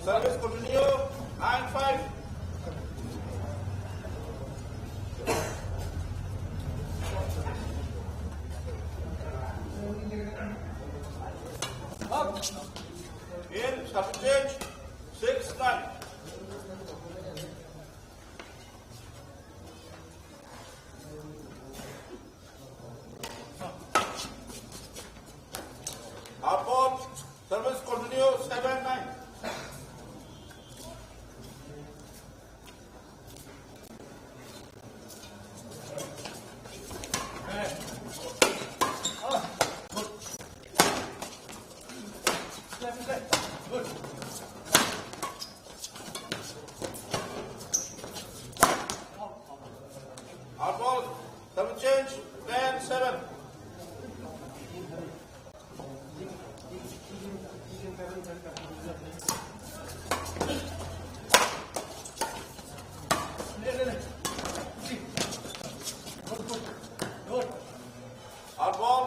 Service continue. 9-5. In subject 6-9. Upon service continue 7-9. Outball, service change 10-7. Outball,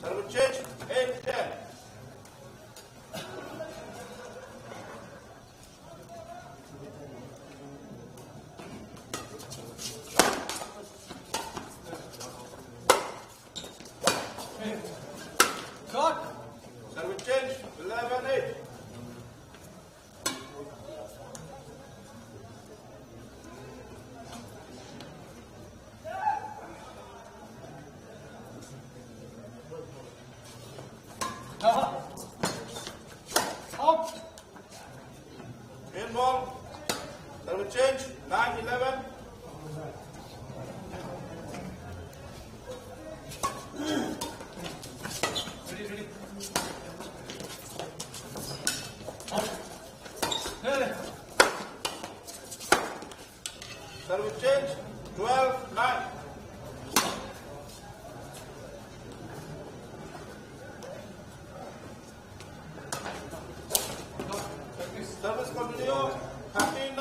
service change 8-10. Service change 11-8. Out. In ball, service change 9-11. Service change 12-9. Service continue 13-9.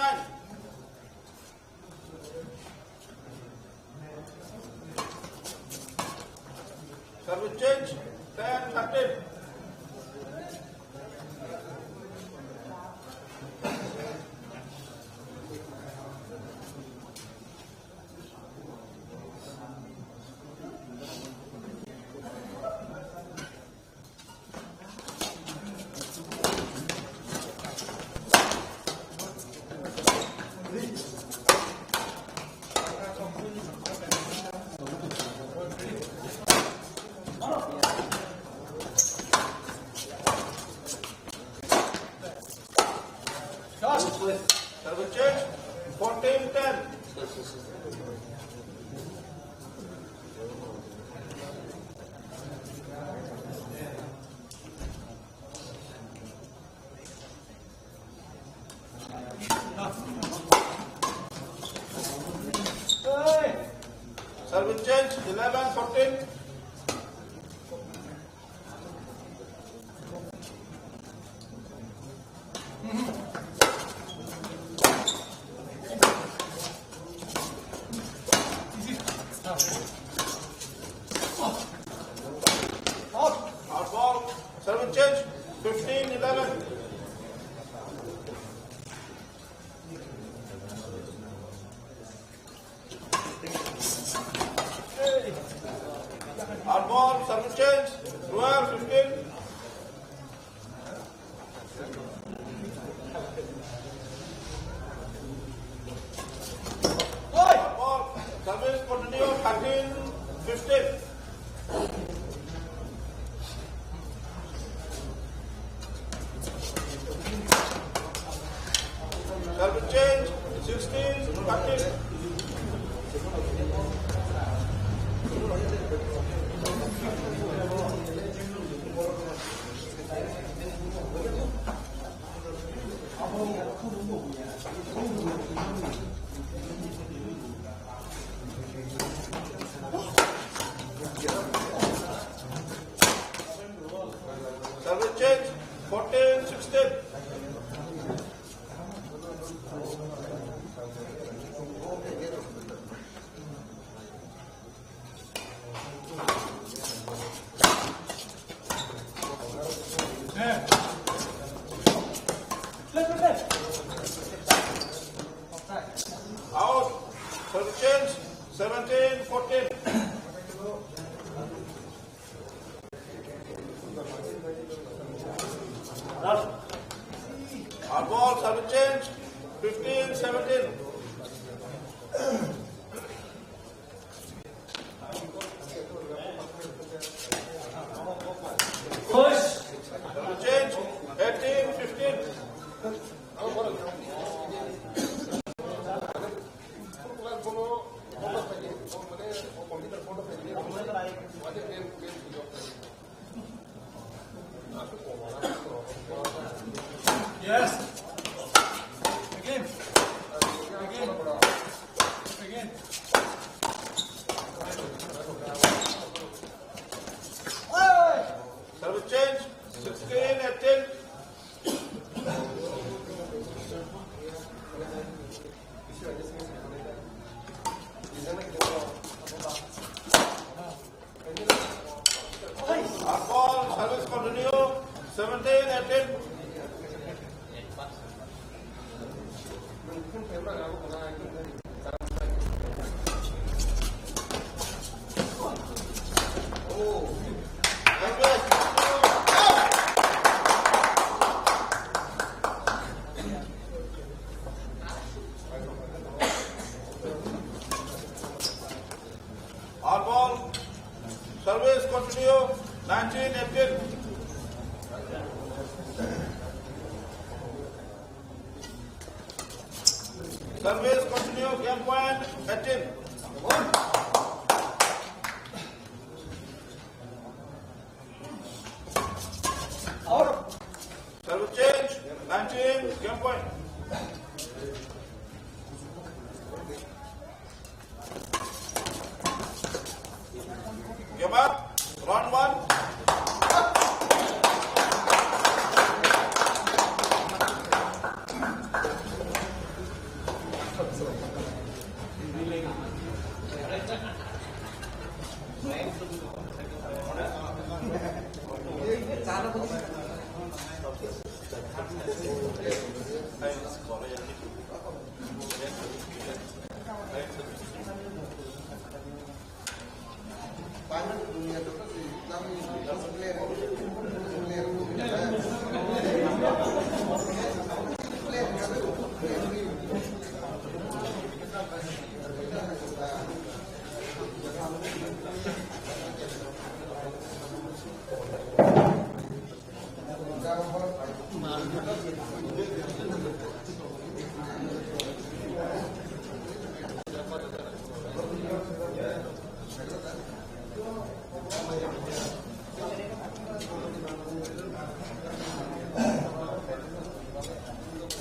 Service change 10-13. Service change 14-10. Service change 11-14. Out ball, service change 15-11. Out ball, service change 12-15. Out ball, service continue 13-15. Service change 16-13. Service change 14-16. Hard ball, service change, 15-17. Push. Service change, 18-15. Yes. Again. Again. Again. Service change, 16-18. Hard ball, service continue, 17-18. Hard ball, service continue, 19-18. Service continue, game point, 18. Out. Service change, 19, game point. Game up, round one.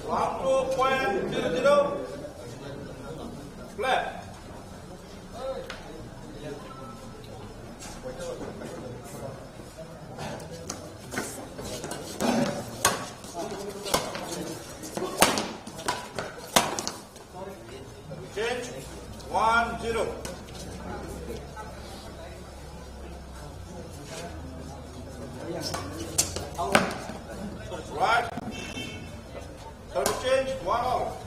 Round 2.00. Flat. Change 1-0. Right. Service change 1-all.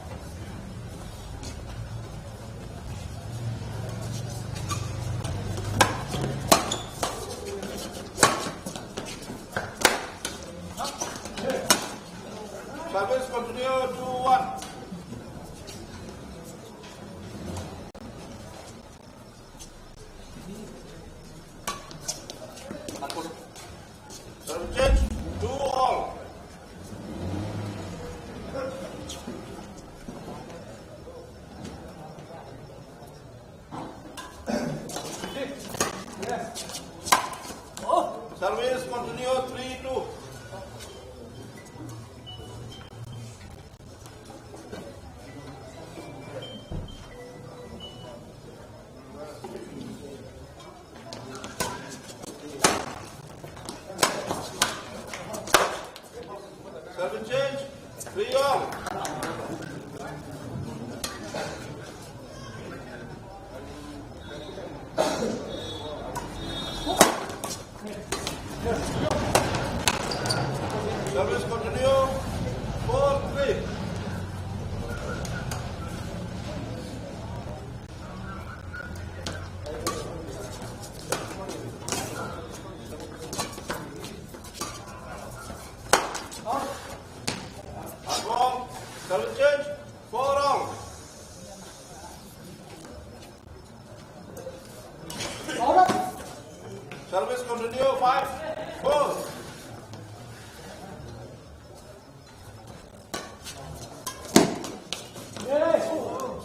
Service continue 2-1. Service change 2-all. Service continue 3-2. Service change 3-all. Service continue 4-3. Hot ball. Service change. 4 all. Service continue. 5, 4.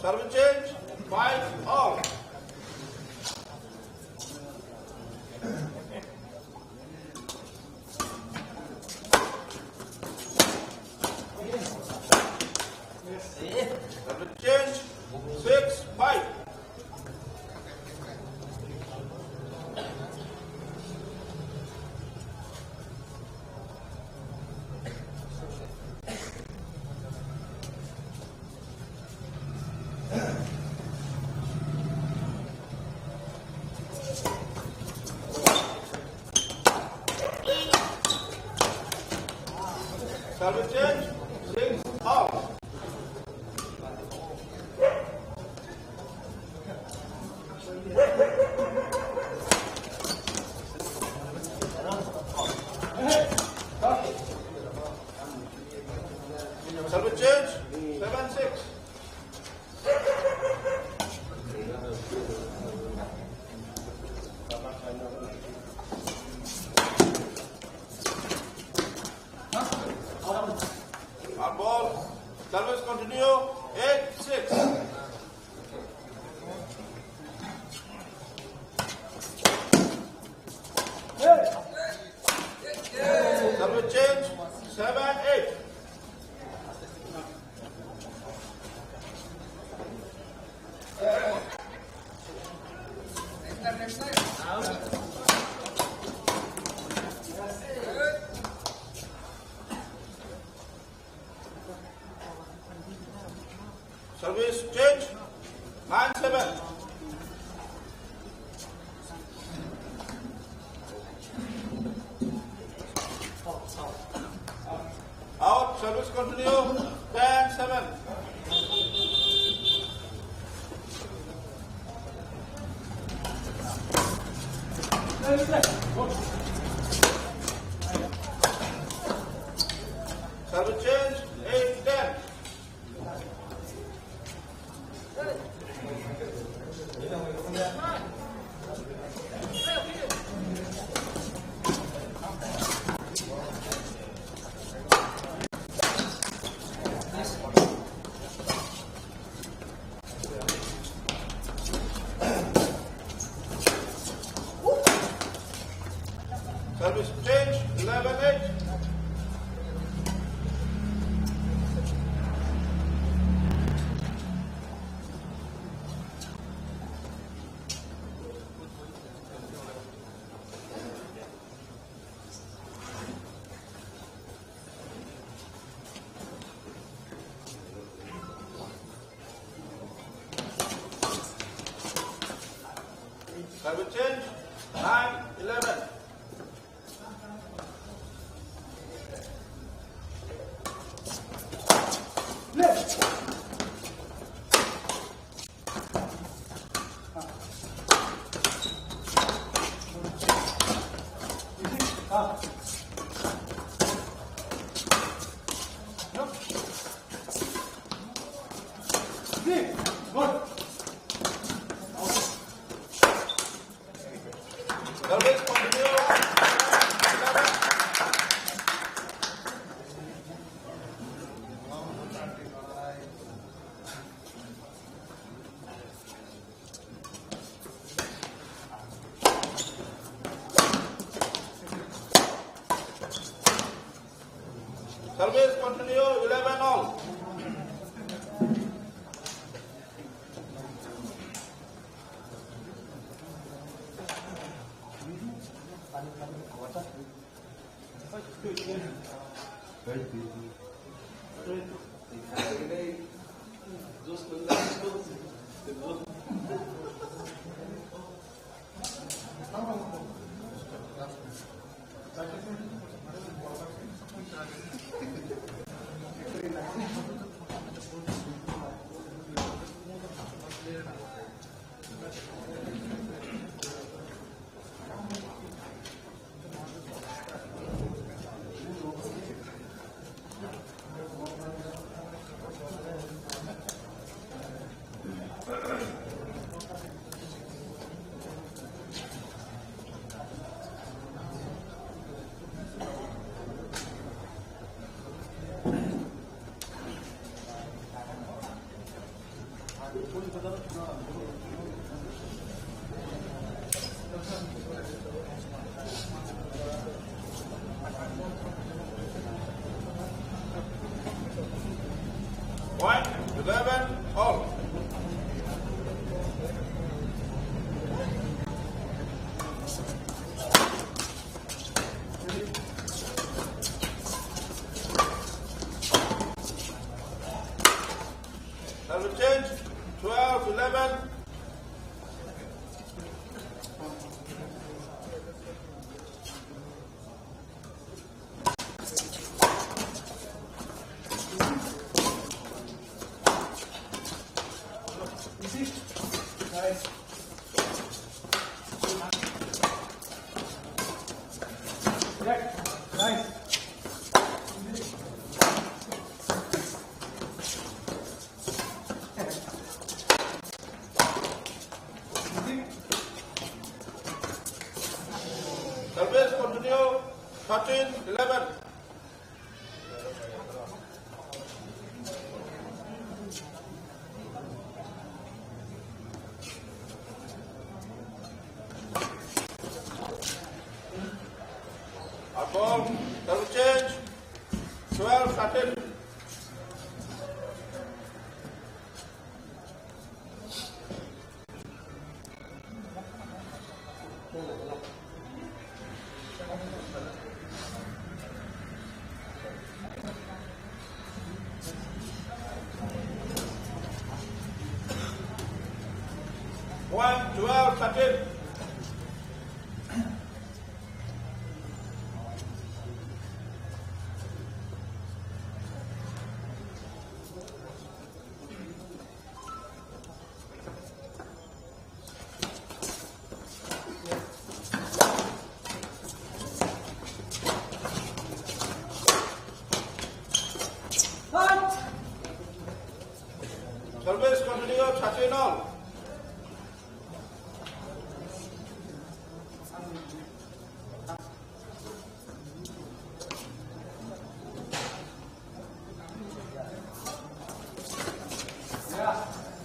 Service change. 5 all. Service change. 6, 5. Service change. 6 all. Service change. 7, 6. Hot ball. Service continue. 8, 6. Service change. 7, 8. Service change. 9, 7. Out. Service continue. 10, 7. Service change. 8, 10. Service change. 11, 8. Service change. 9, 11. Service continue. 11. Service continue. 11 all. Point 11 all. Service change 12-11. Easy. Nice. Correct. Nice. Service continue 13-11. Ball, service change 12-13. Point 12-13. Service continue 13 all.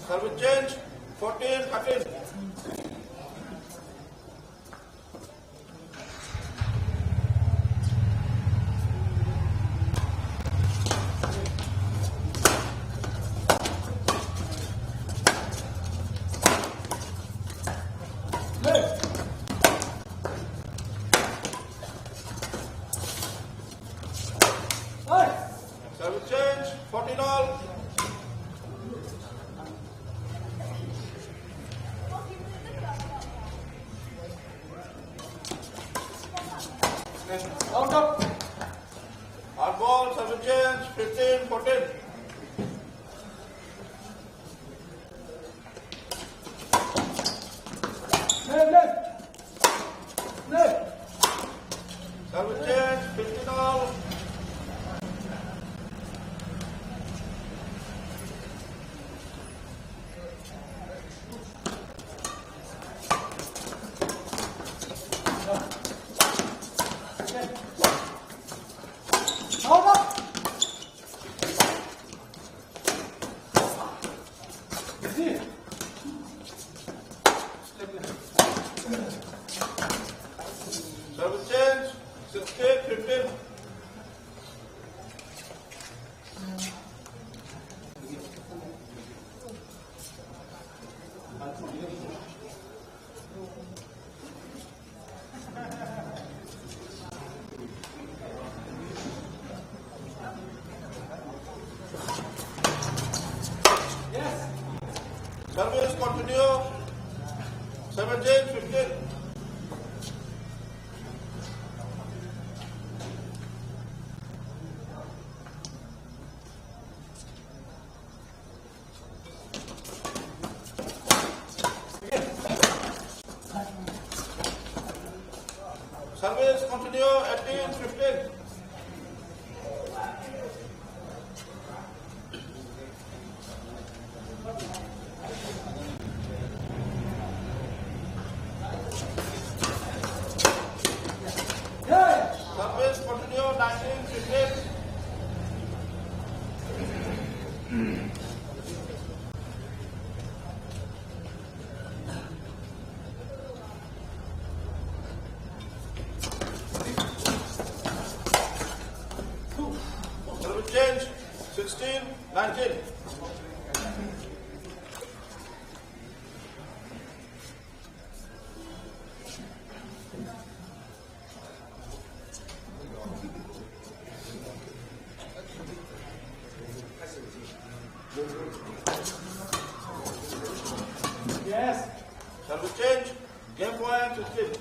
Service change 14-13. Service change 14 all. Out up. Hard ball, service change 15-14. Left. Left. Service change 15 all. Out up. Easy. Service change 16-15. Service continue 17-15. Service continue 18-15. Service continue 19-15. Service change 16-19. Yes. Shall we change? Game point 15.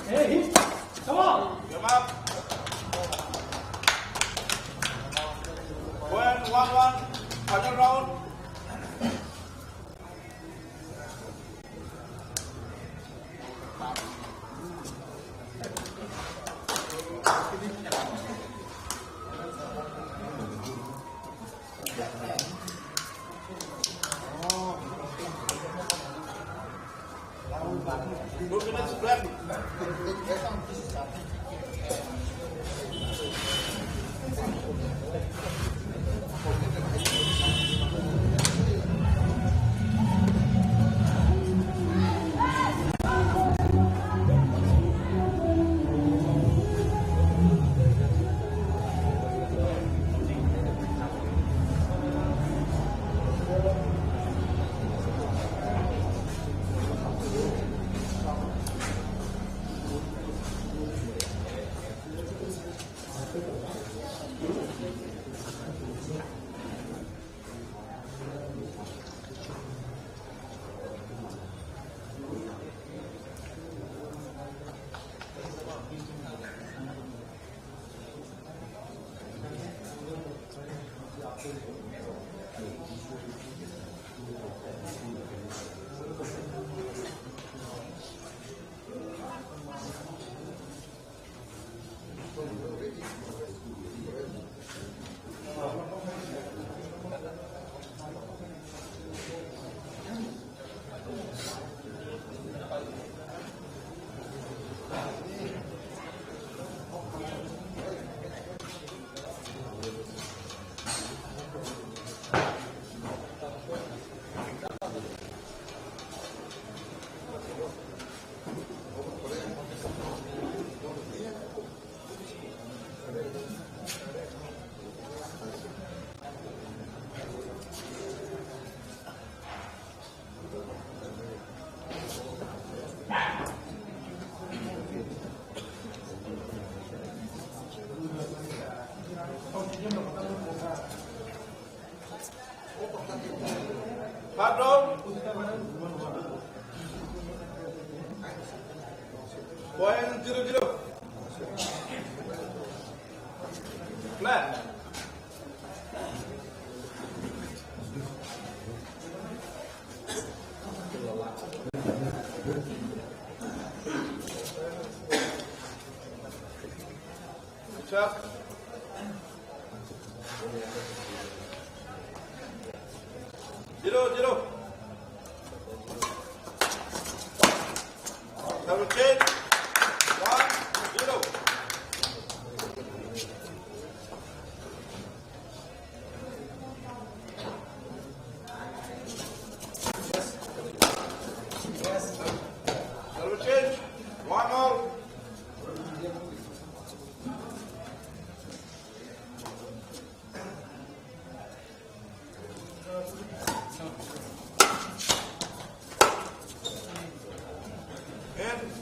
Hey, hit. Come on. Game up. Point 1-1. Final round. Black. Third round. Point 0-0. Flat. Chuck. Zero. Double change. 1-0. Yes. Double change. 1-1.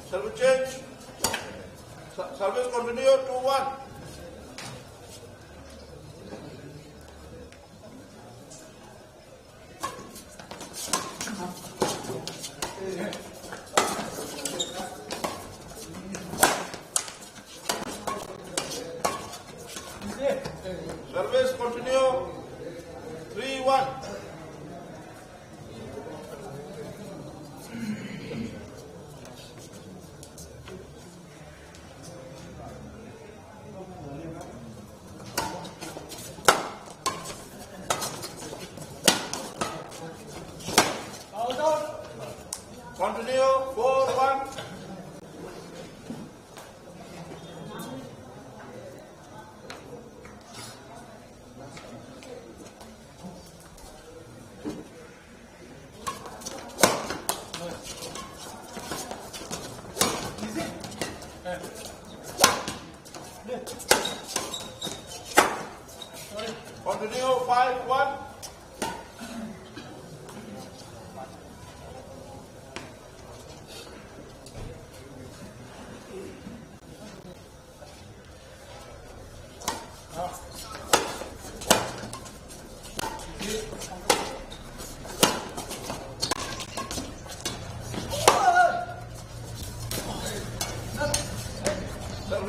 Shall we change? Service continue 2-1. Service continue 3-1. Continue 4-1.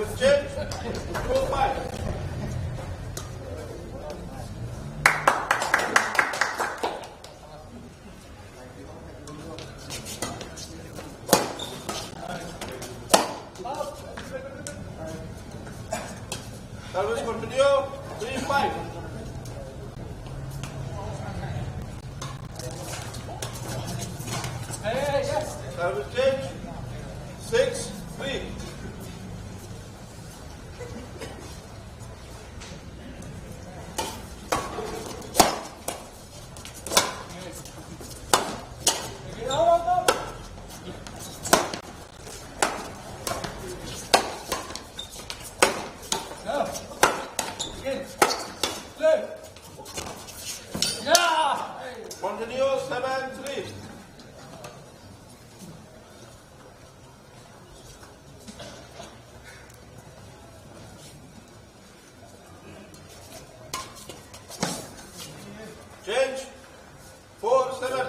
Service change. 4-5. Service continue. 3-5. Hey, yes. Service change. 6-3. Get out. Go. Again. Play. Yeah. Continue. 7-3. Change. 4-7.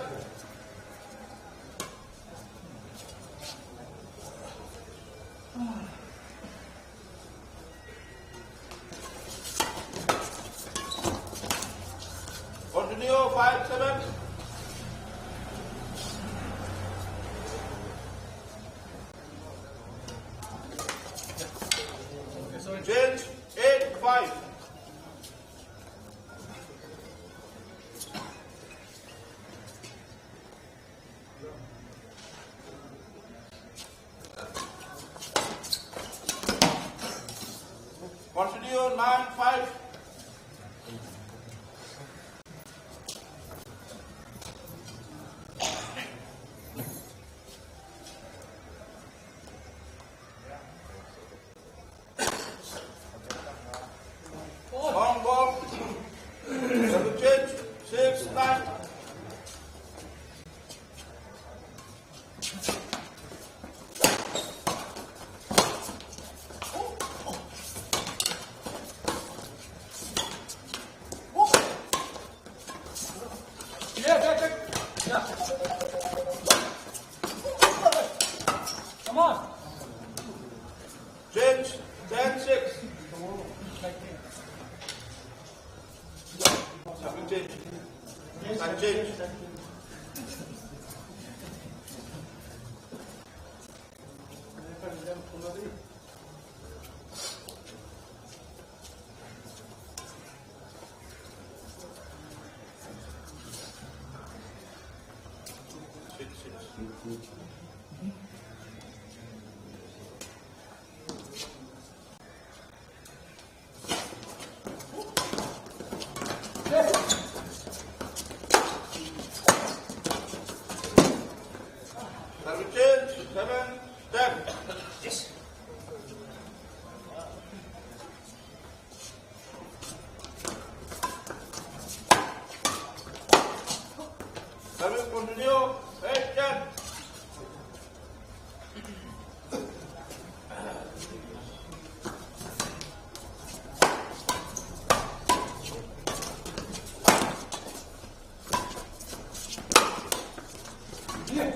Continue. 5-7. Change. 8-5. Continue. 9-5. Long ball. Double change. 6-9. Yeah. Come on. Change. 10-6. Double change. And change. Double change. 7-10. Yes. Service continue. 8-10. Yeah.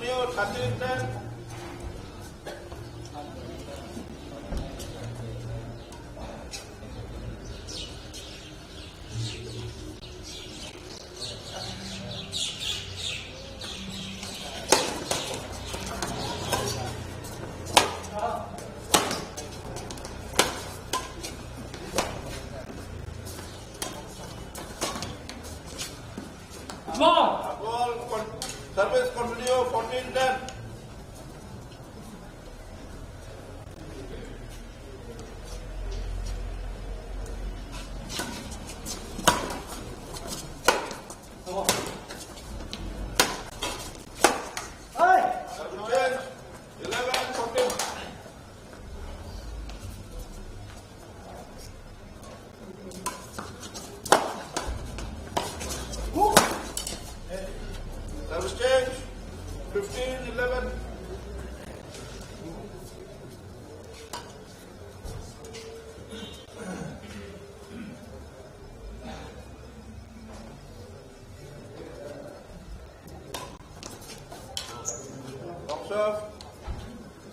continue, 13-10. Come on. Service continue, 14-10. Come on. Hey. Service change, 11-14. Service change, 15-11. Observe.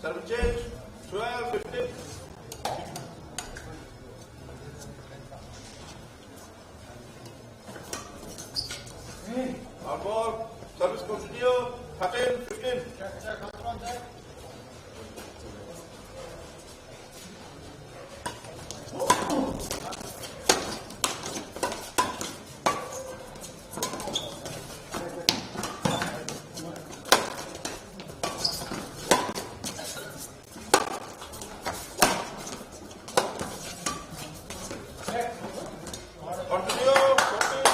Service change, 12-15. On ball, service continue, 13-15. Continue, 14-15.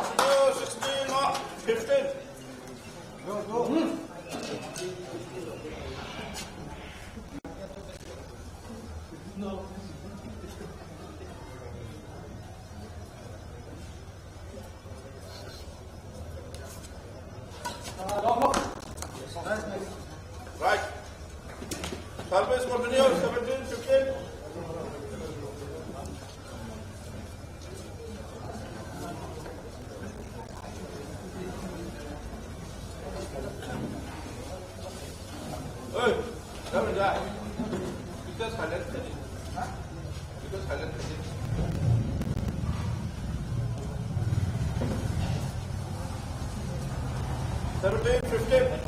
Continue, 16-15. Right. Service continue, 17-15. Hey, come here. Because silent. Because silent. 17-15.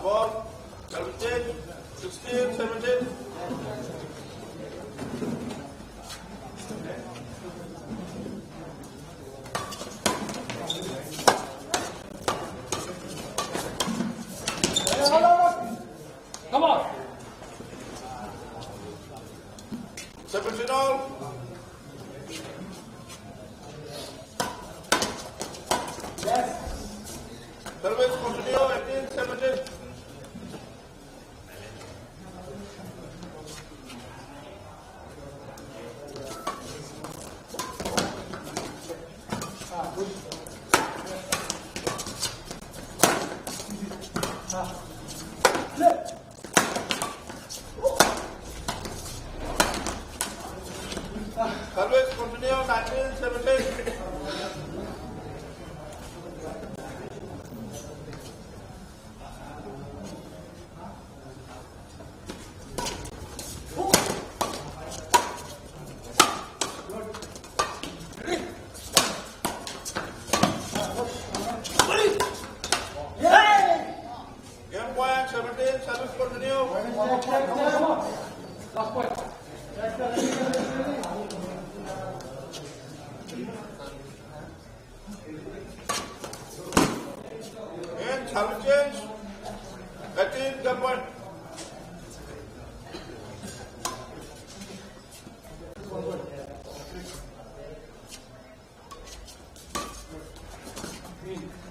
Ball, 17, 16, 17. Come on. 17 all. Yes. Service continue, 18, 17. Service continue, 19, 17. Game point, 17, service continue. Come on. Last point.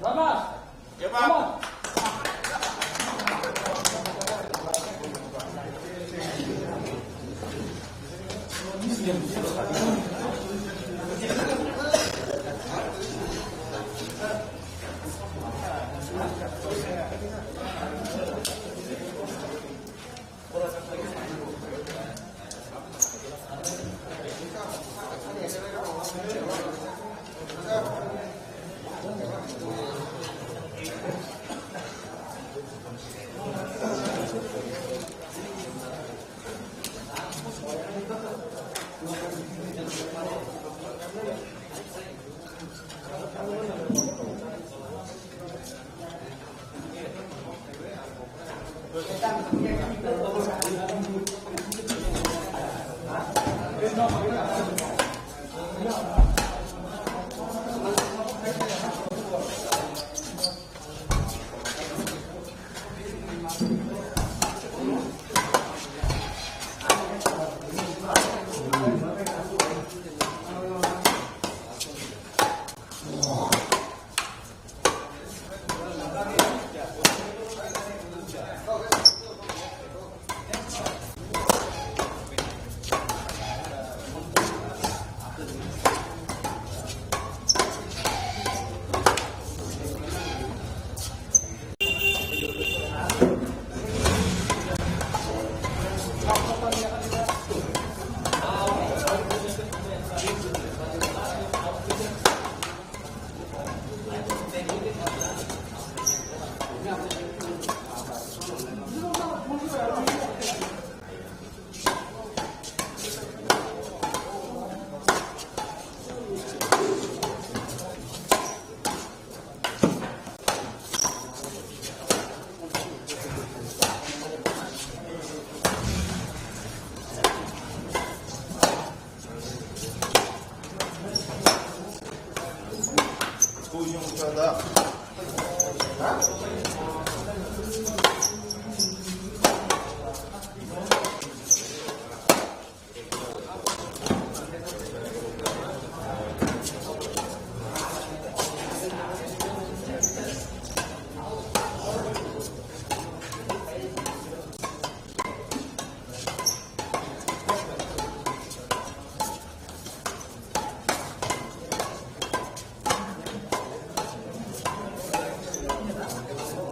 Babas. Give Come up.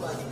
on.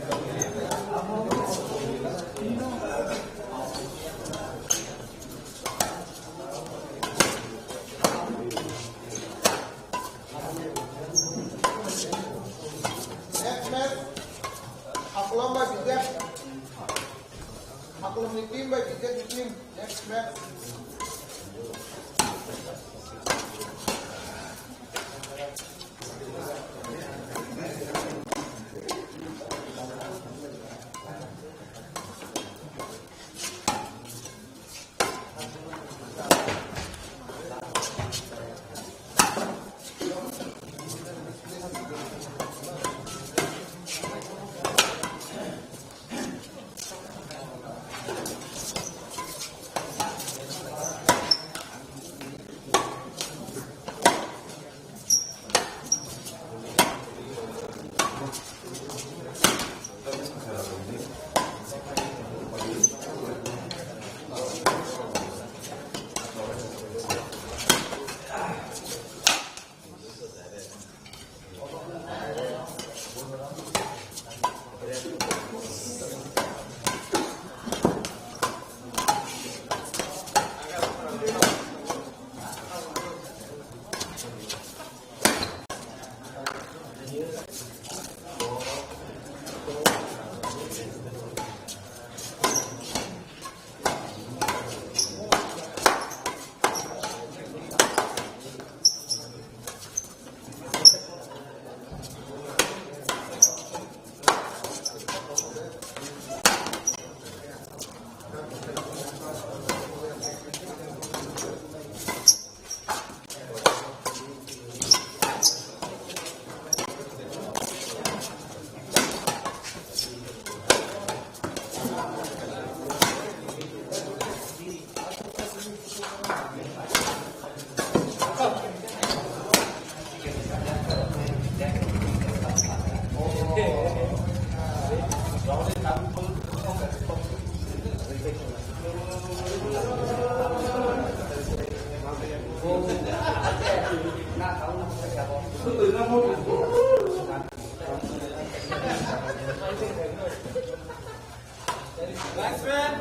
Next man.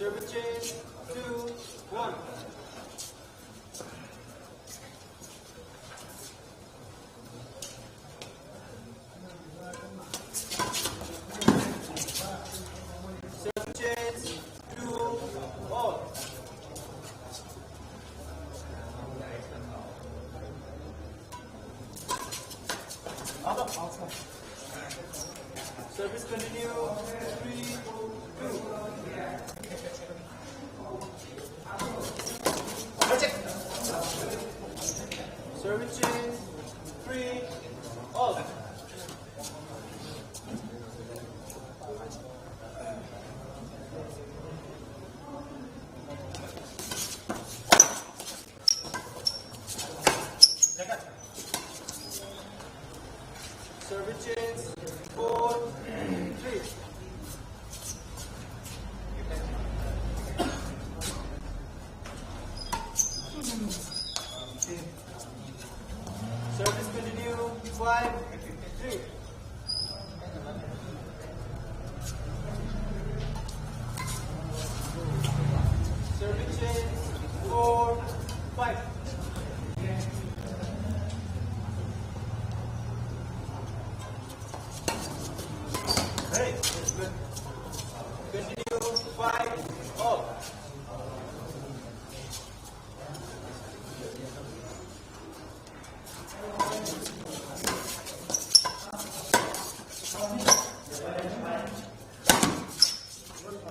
Service change, 2, 1. Service change, 2, all. Service continue, 3, 2.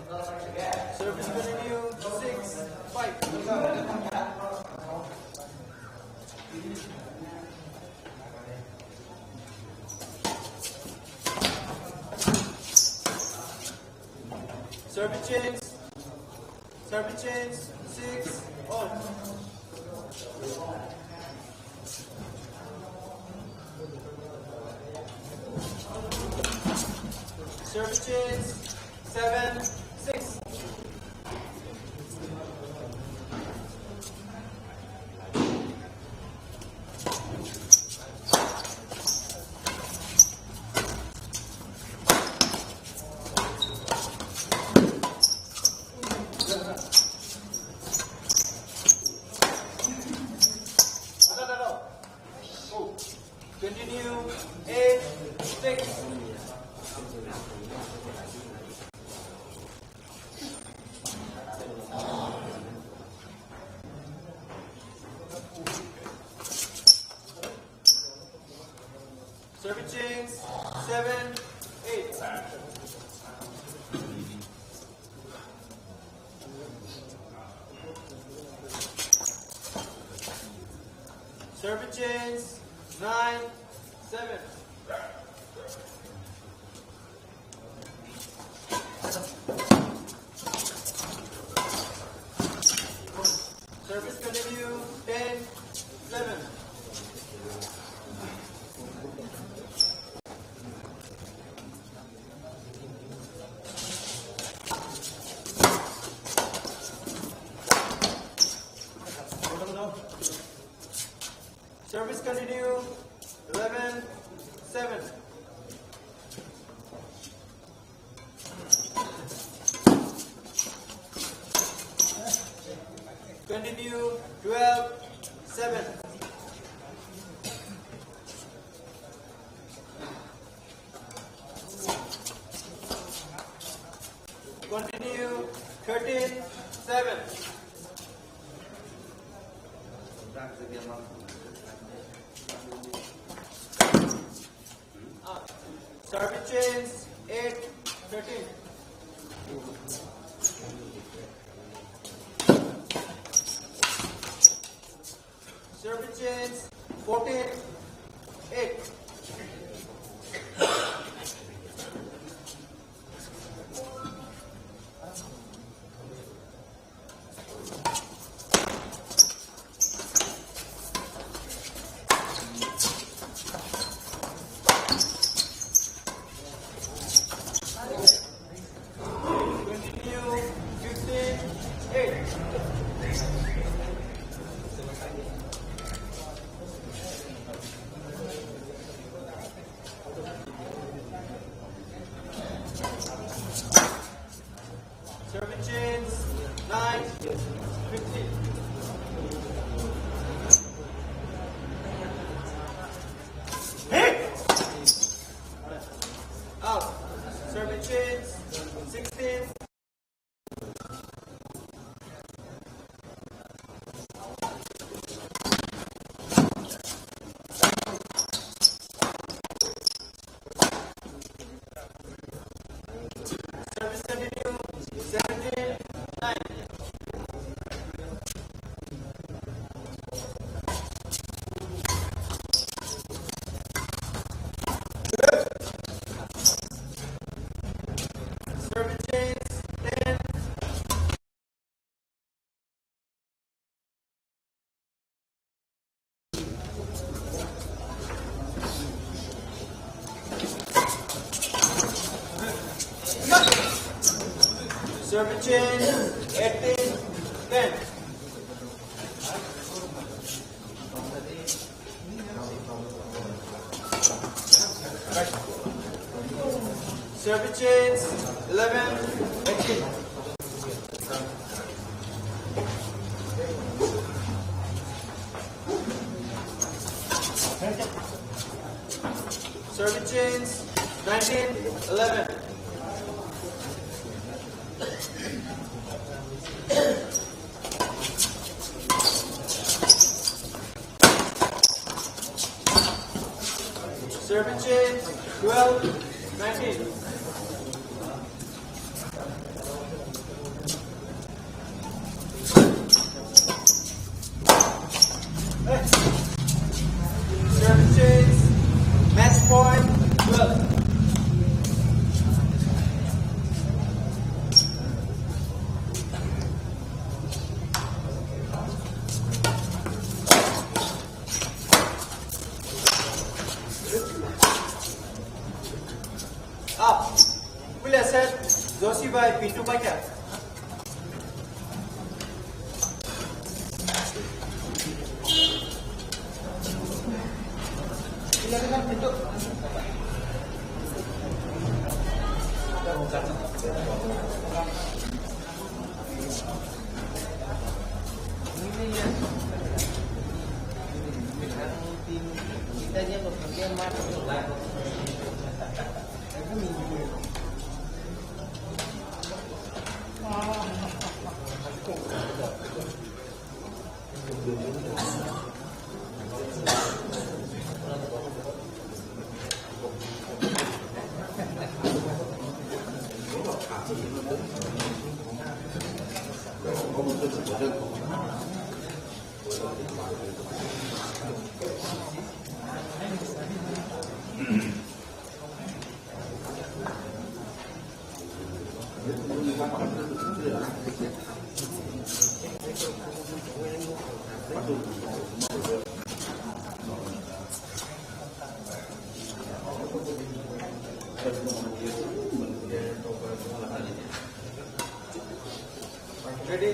Service continue. 6-5. Service change. Service change. 6-all. Service change. 7-6. Continue. 8-6. Service change. 7-8. Service change. 9-7. Service continue. 10-11. Service continue. 11-7. Continue. 12-7. Continue. 13-7. Service change. 8-13. Service change. 14-8. Continue. 15-8. Service change. 9-15. Out. Service change. 16. Service continue. 17-9. Service change. 10. Service change. 18-10. Service change. 11-18. Service change. 19-11. Service change. 12-19. India. Silakan tunjuk. Kita dia bekerja mati. Ready?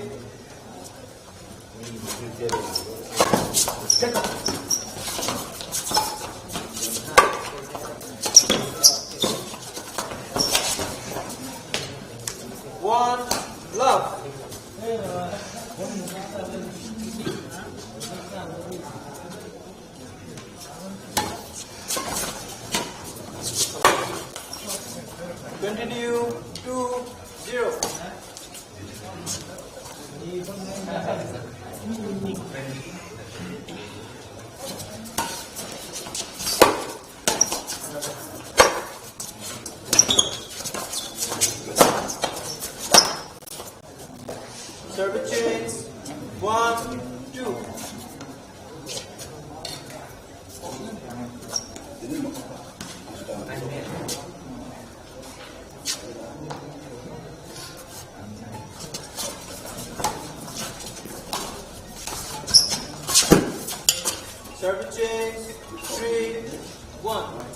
One, love. Continue, 2-0. Service change, 1-2. Service change, 3-1.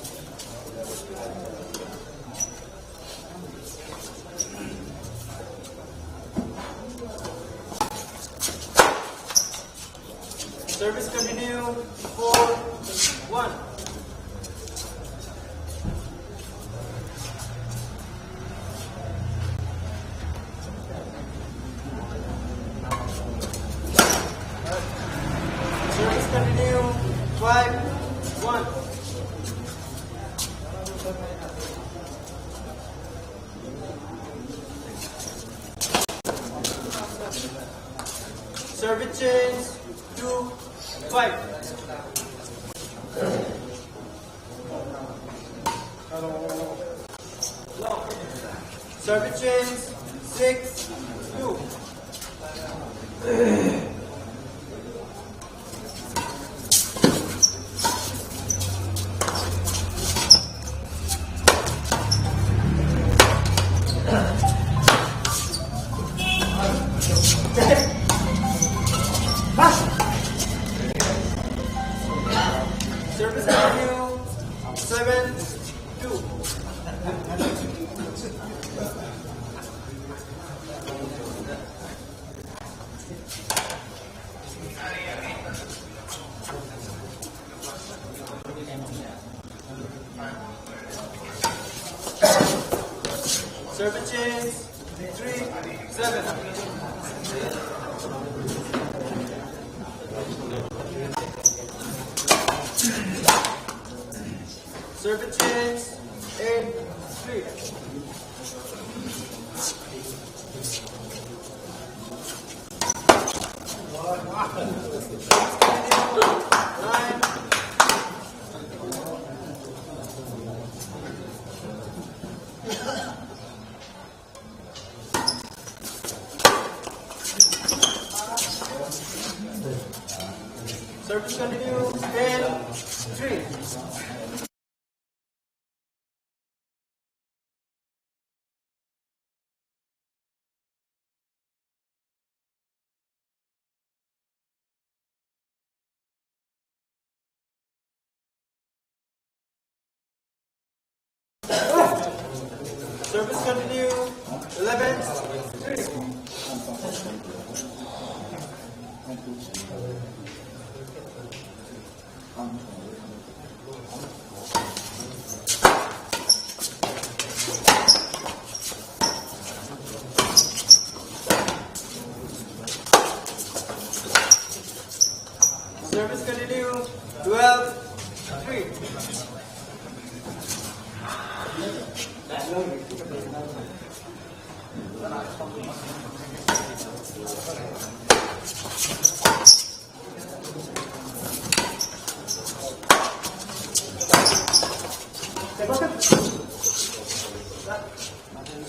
Service continue, 4-1. Service continue, 5-1. Service change, 2-5. Service change, 6-2. Service continue, 7-2. Service change, 3-7. Service change, 8-3. Service continue, 10-3. Service continue, 11, 3. Service continue, 12, 3.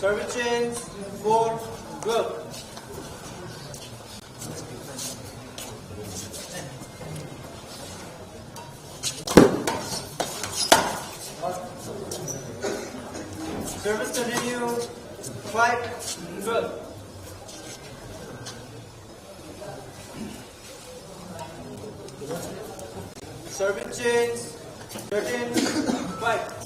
Service change, 4, 12. Service continue, 5, 12. Service change, 13, 5.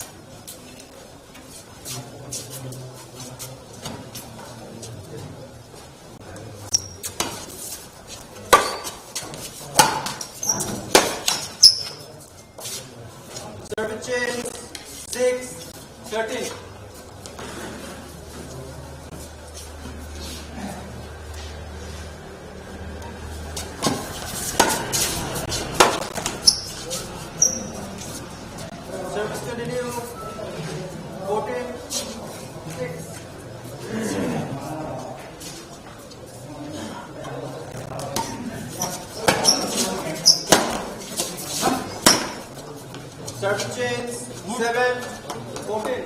Service change, 6, 13. Service continue, 14, 6. Service change, 7, 14.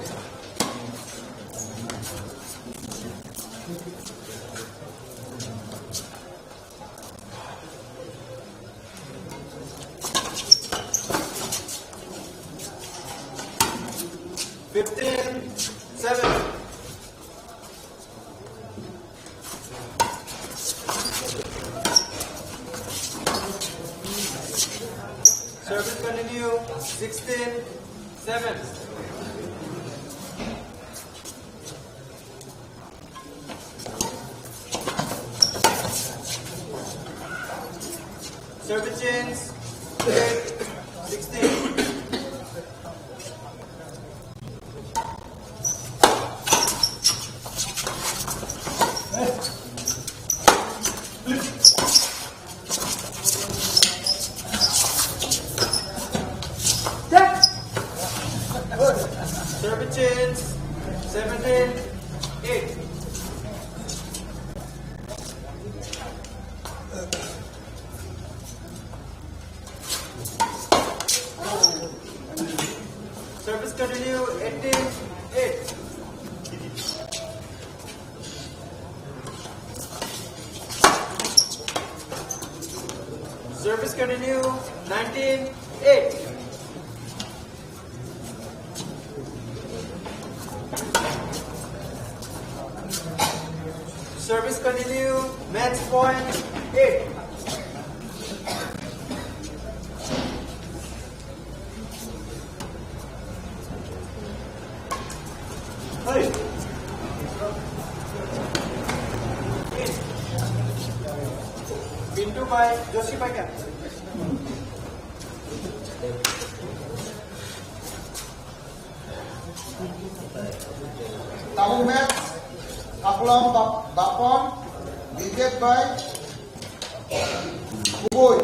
Fifteen, 7. Service continue, 16, 7. Service change, 8, 16. Service change, 17, 8. Service continue, 18, 8. Service continue, 19, 8. Service continue, match point, 8. Hey. Pintu by Joshi Paika. Tamu match Aklom Bapon wicket by Kuboy.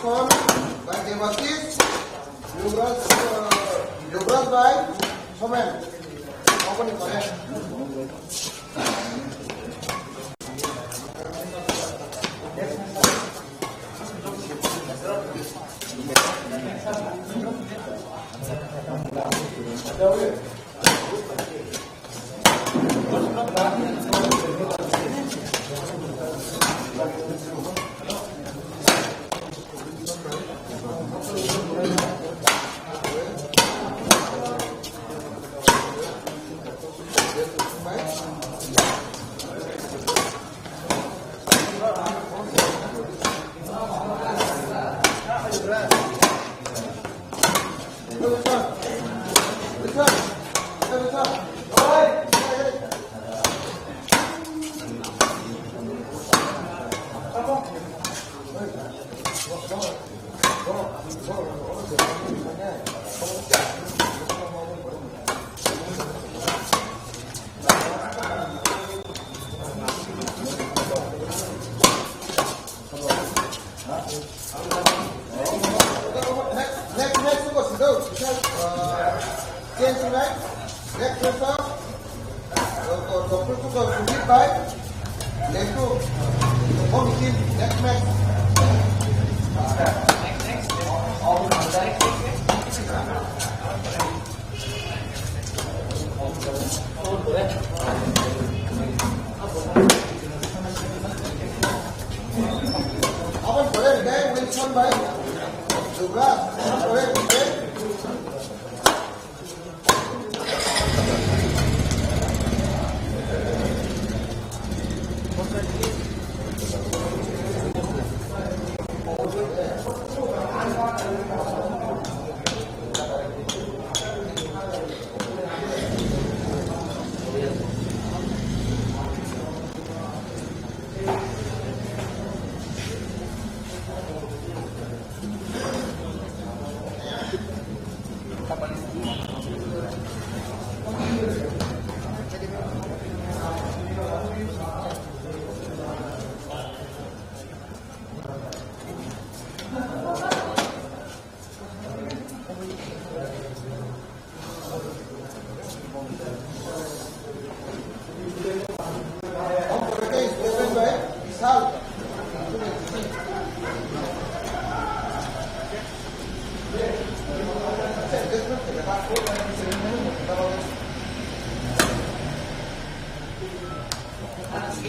Position by Devasis. Yuvraj by Somen. Company correct.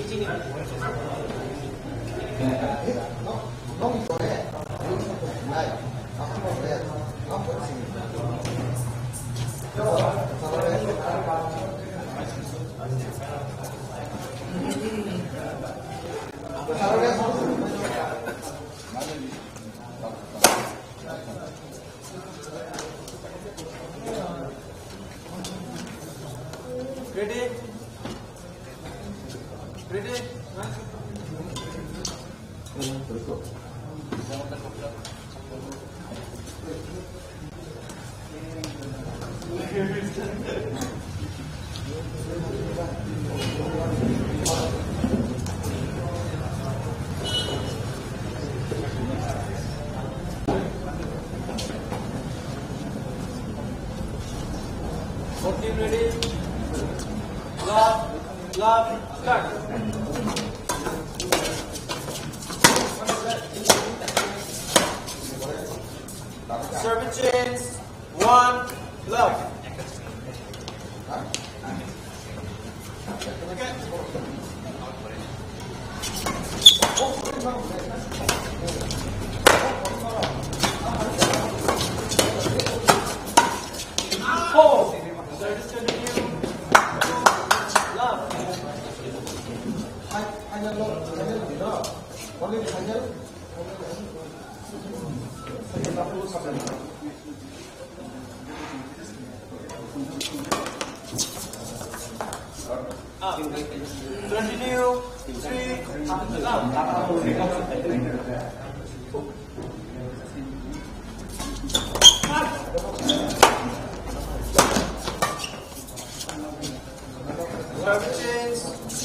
Continue. 3. Service change.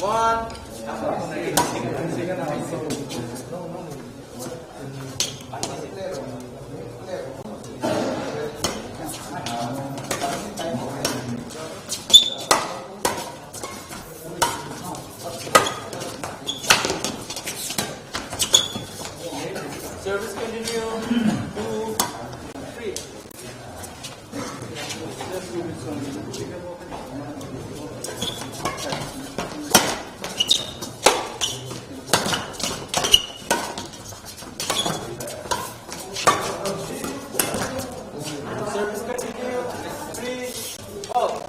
1. Service continue. 2, 3. Service continue. 3, all.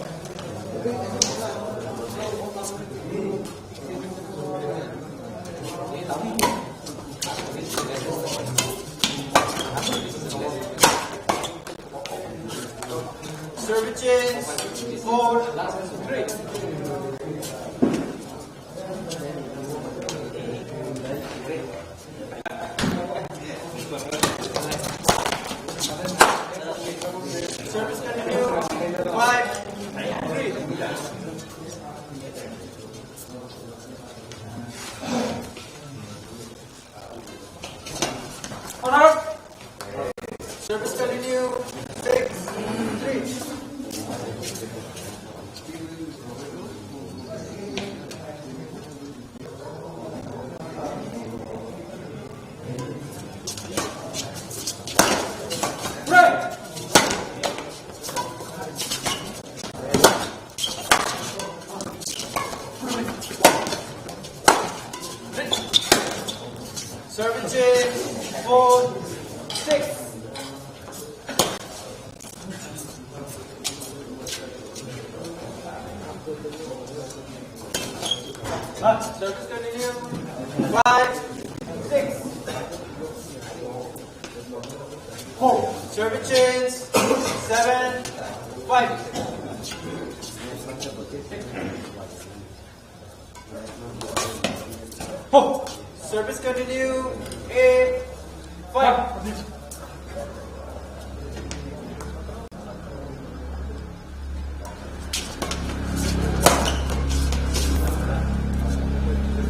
Service change. 4, 3. Service continue. 5, 3. Order. Service continue. 6, 3. Break. Service change. 4, 6. Service continue. 5, 6. Four. Service change. 7, 5. Four. Service continue. 8, 5.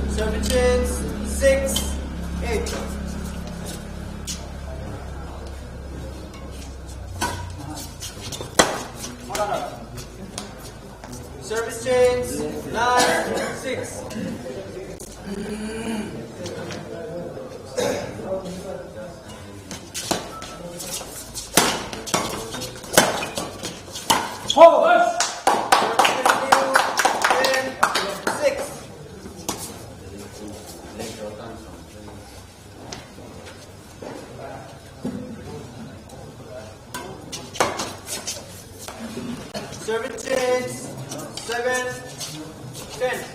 Service change. 6, 8. Service change. 9, 6. Four. Continue. 10, 6. Service change. 7, 10.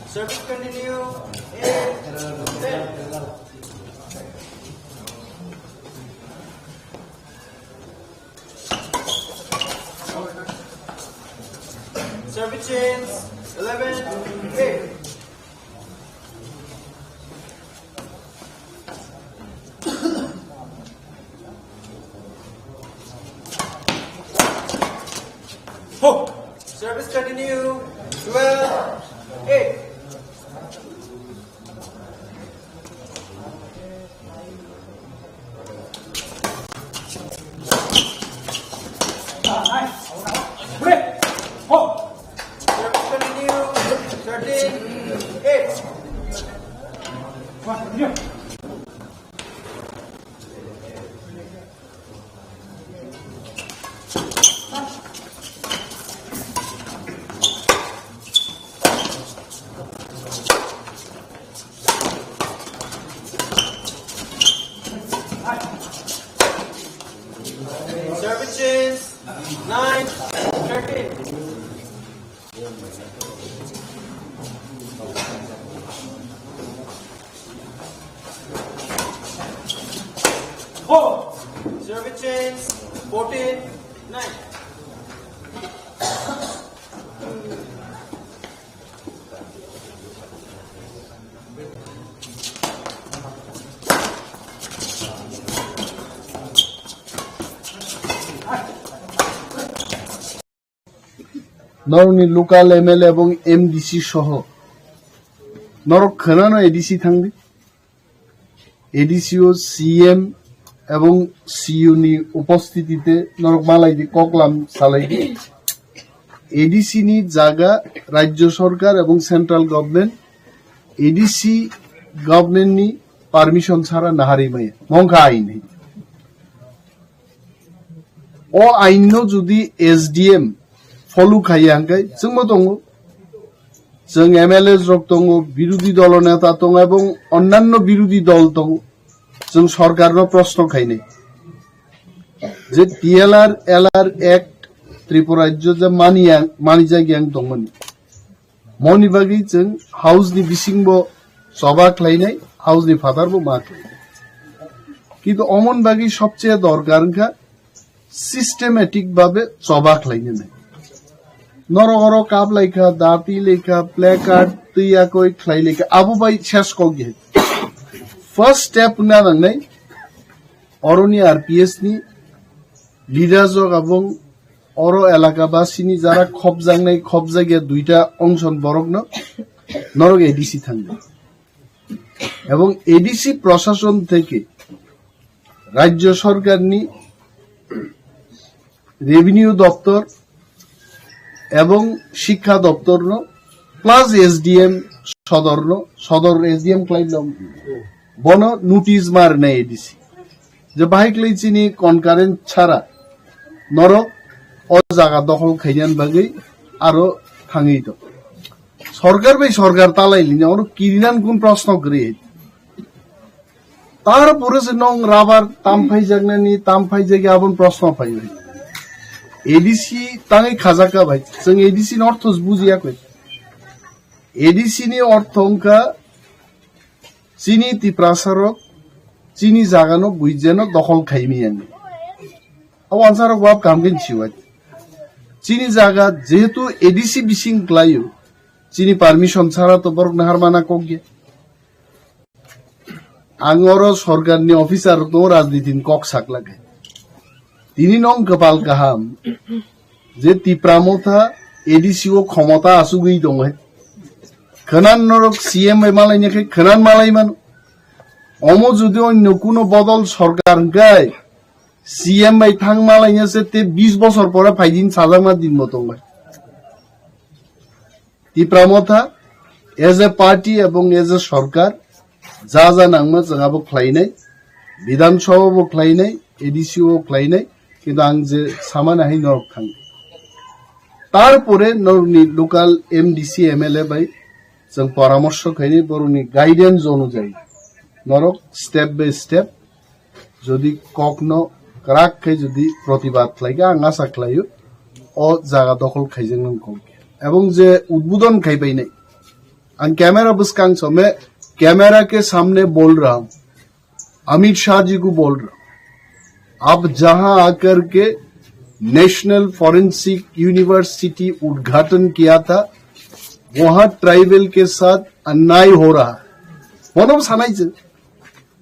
Service continue. 8, 10. Service change. 11, 8. Four. Service continue. 12, 8. Nine. Break. Four. Service continue. 13, 8. One. Continue. Service change. 9, 13. Four. Service change. 14, 9. नरनि local MLA এবং एमडिसि সহ নরক খানানো ADC থাকবে এডিসিও CM এবং সিইউনি উপস্থিতিতে নরক মালাইদি ককলাম সালাইদি ADC নি জায়গা রাজ্য সরকার এবং সেন্ট্রাল গভর্নমেন্ট এডিসি গভর্নমেন্ট নি পারমিশন ছাড়া নাহারি মাই মংখা আইন ও আইন যদি এসডিএম ফলু খাইয়ে হাঙ্কাই जोंबो दङ जों एमएलए रक दङ বিরোধী দল নেতা दङ এবং অন্যান্য বিরোধী দল दङ जों सरकारनो प्रश्न खाइने जे টিএলআর এলআর एक्ट त्रिपुरा राज्य जे मानिजा ग्यां दंमोन मनि बागै जों हाउसनि बिसिंबो सभा खालायनाय हाउसनि फादारबो मा किन्तु अमन बागै सबचेয়ে दरकारखा सिस्टेमेटिक भावे सभा खालायनो नाय नरगर काप लाइखा दाती लेखा प्लेकार्ड तैया कोई खलाई लेखा आबो बाय शेष कगे फर्स्ट स्टेप ना नांनाय अरनि आरपीएस नि लिडारजक এবং অর এলাকাবাসীনি যারা খবজাংনাই খবজাগে দুইটা অংশন বরগ্ন নরক এডিসি থাকবে এবং এডিসি প্রশাসন থেকে রাজ্য সরকারনি রেভিনিউ দপ্তর এবং শিক্ষা দপ্তর প্লাস এসডিএম সদর এসডিএম ক্লাইলম বন নোটিস মার নেই এডিসি যে বাহিকলাই চিনি কনকারেন্ট ছাড়া নরক ও জায়গা দখল খাইনান বাগै আরো থাঙেই তো সরকার বাই সরকার তালাইলি না ওর কিরিনান কোন প্রশ্ন করে তারপরে যে নং রাবার তামফাই জাগনানি তামফাই জায়গা আবন প্রশ্ন পাই এডিসি তাঙै খাজাকা ভাই जों एडिसि नि अर्थ बुजियाखै एडिसि नि अर्थ अंका चिनी तिप्रासारक चिनी जागानो बुइजेनो दखल खाइमियानि अब आन्सारक बाप कामगिन छिवाय चिनी जागा जेहेतु एडिसि बिसिं क्लायो चिनी पारमिशन ছাড়া তো বরক নাহার মানা কগে आङर सरकारनि अफिसार तो राजनीतिन कक साकलागे তিনি নং কপাল কাহাম যে তিপ্রামথা এডিসিও ক্ষমতা আসুগই দङ খনান নরক সিএম মালাইনাকে খনান মালাইমান অম যদি অন্য কোনো বদল সরকার গায় সিএম বাই থাং মালাইনাছে তে 20 বছর পরে ফাইদিন সাজামা দিন মতো তিপ্রামথা এজ এ পার্টি এবং এজ এ সরকার যা যা নাংমা जोंहाबो ख्लायनाय বিধানসভাবो ख्लायनाय এডিসিও ख्लायनाय কিন্তু আং যে সামান আহি নরক থাং তারপরে নরনি লোকাল এমডিসি এমএলএ বাই जों পরামর্শ খাইনি বরনি গাইডেন্স অনুযায়ী নরক স্টেপ বাই স্টেপ যদি কখনো ক্রাক খাই যদি প্রতিবাদ লাগে আং আশা খাইও ও জায়গা দখল খাইজেন এবং যে উদ্বোধন খাইবাই নাই आं कैमरा बुस्कांग सो मैं कैमरा के सामने बोल रहा हूं अमित शाह जी को बोल रहा हूं आप जहां आकर के नेशनल फॉरेंसिक यूनिवर्सिटी उद्घाटन किया था वहां ट्राइबल के साथ अन्याय हो रहा है मनम सानाइছে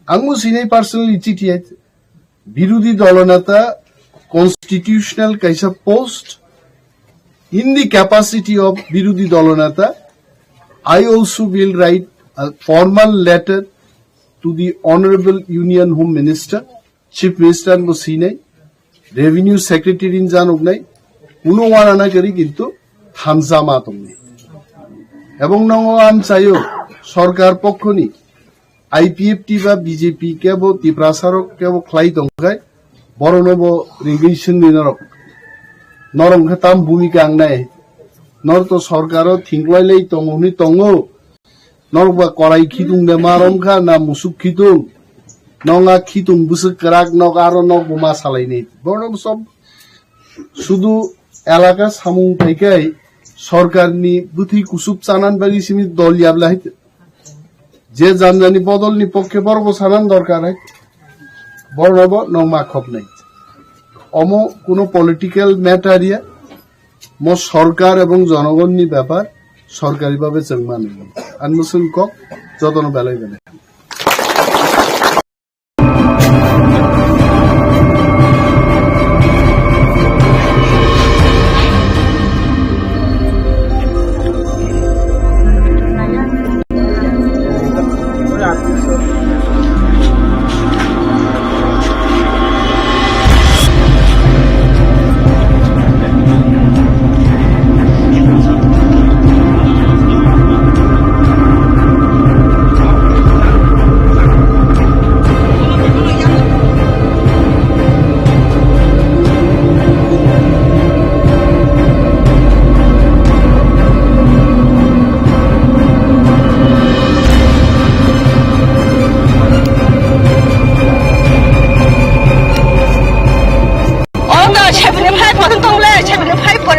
आंगु सिनै पर्सनली चिठी है विरोधी दलनेता कॉन्स्टिट्यूशनल कैसा post in the capacity of विरोधी दलनेता I also will write a formal letter to the Honorable Union Home Minister, Chief Minister Musine, Revenue Secretary in Janognai, Unowana Kari Ginto, Hamza Matomni. Ebong Nango Amchaio, Sorkar Pokoni, IPFT বা BJP কেবো Tiprasarok কেবো Klai Dongai, Boronobo Ringation Ninarok, Norong Hatam Bumika Angnai. नर तो सरकारो थिंगलाइलै तंगनि तंगो नरबा कराई खितुं दे मारमखा ना मुसुक खितुं नंगा खितुं बुसु कराक नगारो न बुमा सालाइनै बरन सब শুধু এলাকা সামুং থাইকাই সরকারনি বুথি কুসুপ চানান বাগি সিমি দল ইয়াবলা হইতে যে জানজানি বদলনি পক্ষে বড় সানান দরকার হয় বড়ব নমা খপ নাই অম কোনো পলিটিক্যাল ম্যাটারিয়া মো সরকার এবং জনগণনি ব্যাপার সরকারিভাবে जों माने আনমুসুন কক যতন বেলাই বেলাই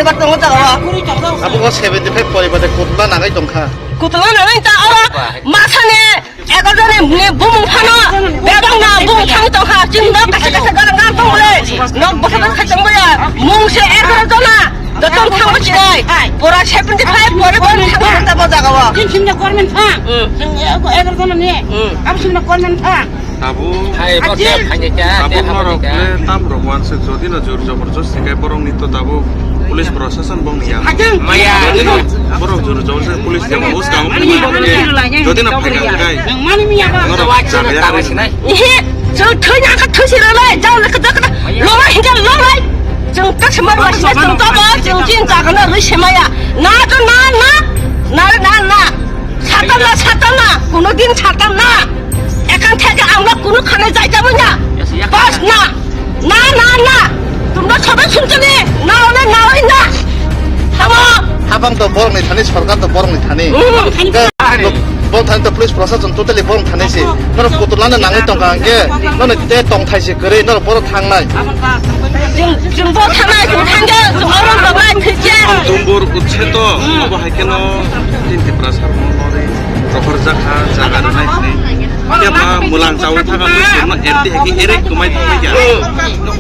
परिवार दङ जागा Abo 75 परिवार कुतला नाङै दंखा कुतला नाङै ता आवा माछाने 11 जने बुमुं फानो बेगांना बुमुं थाङै दंखा जिंदा कासे कासे गारंगा दंले नक बखा खाजंबया मुंसे 11 जना दतम थांबो चिनाय परा 75 परिवार थाङो जाबो जागावा 김심나 꺼면 파. 애들 거는 해. 감심나 꺼면 파. Abu norok le tam rokwan se jodi na jor jabardast sikai borong nito tabu pulis prosesan bong ya Maya. borong jor jor se pulis yang bos kamu jodi na pegang gai Yang mana minyak apa? norok jaga 이히 저 그냥 터시러래 자는 그다 로마 hinga 로마 저 까치마 와시나 좀 떠봐 정진 자가나 의심이야 나도 나나 사단나 군어딘 사단나 약간 태가 아무나 군어 칸에 자이자면야 버스 나 좀더 처벌 순전히 나오나 하모 Habang to borong ni thani sarkar to borong ni thani bon thani to police prosesan totally borong thani si nor kutla na nangai tongka angke nor te tong thai si gre nor borong thangnai 중보 타나 중탄게 어른 거가 그제 tumbur utseto abo haikeno Tiprasarok nore proper jaga jaga na nai Tiapa mulang cawe thaga tu RT heki erek kumai thai ya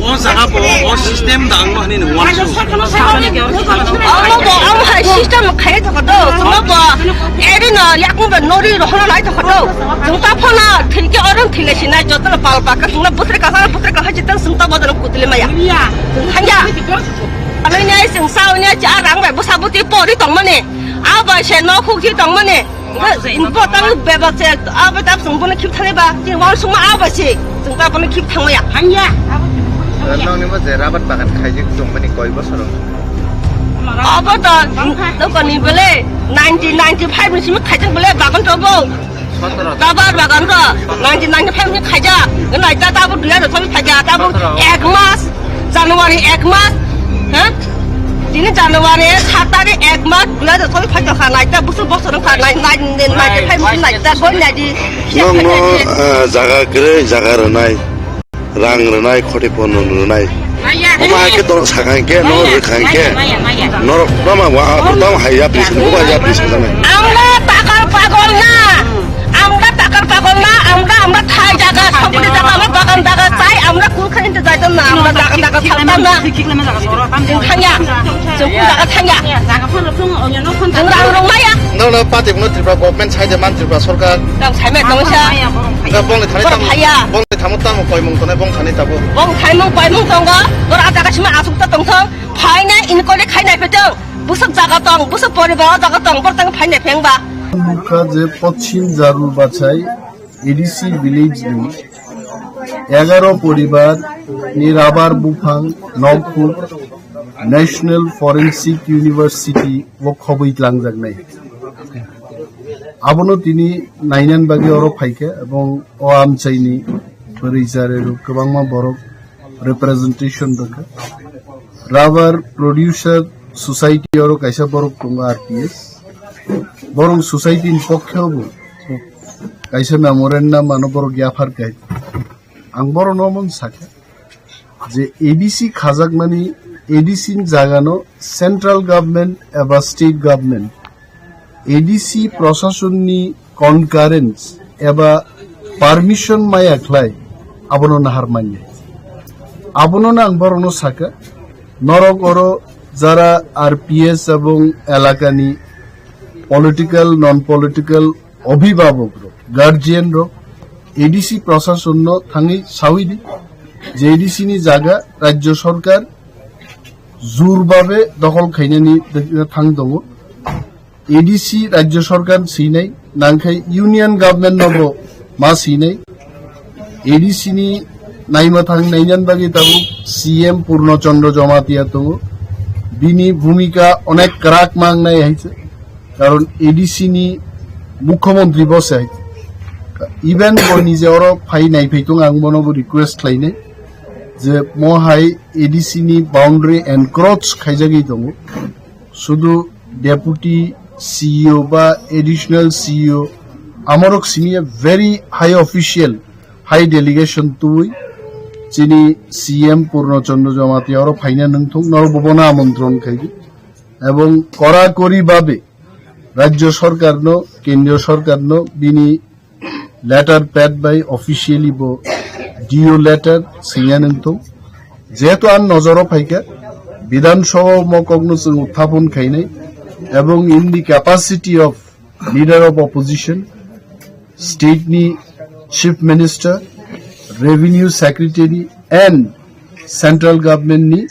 o jaga bo o system dang no ni wan 아무 할 시스템 가야 되거든. 그거 애리나 약국에 놀이로 하나 나이 되거든. 정답하나 되게 어른 틀리시나 저들 발바까 정말 부스레가 하지 땐 승따보다는 꾸들리마야. 한자. 아니냐 승싸우냐 자랑배 무사부티 뽀리 동문이 아버지 놓고 기 동문이 인포 땅 배박제 아버지 성분은 킵타네 봐. 지금 왕숙마 아버지 정답은 킵탕이야. 한자. nong ni ma je rabat bagan khaijik jongmani koi bosor 아버다 너거니 볼래 1995 무슨 가정 볼래 바간 저거 나바 바간다 1995 가자 그 나이다 다부 두야도 소리 가자 다부 액마스 자누아리 액마스 어 지는 자누아리 사달이 액마스 두야도 소리 가자 나이다 무슨 버스는 가 1995 무슨 나이다 건냐지 nong jaga kre jaga ronai rang ronai khoti pon ronai oma ke dor sakan ke no rekan ke no mama wa tam haya please ko ya please sana আমরা টাকার পাগল না আমরা থাই জায়গা সম্পত্তি জায়গা আমরা বাগান জায়গা চাই আমরা কোনখানে যাইতাম না আমরা বাগান জায়গা থাকতাম না থাঙ্গা जों জায়গা থাঙ্গা जों রাংরংমায়া no party no Tripura government sai de man Tripura sarkar 당 사이메 동샤 ga bong ni thani tam haya bong ni thamu tam koi mong tone bong thani tabu បងថៃមកបាយមកតងក៏រអាតាកឈ្មោះអាសុកតតងថងផៃណៃអ៊ីនកូលេខៃណៃពេតបុសកজায়গাតងបុសកបរិបរজায়গাតងបរតងផៃណៃផេងបា Muka je Pachim Jarul Bachai ADC village ni 11 পরিবার ni rabar bufang Nagpur National Forensic University wo khoboi langjak nai abono tini nainan bagi oro phaike ebong o Amchaio ni porichare gobangma borok representation daka rubber producer society oro kaisa borok tonga RPS borong society in pokkhebo kaisa memorandum manobor gyafar kai ang boro nomon sake je ADC khajakmani ADC jagano central government eba state government ADC প্রশাসননি concurrence eba permission maya khlai abono nahar manye abono na ang boro no sake norok oro jara RPS ebong elakani political non political অভিভাবক guardian ADC প্রশাসন থাঙি সাউইদি যে ADC নি জায়গা রাজ্য সরকার জোরভাবে দখল খাইনানি থাং দङ ADC রাজ্য সরকার Sinai নাংখাই union government নব মা সিনাই এডিসি নি নাইমা থাং নাইনান বাগি তাবু সিএম পূর্ণচন্দ্র জমাতিয়া দङ বিনি ভূমিকা অনেক ক্রাক মাংনাই হাইছে কারণ এডিসি নি মুখ্যমন্ত্রী বসে ইভেন নিজে ওর ফাই নাই ফাইতো আং বনবো রিকোয়েস্ট খাইনে যে মহাই এডিসি নি বাউন্ডারি এনক্রচ খাইজাগি দङ শুধু ডেপুটি সিইও বা এডিশনাল সিইও আমরক সিনিয়ে very high official high delegation তুই যিনি সিএম পূর্ণচন্দ্র জমাতিয়া ওর ফাইনা নংথং নরববনা আমন্ত্রণ খাইবি এবং কড়াকড়িভাবে রাজ্য সরকারনো কেন্দ্রীয় সরকারনো বিনি লেটার প্যাড বাই অফিসিয়ালি বো ডিও লেটার সিয়ানন্ত যেহেতু আর নজর ফাইকা বিধানসভা মকগ্ন जों উত্থাপন খাইনাই এবং in the capacity of leader of opposition স্টেটনি chief minister revenue secretary and central government नि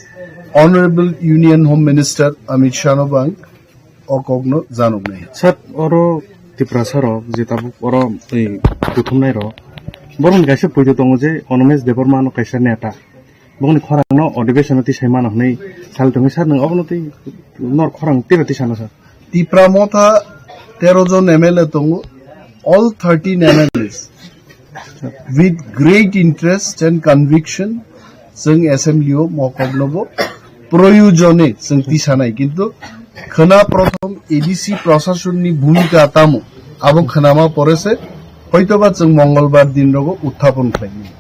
honourable union home minister Amit Shah बांग अकग्नो जानोगनाय सर अरो तिप्रासारक जेताबु अरो ए बुथुमनाय र बरन गासे पयजो दङ जे अनमेश देबरमान कैसा नेता बगनि खरांनो अधिवेशन ति सैमान हनै साल दङ सर नों अगनति नर खरां तिरति सानो सर तिप्रा मथा 13 जन एमएलए दङ all 13 MLAs with great interest and conviction जों एसेम्बलियाव मकग्नबो प्रयोजने जों तिसानाय किन्तु खना प्रथम एडीसी प्रशासननि भूमिका तामो आबो खनामा परेसे हयतोबा जों मंगलबार दिन रगो उत्थापन खालामनि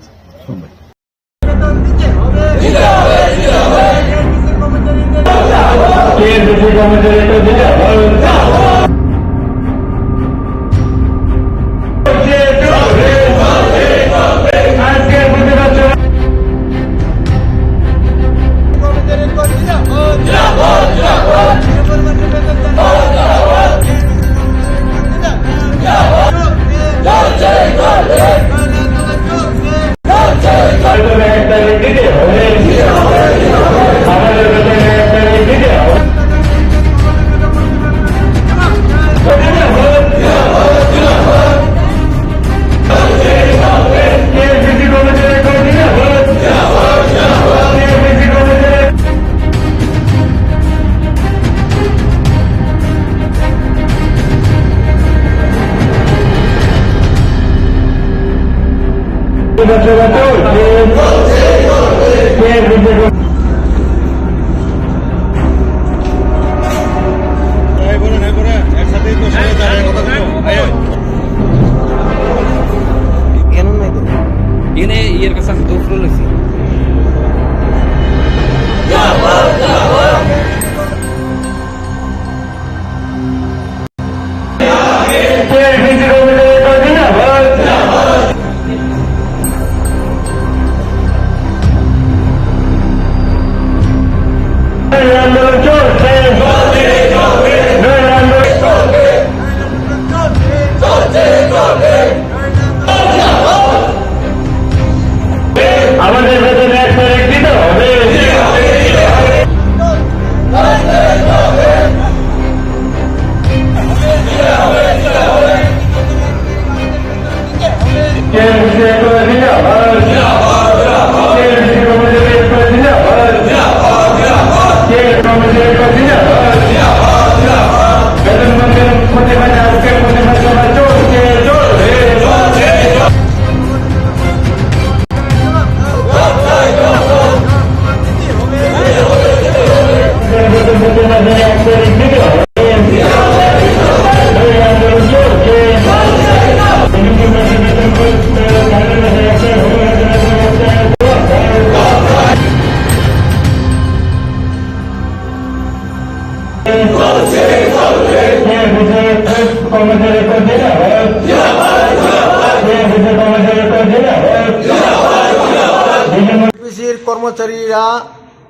কর্মচারীরা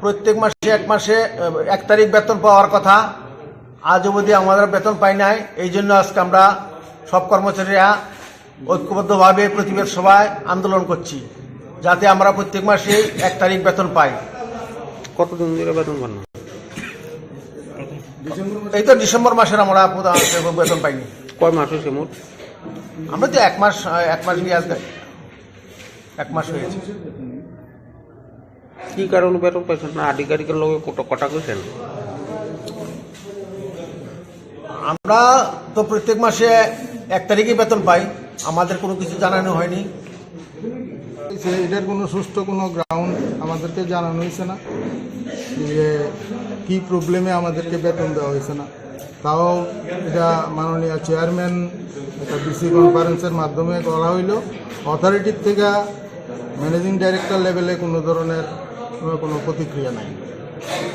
প্রত্যেক মাসে এক তারিখ বেতন পাওয়ার কথা আজ অবধি আমাদের বেতন পাই নাই এই জন্য আজকে আমরা সব কর্মচারীরা ঐক্যবদ্ধভাবে প্রতিবাদ সভায় আন্দোলন করছি যাতে আমরা প্রত্যেক মাসে 1 তারিখ বেতন পাই কতদিন ধরে বেতন পান এই তো ডিসেম্বর মাসের আমরা বেতন পাইনি কয় মাস হয়েছে মোট আমরা তো এক মাস গিয়ে আজকে 1 মাস হয়েছে কি কারণে বেতন পাইছেন না আধিকারিকের লগে কটা কইছেন আমরা তো প্রত্যেক মাসে 1 তারিখে বেতন পাই আমাদের কোনো কিছু জানানো হয়নি এটার কোনো সুষ্ঠু কোনো গ্রাউন্ড আমাদেরকে জানানো হয়েছে না যে কি প্রবলেমে আমাদেরকে বেতন দেওয়া হয়েছে না তাও এটা মাননীয় চেয়ারম্যান একটা বিসি কনফারেন্সের মাধ্যমে করা হইল অথরিটির থেকে ম্যানেজিং ডাইরেক্টর লেভেলে কোনো ধরনের কোনো প্রতিক্রিয়া নাই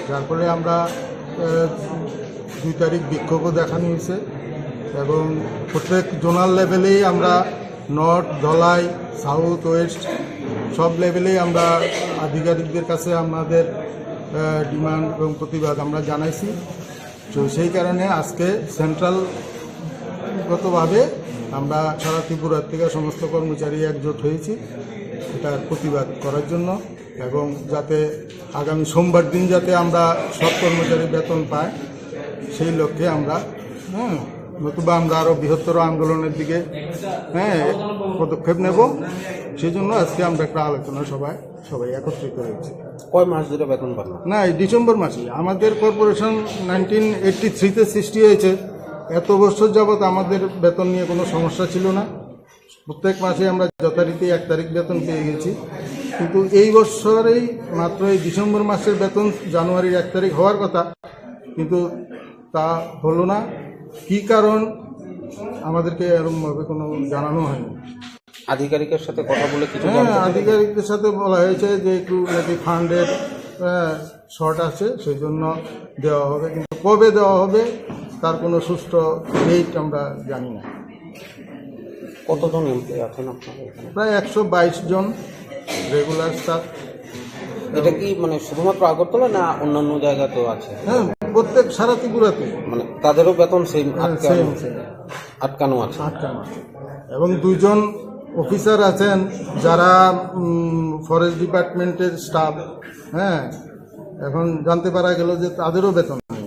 যার ফলে আমরা 2 তারিখ বিক্ষোভও দেখানো হয়েছে এবং প্রত্যেক জোনাল লেভেলেই আমরা নর্থ, ধলাই, সাউথ, ওয়েস্ট সব লেভেলেই আমরা আধিকারিকদের কাছে আমাদের ডিমান্ড এবং প্রতিবাদ আমরা জানাইছি। তো সেই কারণে আজকে সেন্ট্রালগতভাবে আমরা সারা ত্রিপুরার থেকে সমস্ত কর্মচারী একজোট হয়েছি এটার প্রতিবাদ করার জন্য এবং যাতে আগামী সোমবার দিন যাতে আমরা সব কর্মচারী বেতন পাই সেই লক্ষ্যে আমরা নতুবা আমরা আরও বৃহত্তর আন্দোলনের দিকে পদক্ষেপ নেব। সেই জন্য আজকে আমরা একটা আলোচনা সবাই একত্রিত হয়েছি। কয় মাস ধরে বেতন পান না, এই ডিসেম্বর মাসে। আমাদের কর্পোরেশন 1983-তে সৃষ্টি হয়েছে। এত বছর যাবৎ আমাদের বেতন নিয়ে কোনো সমস্যা ছিল না। প্রত্যেক মাসে আমরা যথারীতি 1 তারিখ বেতন পেয়ে গেছি, কিন্তু এই বছরেই মাত্র এই ডিসেম্বর মাসের বেতন জানুয়ারির 1 তারিখ হওয়ার কথা, কিন্তু তা হলো না। কি কারণ আমাদেরকে এরকমভাবে কোনো জানানো হয়নি। আধিকারিকের সাথে কথা বলে কিছু আধিকারিকদের সাথে বলা হয়েছে যে একটু নাকি ফান্ডের শর্ট আছে, সেই জন্য দেওয়া হবে, কিন্তু কবে দেওয়া হবে তার কোনো সুষ্ঠু ডেট আমরা জানি না। কতজন এমপ্লয়ি আছেন আপনাদের এখানে? প্রায় 122 জন রেগুলার স্টাফ। এটা কি মানে শুধুমাত্র আগরতলা না অন্যান্য জায়গাতেও আছে? হ্যাঁ, প্রত্যেক সারা ত্রিপুরাতে মানে তাদেরও বেতন সেম আটকানো আছে। এবং 2 জন অফিসার আছেন যারা ফরেস্ট ডিপার্টমেন্টের স্টাফ। এখন জানতে পারা গেল যে তাদেরও বেতন নেই।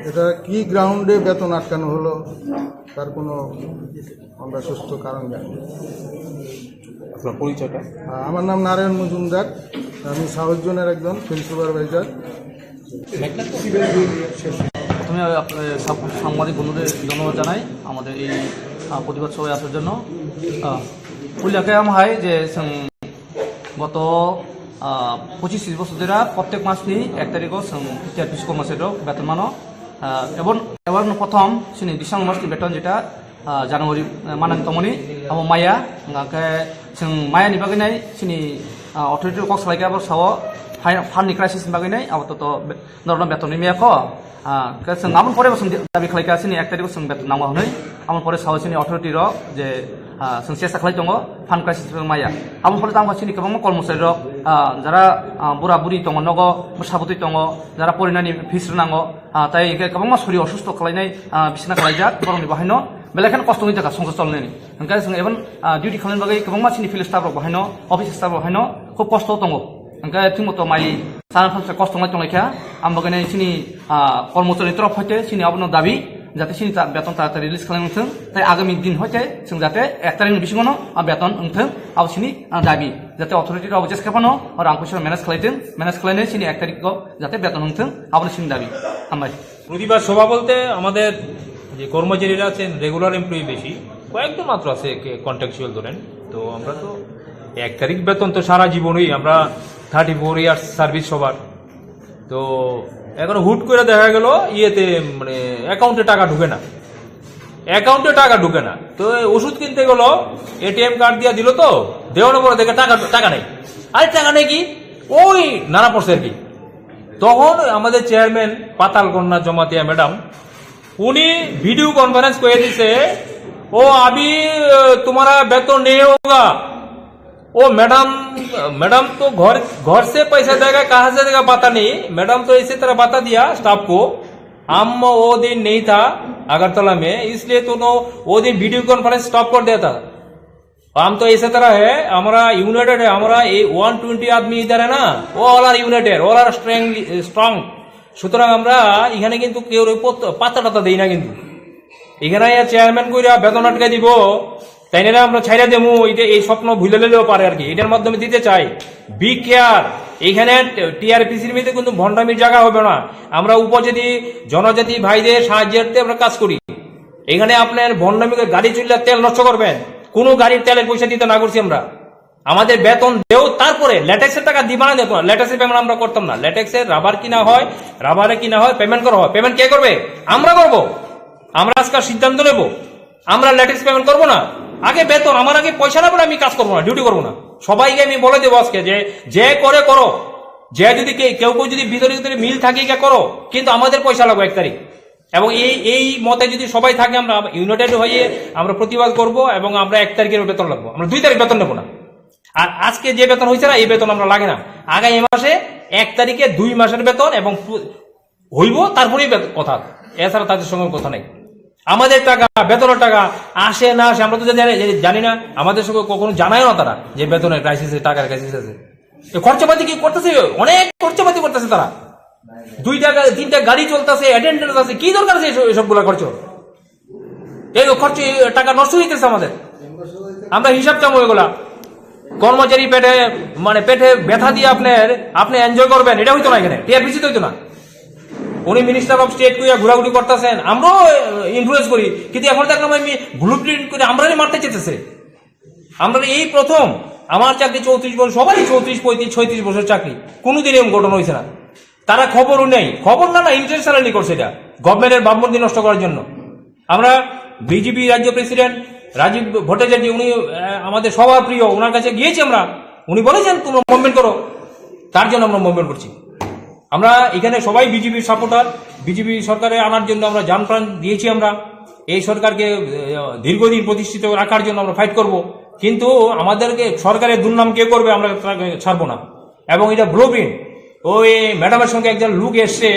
এটা কি গ্রাউন্ডে বেতন আটকানো হলো তার কোনো আমরা সুষ্ঠু কারণ জানি। আপনার পরিচয়টা? আমার নাম নারায়ণ মজুমদার, আমি সাউথ জোনের একজন ফিল্ড সুপারভাইজার। প্রথমে সাংবাদিক বন্ধুদের ধন্যবাদ জানাই আমাদের এই প্রতিবাদ সভায় আসার জন্য। উল্লেখ হাই যে গত 25 বছর ধরে প্রত্যেক মাসনি 1 তারিখও TRPC কর্মচারীর বেতন মানো এবার প্রথম সিনি ডিসেম্বর মাসनि বেতन যেটা জানুয়ারি মানাन तमनि अब माया जों मायानि बागैनाय सिनि अथरिटि कक्सलाइका अब साव फान्डनि क्राइसिसनि बागैनाय अब तो नरना बेतननि मेयाखो जों आमन परे जों दाबि खालायगा सिनि 1 तारिख जों बेतन नांगौ हनै आमन परे साव सिनि अथरिटि र जे जों चेष्टा खालाय दङ फान्ड क्राइसिस माया आमन परे दाम सिनि गोबां कर्मचारी र যারা বুড়া বুড়ি दङ नगो मोसाबुति दङ যারা परिनानि फिस नांगौ ताइ गोबां सरि असुस्थ खालायनाय बिसिना खालायजाक बरंनि बाहायनो बेलेखान खस्थ'नि थाखाय संसार चलनायनि ओंखायनो जों एबन डिउटि खालामनायनि बागै गोबां मानसिनि फिल्ड स्टाफ बाहायनो अफिस स्टाफ बाहायनो खुब खस्थ' दङ ओंखायनो थिंमत' माइ सारा फानसे खस्थ' नायखाया आं बागैनो सिनि कर्मचारी तरफ हयते सिनि आबनो दाबि जाते सिनि बेतन ताड़ाताड़ी रिलिज खालामथों ताइ आगामी दिन हयते जों जाते 1 तारिखनि बिसिङावनो बेतन ओंथों आब सिनि दाबि जाते अथरिटि राव जेसखाफानो रां फैसा मेनेज खालायथों मेनेज खालायनाय सिनि 1 तारिखआव जाते बेतन ओंथों आबनो सिनि दाबि हामबाय। প্রতিবাদ সভা বলতে আমাদের যে কর্মচারীরা আছেন রেগুলার এমপ্লয়ি বেশি কয়েকজন মাত্র আছে কন্ট্রাকচুয়াল ধরেন, তো আমরা তো 1 তারিখ বেতন তো সারা জীবনই আমরা 34 ইয়ার্স সার্ভিস সবার, তো এখন হুট করে দেখা গেল ইয়েতে মানে অ্যাকাউন্টে টাকা ঢুকে না, তো ওষুধ কিনতে গেল এটিএম কার্ড দিয়ে দিল, তো দেওয়ার পরে দেখে টাকা নেই, আরে টাকা নেই কি ওই নানা পড়ছে আর কি। তখন আমাদের চেয়ারম্যান পাতাল কন্যা জমাতিয়া ম্যাডাম उन्हीं वीडियो कॉन्फ्रेंस को यदि से ओ अभी तुम्हारा वेतन नहीं होगा, ओ मैडम तो घर से पैसा देगा कहां से देगा पता नहीं, मैडम तो इसी तरह बता दिया स्टाफ को। हम वो दिन नहीं था अगरतला में, इसलिए तो वो दिन वीडियो कॉन्फ्रेंस स्टॉप कर दिया था। हम तो इसी तरह है, हमारा यूनाइटेड है, हमारा 120 आदमी इधर है ना, वो all are united, all are strong. সুতরাং আমরা এখানে কিন্তু কেউ পাতা টাতা দিই না, কিন্তু এখানে চেয়ারম্যান কইরা বেতন আটকে দিব তাই না, আমরা ছাইরা দেবো এই স্বপ্ন ভুলে নিলেও পারে আর কি, এটার মাধ্যমে দিতে চাই। বি কেয়ার, এইখানে টিআরপিসির মধ্যে কিন্তু ভণ্ডামির জায়গা হবে না। আমরা উপজাতি জনজাতি ভাইদের সাহায্যার্থে আমরা কাজ করি, এখানে আপনার ভণ্ডামি গাড়ি চললে তেল নষ্ট করবেন, কোনো গাড়ির তেলের পয়সা দিতে না করছি আমরা। আমাদের বেতন দেও, তারপরে ল্যাটেক্সের টাকা দিবা না, দেখো ল্যাটেক্সের পেমেন্ট আমরা করতাম না, ল্যাটেক্সের রাবারে কিনা হয় পেমেন্ট করা হয়, পেমেন্ট কে করবে? আমরা করবো, আমরা আজকাল সিদ্ধান্ত নেব আমরা ল্যাটেক্স পেমেন্ট করবো না। আগে বেতন, আমার আগে পয়সা না বলে আমি কাজ করবো না, ডিউটি করবো না। সবাইকে আমি বলে দেবো আজকে যে করে করো, যে যদি কেউ যদি ভিতরে ভিতরে মিল থাকে কে করো, কিন্তু আমাদের পয়সা লাগবে 1 তারিখ। এবং এই মতে যদি সবাই থাকে, আমরা ইউনাইটেড হয়ে আমরা প্রতিবাদ করব এবং আমরা 1 তারিখের বেতন লাগবো, আমরা 2 তারিখ বেতন নেবো না। আর আজকে যে বেতন হয়েছে না, এই বেতন আমরা লাগে না। আগামী মাসে 1 তারিখে 2 মাসের বেতন এবং হইব, তারপরেই কথা, এছাড়া তাদের সঙ্গে কথা নেই। আমাদের টাকা, বেতনের টাকা আসে না আসে আমরা তো জানি না, আমাদের সঙ্গে কখনো জানায় না তারা যে বেতনের ক্রাইসিস, টাকার ক্রাইসিস আছে। খরচাপাতি কি করতেছে, অনেক খরচাপাতি করতেছে তারা। 2টা 3টা গাড়ি চলতেছে, অ্যাটেন্ডেন্স আছে, কি দরকার আছে এসবগুলো খরচ? এই খরচ টাকা নষ্ট হইতেছে আমাদের, আমরা হিসাব চাবো এগুলা। কর্মচারী পেটে ব্যথা দিয়ে আপনি এনজয় করবেন, এটা হইতো না এখানে, টিআরপিসি তো হইতো না। উনি মিনিস্টার অফ স্টেট কইয়া ঘোরাঘুরি করতেছেন, আমরাও ইনফ্লুয়েন্স করি, কিন্তু এখন দেখলাম আমি ব্লু প্রিন্ট করে আমরাই মারতে চেতেছে। আমরা এই প্রথম, আমার চাকরি 34 বছর, সবাই 34, 35, 36 বছর চাকরি, কোনোদিন এরকম ঘটনা হয়েছে না। তারা খবরও নেই, খবর না ইন্টারেস্টালি করছে, এটা গভর্নমেন্টের ভাবমূর্তি নষ্ট করার জন্য। আমরা বিজেপি রাজ্য প্রেসিডেন্ট রাজীব ভট্টাচার্য, উনি আমাদের সবার প্রিয়, ওনার কাছে গিয়েছি আমরা, উনি বলেছেন তোমরা মুভমেন্ট করো, তার জন্য আমরা মুভমেন্ট করছি। আমরা এখানে সবাই বিজেপির সাপোর্টার, বিজেপি সরকারে আনার জন্য আমরা জান প্রাণ দিয়েছি। আমরা এই সরকারকে দীর্ঘদিন প্রতিষ্ঠিত রাখার জন্য আমরা ফাইট করব, কিন্তু আমাদেরকে সরকারের দুর্নাম কে করবে আমরা ছাড়বো না। এবং এটা ব্লুপ্রিন্ট, ওই ম্যাডামের সঙ্গে একজন লোক এসছে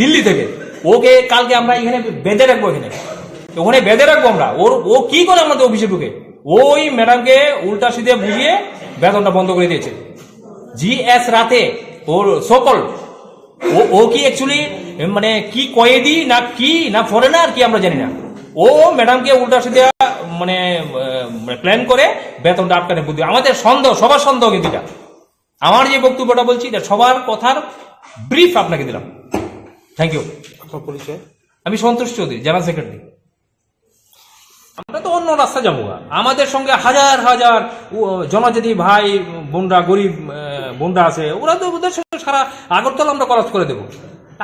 দিল্লি থেকে, ওকে কালকে আমরা এখানে বেঁধে রাখবো, ওখানে বেঁধে রাখবো আমরা। ও কি করে আমাদের অফিসে ঢুকে, ওই ম্যাডামকে উল্টা সিধে বুঝিয়ে বেতনটা বন্ধ করে দিয়েছে। জিএস রাতে ওর সকল ও কি অ্যাকচুয়ালি কি কয়েদি না ফরেনার কি আমরা জানি না, ও ম্যাডামকে উল্টা সিধে প্ল্যান করে বেতনটা আটকানে বুদ্ধি। আমাদের সন্দেহ, সবার সন্দেহ কিন্তু এটা। আমার যে বক্তব্যটা বলছি এটা সবার কথার ব্রিফ আপনাকে দিলাম। Thank you. পরিচয়? আমি সন্তোষ চৌধুরী, জেনারেল সেক্রেটারি। আমরা তো অন্য রাস্তা যাবো, আমাদের সঙ্গে হাজার হাজার জনজাতি ভাই বোনরা, গরিব বোনরা আছে, ওরা তো ওদের সঙ্গে সারা আগরতলা আমরা কলেজ করে দেবো।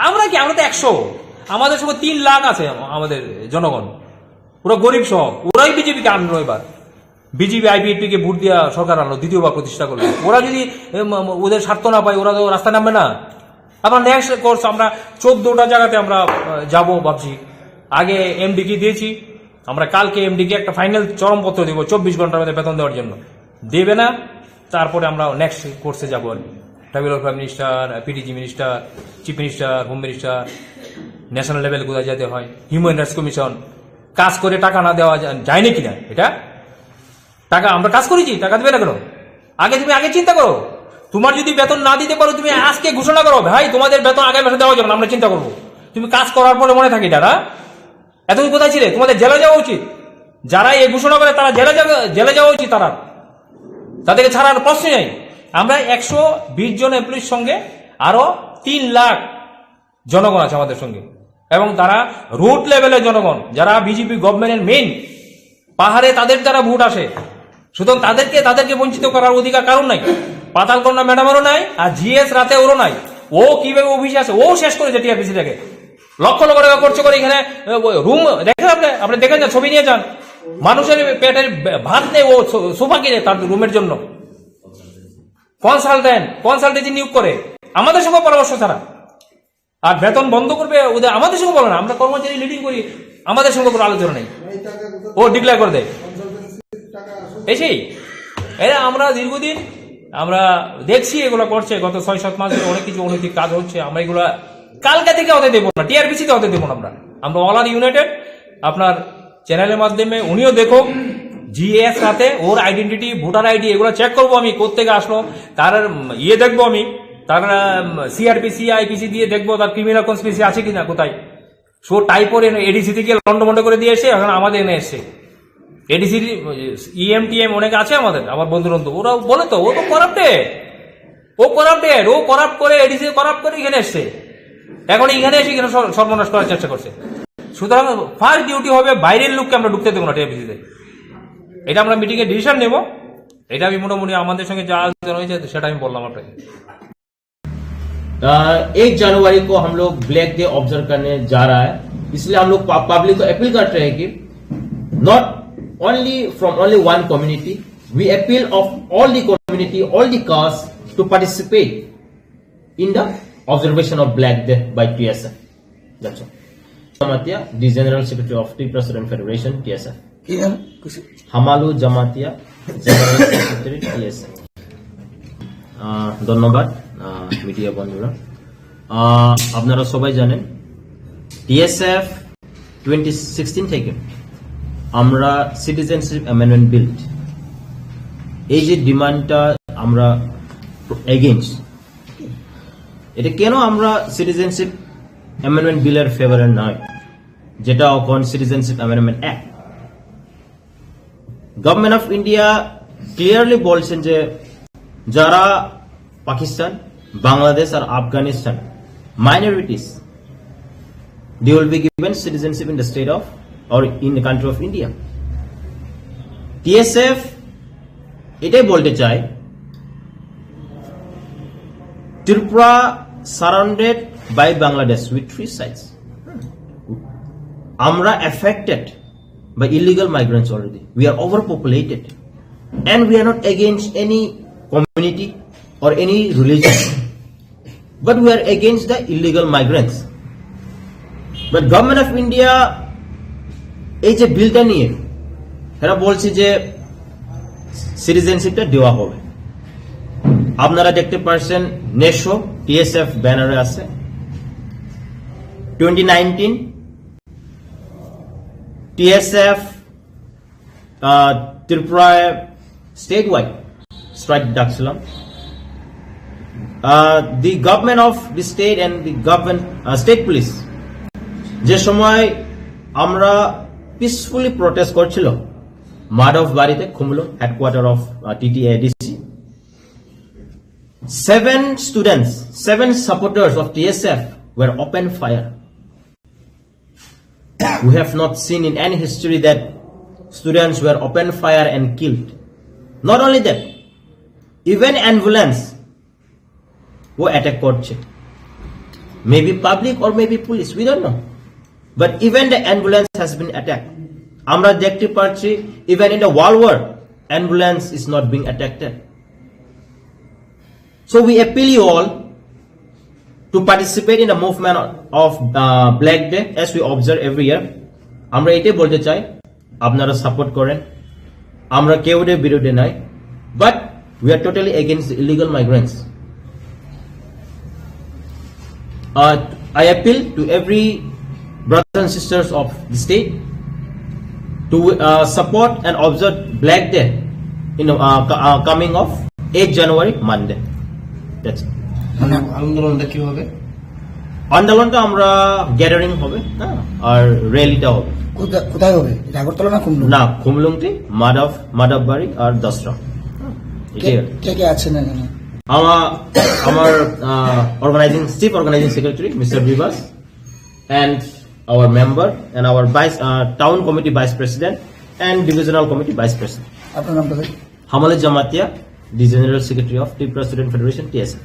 আমরা কি, আমরা তো 100, আমাদের সঙ্গে 3 লাখ আছে আমাদের জনগণ, ওরা গরিব সহ, ওরাই বিজেপিকে আনলো। এবার বিজেপি আইপিএফটি কে ভোট দিয়া সরকার আনলো, দ্বিতীয়বার প্রতিষ্ঠা করলো। ওরা যদি ওদের স্বার্থ না পায়, ওরা তো রাস্তা নামবে না। আমরা নেক্সট কোর্স আমরা 14টা জায়গাতে আমরা যাব ভাবছি। আগে এমডিকে দিয়েছি, আমরা কালকে এমডিকে একটা ফাইনাল চরমপত্র দেবো 24 ঘন্টার মধ্যে বেতন দেওয়ার জন্য। দেবে না, তারপরে আমরা নেক্সট কোর্সে যাবো আর কি। Tribal welfare minister, পিডিজি minister, chief minister, home minister, national level কোথায় যেতে হয়, হিউম্যান রাইটস কমিশন, কাজ করে টাকা না দেওয়া যায় না কিনা, এটা টাকা আমরা কাজ করেছি, টাকা দেবে না কেন? তুমি আগে চিন্তা করো। তোমার যদি বেতন না দিতে পারো, তুমি আজকে ঘোষণা করো, ভাই তোমাদের বেতন আগামী মাসে দেওয়া যাবে না, আমরা চিন্তা করবো। তুমি কাজ করার পরে মনে থাকি তারা এতদিন কোথায় ছিলে? তোমাদের জেলে যাওয়া উচিত। যারা এই ঘোষণা করে তারা জেলে যাওয়া উচিত, তাদেরকে ছাড়ার প্রশ্ন নেই। আমরা 120 জন এমপ্লয়ির সঙ্গে আরো 3 লাখ জনগণ আছে আমাদের সঙ্গে, এবং তারা রুট লেভেলের জনগণ, যারা বিজেপি গভর্নমেন্টের মেইন পাহাড়ে তাদের দ্বারা ভোট আসে। সুতরাং তাদেরকে বঞ্চিত করার অধিকার কারণ নাই। পাতালকন্যা ম্যাডামেরও নাই, আর জিএস রাতে ওরও নাই। ও কিভাবে অফিসে আসে, ও শেষ করেছে টিআরপিসি থেকে, লক্ষ লক্ষ টাকা খরচ করে। এখানে রুম দেখেন, আপনি দেখেন, ছবি নিয়ে যান, মানুষের পেটের ভাত নেই, ও সোফা কিনে তার রুমের জন্য। কনসালটেন্সি নিয়োগ করে আমাদের সঙ্গে পরামর্শ ছাড়া। আর বেতন বন্ধ করবে ওদের, আমাদের সঙ্গে বলে না। আমরা কর্মচারী লিডিং করি, আমাদের সঙ্গে কোনো আলোচনা নেই, ও ডিক্লেয়ার করে দেয়। এসেই এরা আমরা দীর্ঘদিন আমরা দেখছি এগুলো করছে, গত 6-7 মাস ধরে অনেক কিছু অনৈতিক কাজ হচ্ছে। আমরা এগুলো কালকে থেকে হতে দেবো না, টিআরপিসিতে হতে দেবো না। আমরা অল আর ইউনাইটেড। আপনার চ্যানেলের মাধ্যমে উনিও দেখুক, জিএস সাথে ওর আইডেন্টিটি, ভোটার আইডি এগুলো চেক করবো আমি, কোত্থেকে আসলো তার দেখবো আমি, তার সিআরপিসি আইপিসি দিয়ে দেখবো তার ক্রিমিনাল কনস্পিরেসি আছে কিনা কোথায়। সো টাইপর এডিসি থেকে লন্ডমন্ড করে দিয়ে এসে এখন আমাদের এনে এসছে। এডিসি ইএমটিএম অনেকে আছে আমাদের, আমার বন্ধু বন্ধু, ওরা বলে তো ও তো করাপ্টেড, ও করাপ্ট করে এডিসি করাপ্ট করে এখানে এসছে। এখন এখানে এসে এখানে সর্বনাশ করার চেষ্টা করছে। সুতরাং ফার্স্ট ডিউটি হবে বাইরের লোককে আমরা ঢুকতে দেবো না টিআরপিসিতে। এটা আমরা মিটিং এ ডিসিশন নেব। এটা আমি মোটামুটি আমাদের সঙ্গে যা আলোচনা হয়েছে সেটা আমি বললাম আপনাকে। 1 जनवरी को हम लोग ब्लैक डे ऑब्जर्व करने जा रहा है, इसलिए हम लोग पब्लिक को अपील करते हैं कि not only from only one community, we appeal of all the community, all the caste to participate in the observation of Black Day by TSF. That's all. Jamatia, the General Secretary of Tiprasarok Federation, TSF. Hamalu Jamatia, General Secretary, TSF. ধন্যবাদ media বন্ধুরা। আপনারা সবাই জানেন TSF 2016 থেকে আমরা citizenship amendment bill এই যে ডিমান্ডটা আমরা এগেইনস্ট, এটা কেন আমরা সিটিজেনশিপ অ্যামেন্ডমেন্ট বিলের ফেভারে নয়, যেটা এখন citizenship amendment act. Government of India clearly বলছেন যে যারা পাকিস্তান, বাংলাদেশ আর Afghanistan minorities, they will be given citizenship in the state of or in the country of India. TSF এটাই বলতে চায় Tripura surrounded by Bangladesh with 3 sides. Amra affected by illegal migrants already. We are overpopulated and we are not against any community or any religion, but we are against the illegal migrants. But government of India এই যে বিলটা নিয়ে এরা বলছে যে সিটিজেনশিপটা দেওয়া হবে। আপনারা দেখতে পাচ্ছেন নেশো টিএসএফ ব্যানারে আছে 2019 টিএসএফ ত্রিপুরায় স্টেট ওয়াইড স্ট্রাইক ডাকছিলাম। The government of the state and the government state police যে সময় আমরা পিসফুলি প্রটেস্ট করছিল মাধব বাড়িতে খুমলো headquarter of TTADC, 7 students, 7 supporters of TSF were open fire. We have not seen in any history that students were open fire and killed. Not only that, even ambulance were attacked করছে, maybe public or maybe police, we don't know, but even the ambulance has been attacked. আমরা দেখতে পাচ্ছি even in the world war ambulance is not being attacked. So we appeal you all to participate in the movement of Black Day as we observe every year. আমরা এটাই বলতে চাই আপনারা support করেন, আমরা কেউ এর বিরুদ্ধে নাই, but we are totally against the illegal migrants. I appeal to every brothers and sisters of the state to support and observe Black Day in coming of 8 January Monday. That's it. আন্দোলনটা কি হবে? আন্দোলনটা আমরা gathering হবে আর র্যালিটা হবে। কোথায় হবে? আগরতলা না খুমলুং? না, খুমলুংটি মাধববাড়ি আর দশরা। কে কে আছেন এখানে? আমার chief organizing secretary Mr. Vivas and our member and our town committee vice president and divisional committee vice president. আপনার নামটা? Hamalu Jamatia, the general secretary of Tiprasarok Federation, TSF.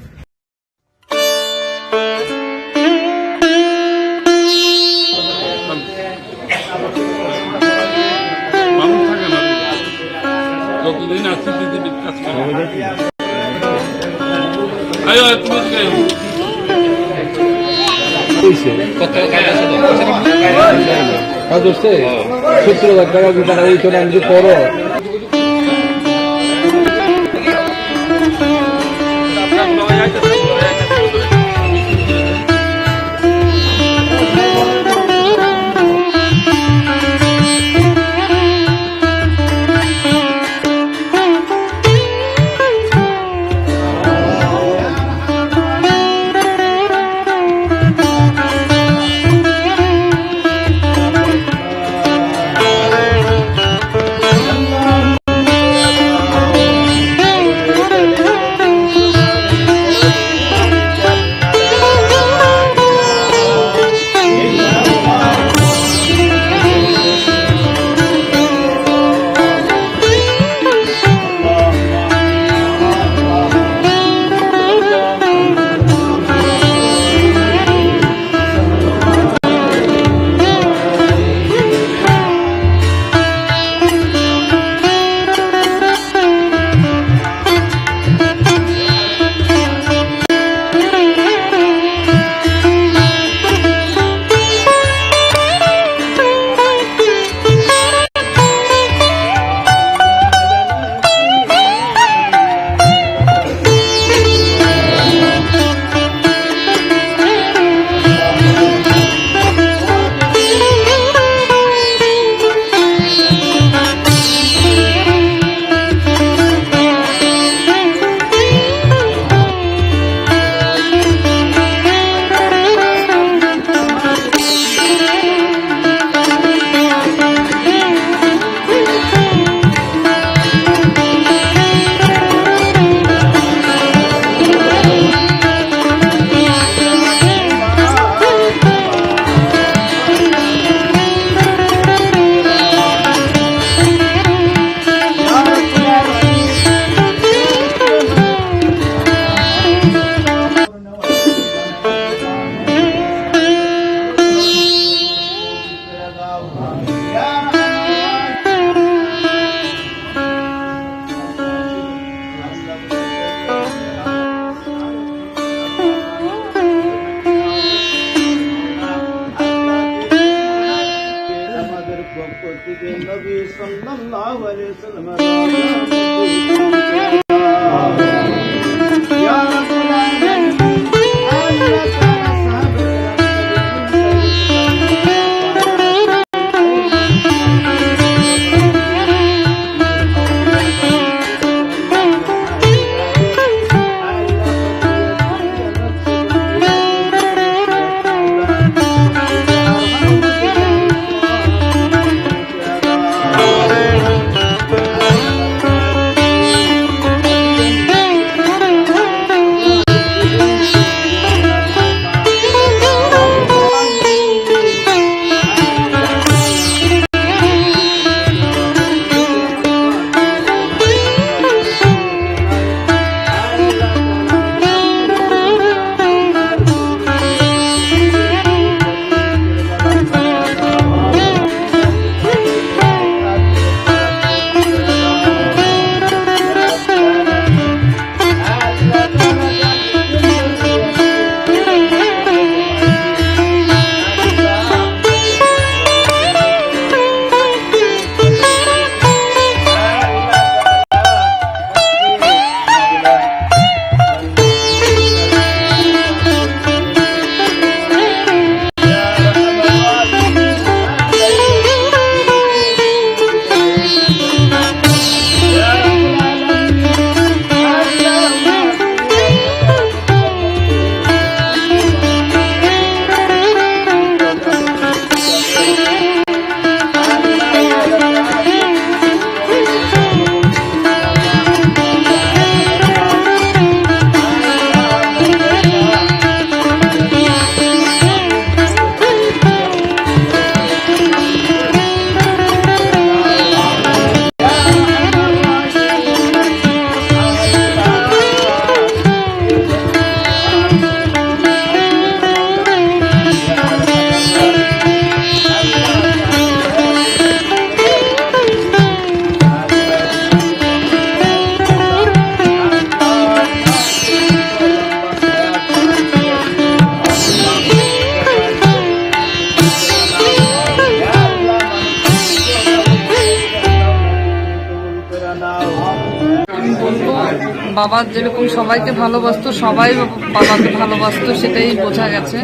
বাবা যেরকম সবাইকে ভালোবাসতো সবাই বাবাকে ভালোবাসতো, সেটাই বোঝা গেছে।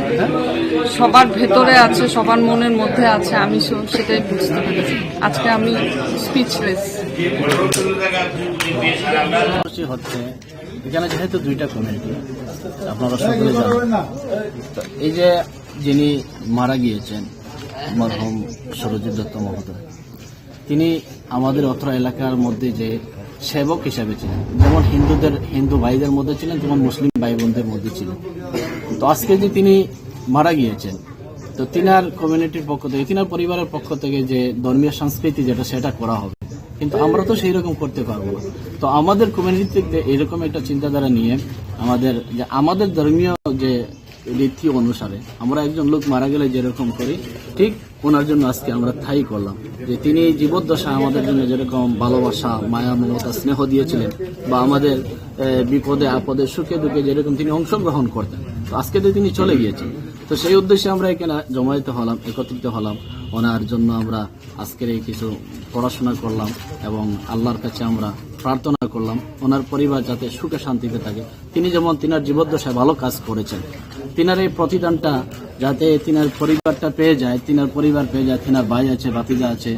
সবার ভেতরে আছে, সবার মনের মধ্যে আছে, আমি সেটাই বুঝতে পেরেছি। আজকে আমি স্পিচলেস। হচ্ছে এখানে যেহেতু দুইটা কমিউনিটি, আপনারা সকলে জানেন, তো এই যে যিনি মারা গিয়েছেন মরহুম সরজিৎ দত্ত মহোদয়, তিনি আমাদের অত্র এলাকার মধ্যে যে সেবক হিসাবে ছিলেন, যেমন হিন্দু ভাইদের মধ্যে ছিলেন, যেমন মুসলিম ভাই বোনদের মধ্যে ছিলেন। তো আজকে যে তিনি মারা গিয়েছেন, তো তিনার কমিউনিটির পক্ষ থেকে, তিনার পরিবারের পক্ষ থেকে যে ধর্মীয় সংস্কৃতি যেটা সেটা করা হবে, কিন্তু আমরা তো সেই রকম করতে পারবো না। তো আমাদের কমিউনিটিতে এরকম একটা চিন্তাধারা নিয়ে আমাদের ধর্মীয় যে রীতি অনুসারে আমরা একজন লোক মারা গেলে যেরকম করি, ঠিক ওনার জন্য আজকে আমরা ঠাই করলাম যে তিনি জীবদ্দশা আমাদের জন্য যেরকম ভালোবাসা, মায়া, মমতা, স্নেহ দিয়েছিলেন, বা আমাদের বিপদে আপদে সুখে দুঃখে যেরকম তিনি অংশগ্রহণ করতেন, তো আজকে তো তিনি চলে গিয়েছেন। তো সেই উদ্দেশ্যে আমরা এখানে একত্রিত হলাম। ওনার জন্য আমরা আজকের এই কিছু পড়াশোনা করলাম এবং আল্লাহর কাছে আমরা প্রার্থনা করলাম ওনার পরিবার যাতে সুখে শান্তিতে থাকে। তিনি যেমন তিনার জীবদ্দশায় ভালো কাজ করেছেন, তিনার এই প্রতিদানটা যাতে তিনার পরিবারটা পেয়ে যায়, তিনার পরিবার পেয়ে যায়, তিনার ভাই আছে, ভাতিজা আছে।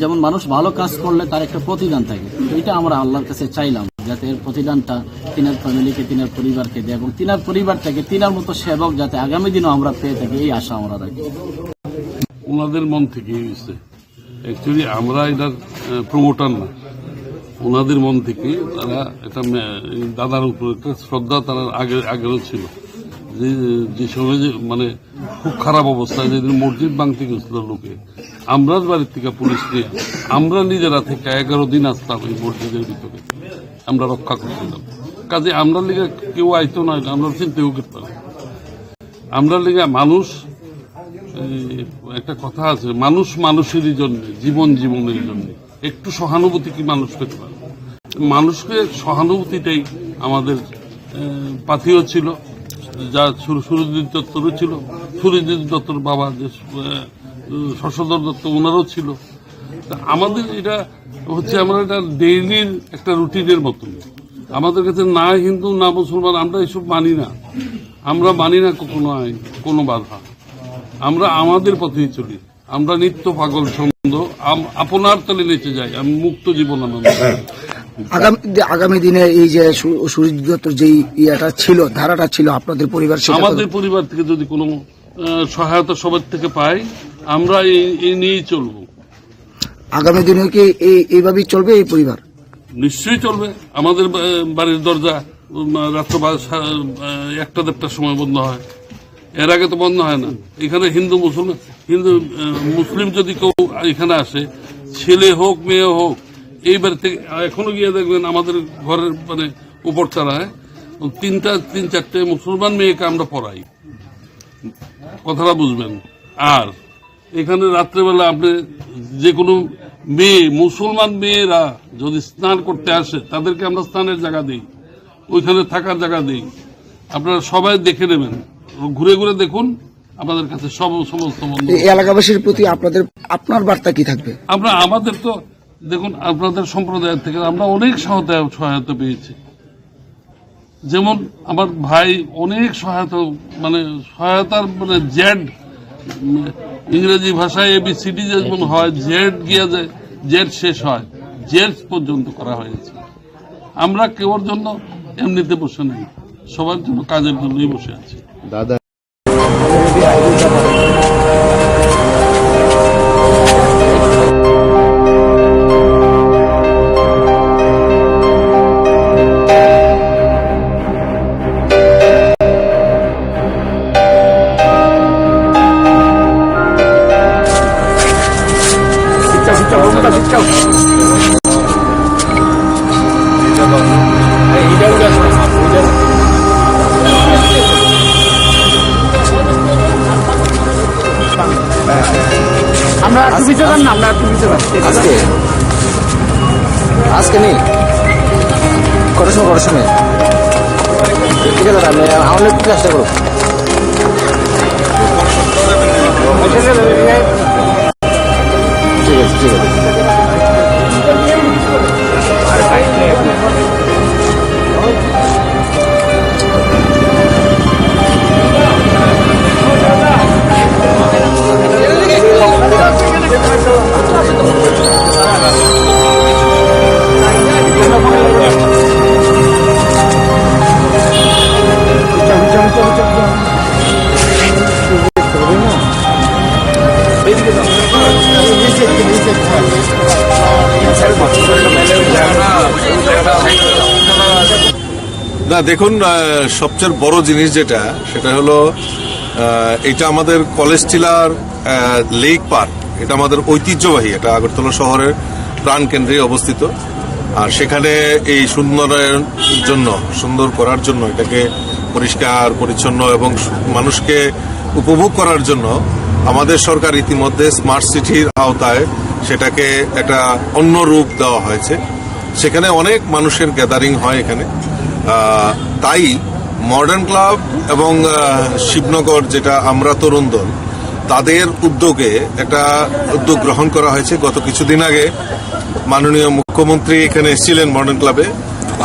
যেমন মানুষ ভালো কাজ করলে তার একটা প্রতিদান থাকে, এটা আমরা আল্লাহর কাছে চাইলাম যাতে এর প্রতিদানটা তিনার ফ্যামিলিকে, তিনার পরিবারকে দেয় এবং তিনার পরিবার থেকে তিনার মতো সেবক যাতে আগামী দিনও আমরা পেয়ে থাকি, এই আশা আমরা রাখি। ওনাদের মন থেকে হয়েছে, অ্যাকচুয়ালি আমরা এটার প্রমোটার না, ওনাদের মন থেকে তারা একটা দাদার উপর একটা শ্রদ্ধা তারা আগেও ছিল। যে সময় যে মানে খুব খারাপ অবস্থায় যেদিন মসজিদ ভাঙতে গেছিল লোকে, আমরা বাড়ির থেকে পুলিশ নিয়ে আমরা নিজেরা থেকে 11 দিন আসতাম এই মসজিদের ভিতরে, আমরা রক্ষা করছিলাম। কাজে আমরা লিগে কেউ আইতো না, আমরা চিন্তাও করতাম। আমরা লিগে মানুষ, একটা কথা আছে, মানুষ মানুষেরই জন্য, জীবনের জন্য একটু সহানুভূতি কি মানুষ পেতে পারে। মানুষকে সহানুভূতিটাই আমাদের পাথেয় ছিল, যা সুরজিৎ দত্তরও ছিল, সুরজিৎ দত্তর বাবা যে শশধর দত্ত ওনারও ছিল। আমাদের এটা হচ্ছে, আমরা এটা ডেইলির একটা রুটিনের মতন। আমাদের কাছে না হিন্দু না মুসলমান, আমরা এসব মানি না, আমরা মানি না কখনো আইন, কোনো বাধা। আমরা আমাদের পথেই চলি, আমরা নিত্য পাগল ছন্দ, আপনার তলে নেচে যাই, আমি মুক্ত জীবন আনন্দ। আগামী দিনে এই যে সুরজিৎ দত্তর যে ইয়েটা ছিল, ধারাটা ছিল আপনাদের পরিবার, আমাদের পরিবার থেকে যদি কোনো সহায়তা সবার থেকে পাই, আমরা এই নিয়েই চলব। আগামী দিনে কি এইভাবেই চলবে এই পরিবার? নিশ্চয়ই চলবে। আমাদের বাড়ির দরজা রাত্র 1টা-1:30টার সময় বন্ধ হয়, এর আগে তো বন্ধ হয় না। এখানে হিন্দু মুসলিম যদি কেউ এখানে আসে, ছেলে হোক মেয়ে হোক, এইবার থেকে এখনো গিয়ে দেখবেন আমাদের ঘরের মানে উপরতলায় 3-4টে মুসলমান মেয়েকে আমরা পড়াই, কথাটা বুঝবেন। আর এখানে রাত্রেবেলা আপনি যে কোনো মেয়ে, মুসলমান মেয়েরা যদি স্নান করতে আসে, তাদেরকে আমরা স্নানের জায়গা দিই, ওইখানে থাকার জায়গা দিই। আপনারা সবাই দেখে নেবেন, ঘুরে ঘুরে দেখুন, আমাদের কাছে সমস্ত এলাকাবাসীর প্রতি আপনার বার্তা কি থাকবে? আমাদের তো দেখুন, আপনাদের সম্প্রদায়ের থেকে আমরা অনেক সহায়তা পেয়েছি। যেমন আমার ভাই অনেক সহায়তার জেড, ইংরেজি ভাষায় ABCD যেমন হয়, জেড গিয়া যায়, জেড শেষ হয়, জেড পর্যন্ত করা হয়েছে। আমরা কেউর জন্য এমনিতে বসে নেই, সবার জন্য কাজের জন্যই বসে আছি। দাদা আজকে নেই, কটার সময় ঠিক আছে দাদা, আমাদের একটু চেষ্টা করো। ঠিক আছে, ঠিক আছে। না দেখুন, সবচেয়ে বড় জিনিস যেটা সেটা হলো এটা আমাদের কলেজ টিলার লেক পার্ক। এটা আমাদের ঐতিহ্যবাহী, এটা আগরতলা শহরের প্রাণকেন্দ্রে অবস্থিত। আর সেখানে এই সুন্দর করার জন্য, এটাকে পরিষ্কার পরিচ্ছন্ন এবং মানুষকে উপভোগ করার জন্য আমাদের সরকার ইতিমধ্যে স্মার্ট সিটির আওতায় সেটাকে একটা অন্য রূপ দেওয়া হয়েছে। সেখানে অনেক মানুষের গ্যাদারিং হয় এখানে। তাই মডার্ন ক্লাব এবং শিবনগর যেটা আমরা তরুণ দল, তাদের উদ্যোগে একটা উদ্যোগ গ্রহণ করা হয়েছে। গত কিছুদিন আগে মাননীয় মুখ্যমন্ত্রী এখানে এসেছিলেন মডার্ন ক্লাবে,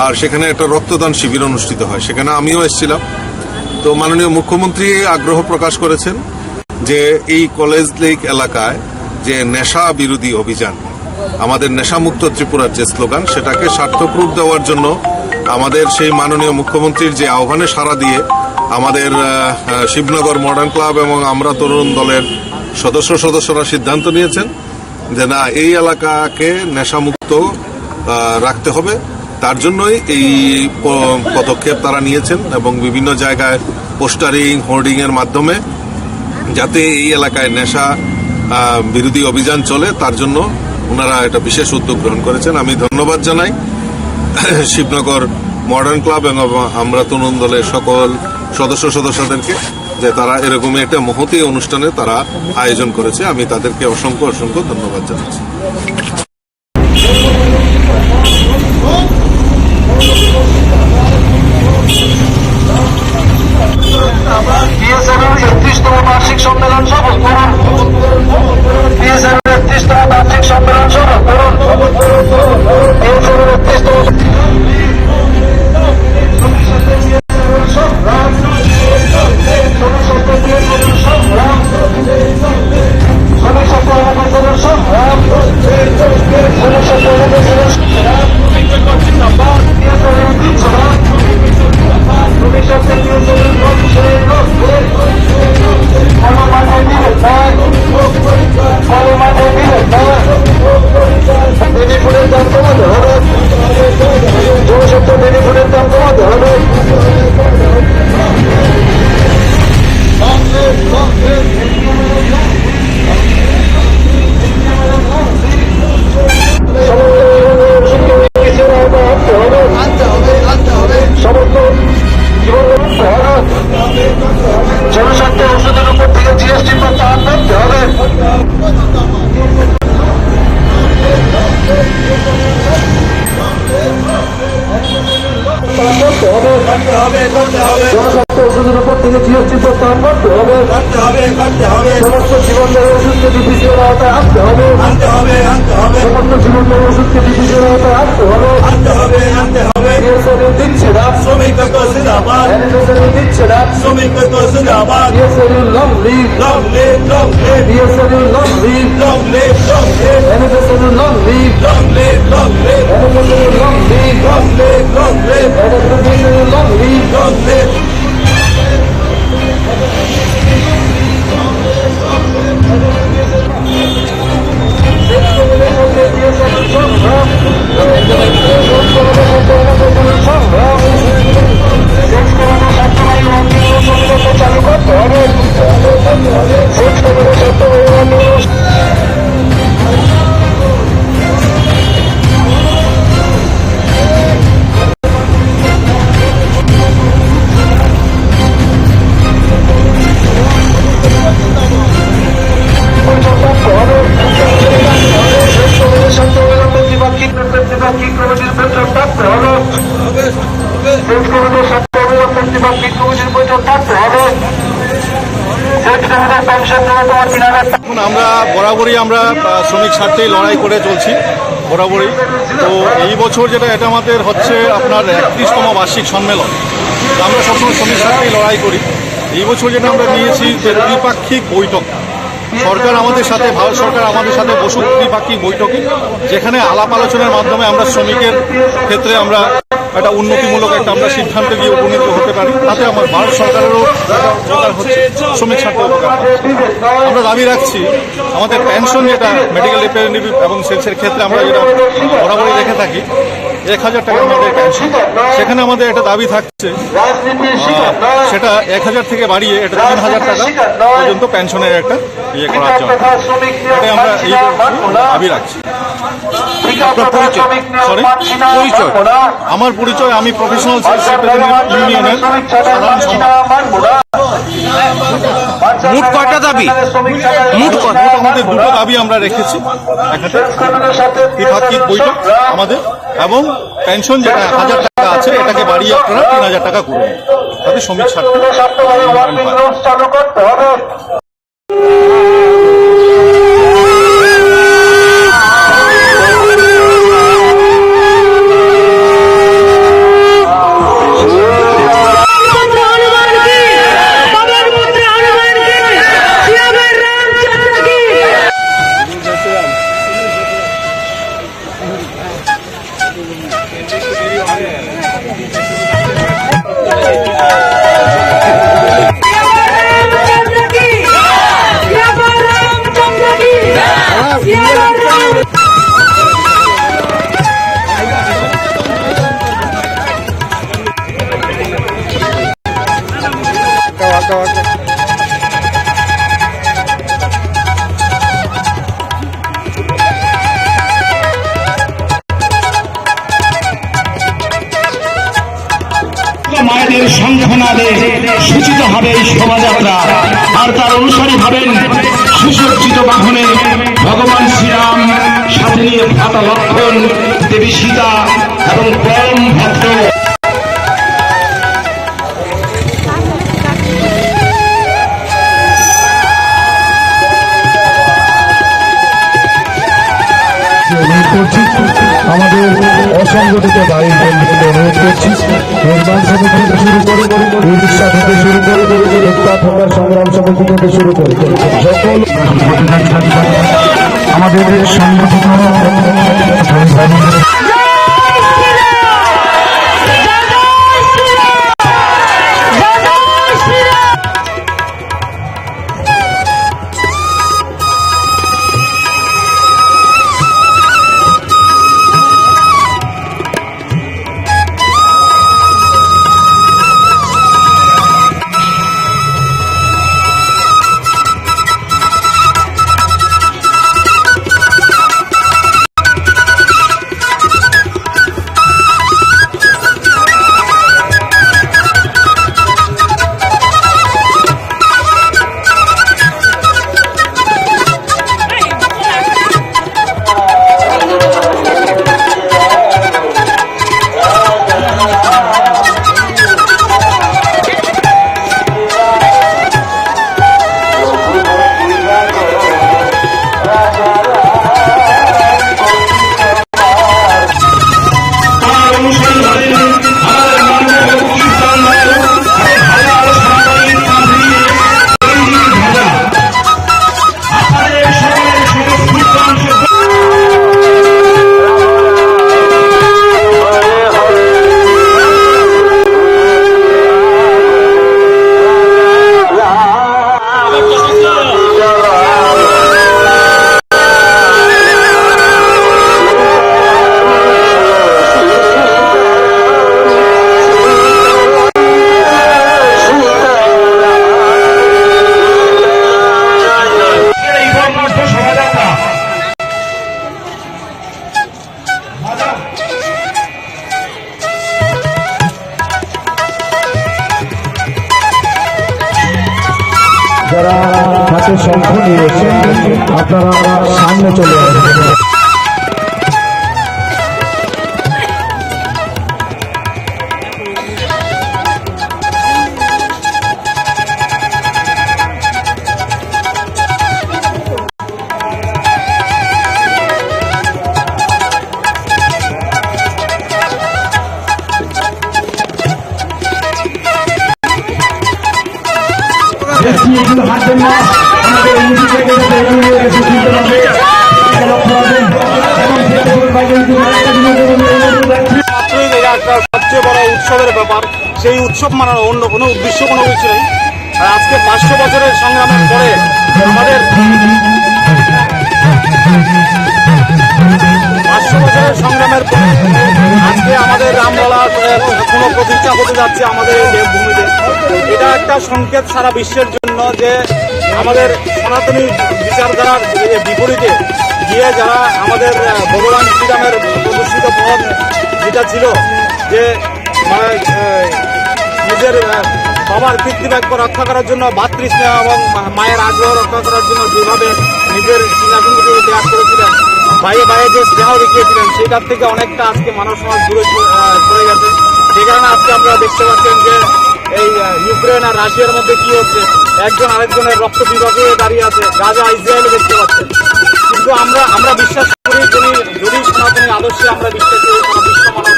আর সেখানে একটা রক্তদান শিবির অনুষ্ঠিত হয়, সেখানে আমিও এসেছিলাম। তো মাননীয় মুখ্যমন্ত্রী আগ্রহ প্রকাশ করেছেন যে এই কলেজ লেক এলাকায় যে নেশা বিরোধী অভিযান, আমাদের নেশামুক্ত ত্রিপুরার যে স্লোগান, সেটাকে সার্থক রূপ দেওয়ার জন্য আমাদের সেই মাননীয় মুখ্যমন্ত্রীর যে আহ্বানে সাড়া দিয়ে আমাদের শিবনগর মডার্ন ক্লাব এবং আমরা তরুণ দলের সদস্যরা সিদ্ধান্ত নিয়েছেন যে না, এই এলাকাকে নেশামুক্ত রাখতে হবে। তার জন্যই এই পদক্ষেপ তারা নিয়েছেন এবং বিভিন্ন জায়গায় পোস্টারিং, হোর্ডিং এর মাধ্যমে যাতে এই এলাকায় নেশা বিরোধী অভিযান চলে, তার জন্য ওনারা এটা বিশেষ উদ্যোগ গ্রহণ করেছেন। আমি ধন্যবাদ জানাই শিবনগর মডার্ন ক্লাব এবং আমরা তরুণ দলের সকল সদস্যদেরকে যে তারা এরকমই একটা মহতী অনুষ্ঠানে তারা আয়োজন করেছে। আমি তাদেরকে অসংখ্য ধন্যবাদ জানাচ্ছি। বার্ষিক সম্মেলন সফল করুন। বিএসএফের ৩১তম বার্ষিক সম্মেলন সফল করুন। বিএসএফের ৩১তম জনস্বার্থে ওষুধের উপর থেকে জিএসটি প্রত্যাহার করতে হবে। জনস্বার্থে ওষুধের উপর থেকে জিএসটি প্রত্যাহার করতে হবে। সমস্ত জীবনদায়ী ওষুধকে ডিপিসির আওতায় আনতে হবে। সমস্ত জীবনদায়ী ওষুধকে ডিপিসির আওতায় আনতে হবে। দিচ্ছে না শ্রমিক দিচ্ছে না শ্রমিক long live long live long live long live long live long live long live long live long live long live long live long live long live long live চালু করতে হবে। আমরা বরাবরই শ্রমিক স্বার্থেই লড়াই করে চলছি বরাবরই। তো এই বছর যেটা এটা আমাদের হচ্ছে আপনার ৩১তম বার্ষিক সম্মেলন। আমরা সবসময় শ্রমিক স্বার্থেই লড়াই করি। এই বছর যেটা আমরা নিয়েছি যে দ্বিপাক্ষিক বৈঠক, সরকার আমাদের সাথে, ভারত সরকার আমাদের সাথে বসুক দ্বিপাক্ষিক বৈঠকে, যেখানে আলাপ আলোচনার মাধ্যমে আমরা শ্রমিকের ক্ষেত্রে আমরা একটা উন্নতিমূলক একটা আমরা সিদ্ধান্তে গিয়ে উপনীত হতে পারি। তাতে আমার ভারত সরকারেরও উপকার হচ্ছে, শ্রমিক স্বার্থে উপকার হচ্ছে। আমরা দাবি রাখছি আমাদের পেনশন যেটা মেডিকেল রিপ্রেজেন্টেটিভ এবং সেলসের ক্ষেত্রে আমরা যেটা বরাবরই দেখে থাকি, 1000 টাকা আমাদের পেনশন। সেখানে আমাদের একটা দাবি থাকছে, সেটা 1000 থেকে বাড়িয়ে এটা 3000 টাকা পর্যন্ত পেনশনের একটা ইয়ে করার জন্য। এটাই আমরা এই দাবি রাখছি। আপনার পরিচয়? পরিচয়, আমার পরিচয়, আমি প্রফেশনাল সেলস রিপ্রেজেন্টেটিভ ইউনিয়নের সাধারণ সম্পাদক। মোট কয়টা দাবি? মোট আমাদের দুটো দাবি আমরা রেখেছি, একটা ত্রিপাক্ষিক বৈঠক আমাদের, এবং পেনশন যেটা 1000 টাকা আছে এটাকে বাড়িয়ে আপনারা 3000 টাকা করুন, তাতে শ্রমিক স্বার্থে মায়েদের শঙ্খনাদে সূচিত হবে এই শোভাযাত্রা, আর তার অনুসারী হবেন সুসজ্জিত বাহনে ভগবান শ্রীরাম, সাথে নিয়ে ভ্রাতা লক্ষণ, দেবী সীতা এবং পরম ভক্ত আমাদের অসংগঠিত ভাই বন্ধুকে অনুরোধ করছি, নির্মাণ সমিতি থেকে শুরু করে রিক্সা থেকে শুরু করে হত্যা ঠোকার সংগ্রাম সমিতি থেকে শুরু করে সকল আমাদের সংগঠিত যারা হাতে শঙ্খ নিয়েছেন আপনারা সামনে চলে আসবেন। সবচেয়ে বড় উৎসবের ব্যাপার, সেই উৎসব মানানো, অন্য কোনো উদ্দেশ্য কোনো কিছু নেই। আর আজকে 500 বছরের সংগ্রামের পরে আমাদের 500 বছরের সংগ্রামের পরে আজকে আমাদের রামলালা কোনো প্রতিষ্ঠা হতে যাচ্ছে আমাদের এই দেবভূমিতে, এটা একটা সংকেত সারা বিশ্বের জন্য যে আমাদের সনাতনী বিচারধারার বিপরীতে গিয়ে যারা আমাদের ভগবান শ্রীরামের প্রদর্শিত পথ যেটা ছিল যে মানে নিজের বাবার কীর্তিবাক্য রক্ষা করার জন্য ভাতৃস্নেহ এবং মায়ের আগ্রহ রক্ষা করার জন্য যেভাবে নিজের সিংহাসনকে ত্যাগ করেছিলেন, বাইরে বাইরে যে স্নেহ দেখিয়েছিলেন, সেটার থেকে অনেকটা আজকে মানব সমাজ দূরে সরে গেছে। সেই কারণে আজকে আমরা দেখতে পাচ্ছেন যে এই ইউক্রেন আর রাশিয়ার মধ্যে কি হচ্ছে, একজন আরেকজনের রক্ত বিভাগে দাঁড়িয়ে আছে, গাজা ইসরায়েলে দেখতে পাচ্ছে। কিন্তু আমরা বিশ্বাস করি যদি সনাতনী আদর্শে আমরা বিশ্বাস করি, সারা বিশ্ব মানুষ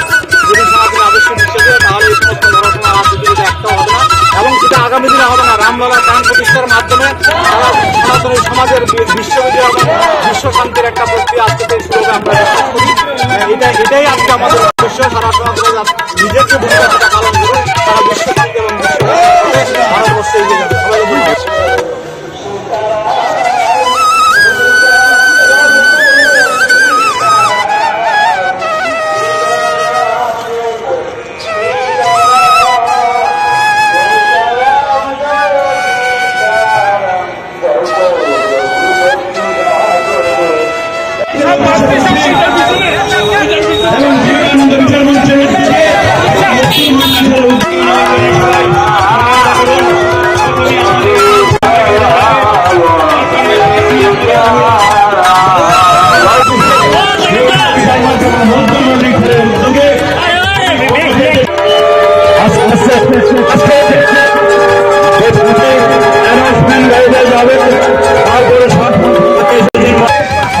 যদি সনাতনী আদর্শে বিশ্বাস করে, তাহলে এই সমস্ত ঘটনা আর পৃথিবীতে একটাও হবে না, এবং সেটা আগামী দিনে হবে না। রামলালা প্রাণ প্রতিষ্ঠার মাধ্যমে তারা সনাতনী সমাজের বিশ্ববিদ্যালয় এবং বিশ্ব শান্তির একটা প্রক্রিয়া আজকে থেকে শুরু হবে, আমরা বিশ্বাস করি। এটাই আজকে আমাদের উদ্দেশ্য, সারা সমাজ নিজেকে ভূমিকা পালন করে সারা বিশ্ব শান্তি এবং বিশ্ব ভারতবর্ষে এগিয়ে যাবে। সবাই ধন্যবাদ।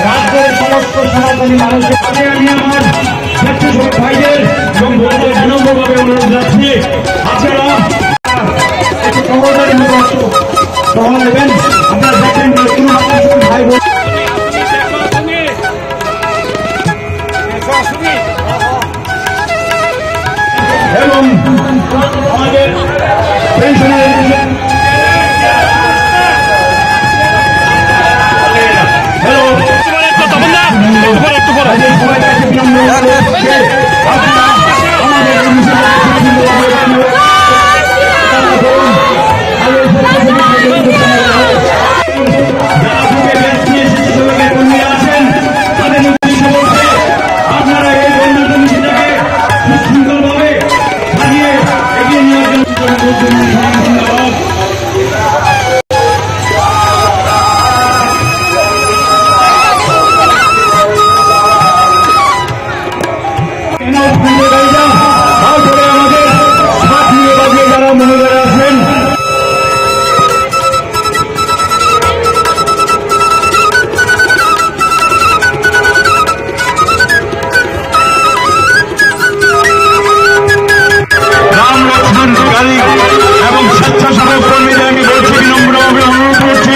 রাজ্যের সমস্ত সনাতনী মানুষের আমি আমার স্বেচ্ছাসেবক ভাইদের এবং বন্ধুদের বিনম্রভাবে অনুরোধ যাচ্ছি, আপনারা একটু সহযোগিতার মতো সহ নেবেন। আপনারা দেখেন যে কোনো ভাই বোন এবং আমাদের পেনশনের আপনারা এই বন্ধুটাকে সুন্দরভাবে সাজিয়ে এগিয়ে নিয়ে আমাদের সাথ নিয়ে বাজিয়ে যারা মহিলারা আছেন এবং স্বেচ্ছাসেবক কর্মীদের আমি বলছি বিনম্রভাবে অনুরোধ করছি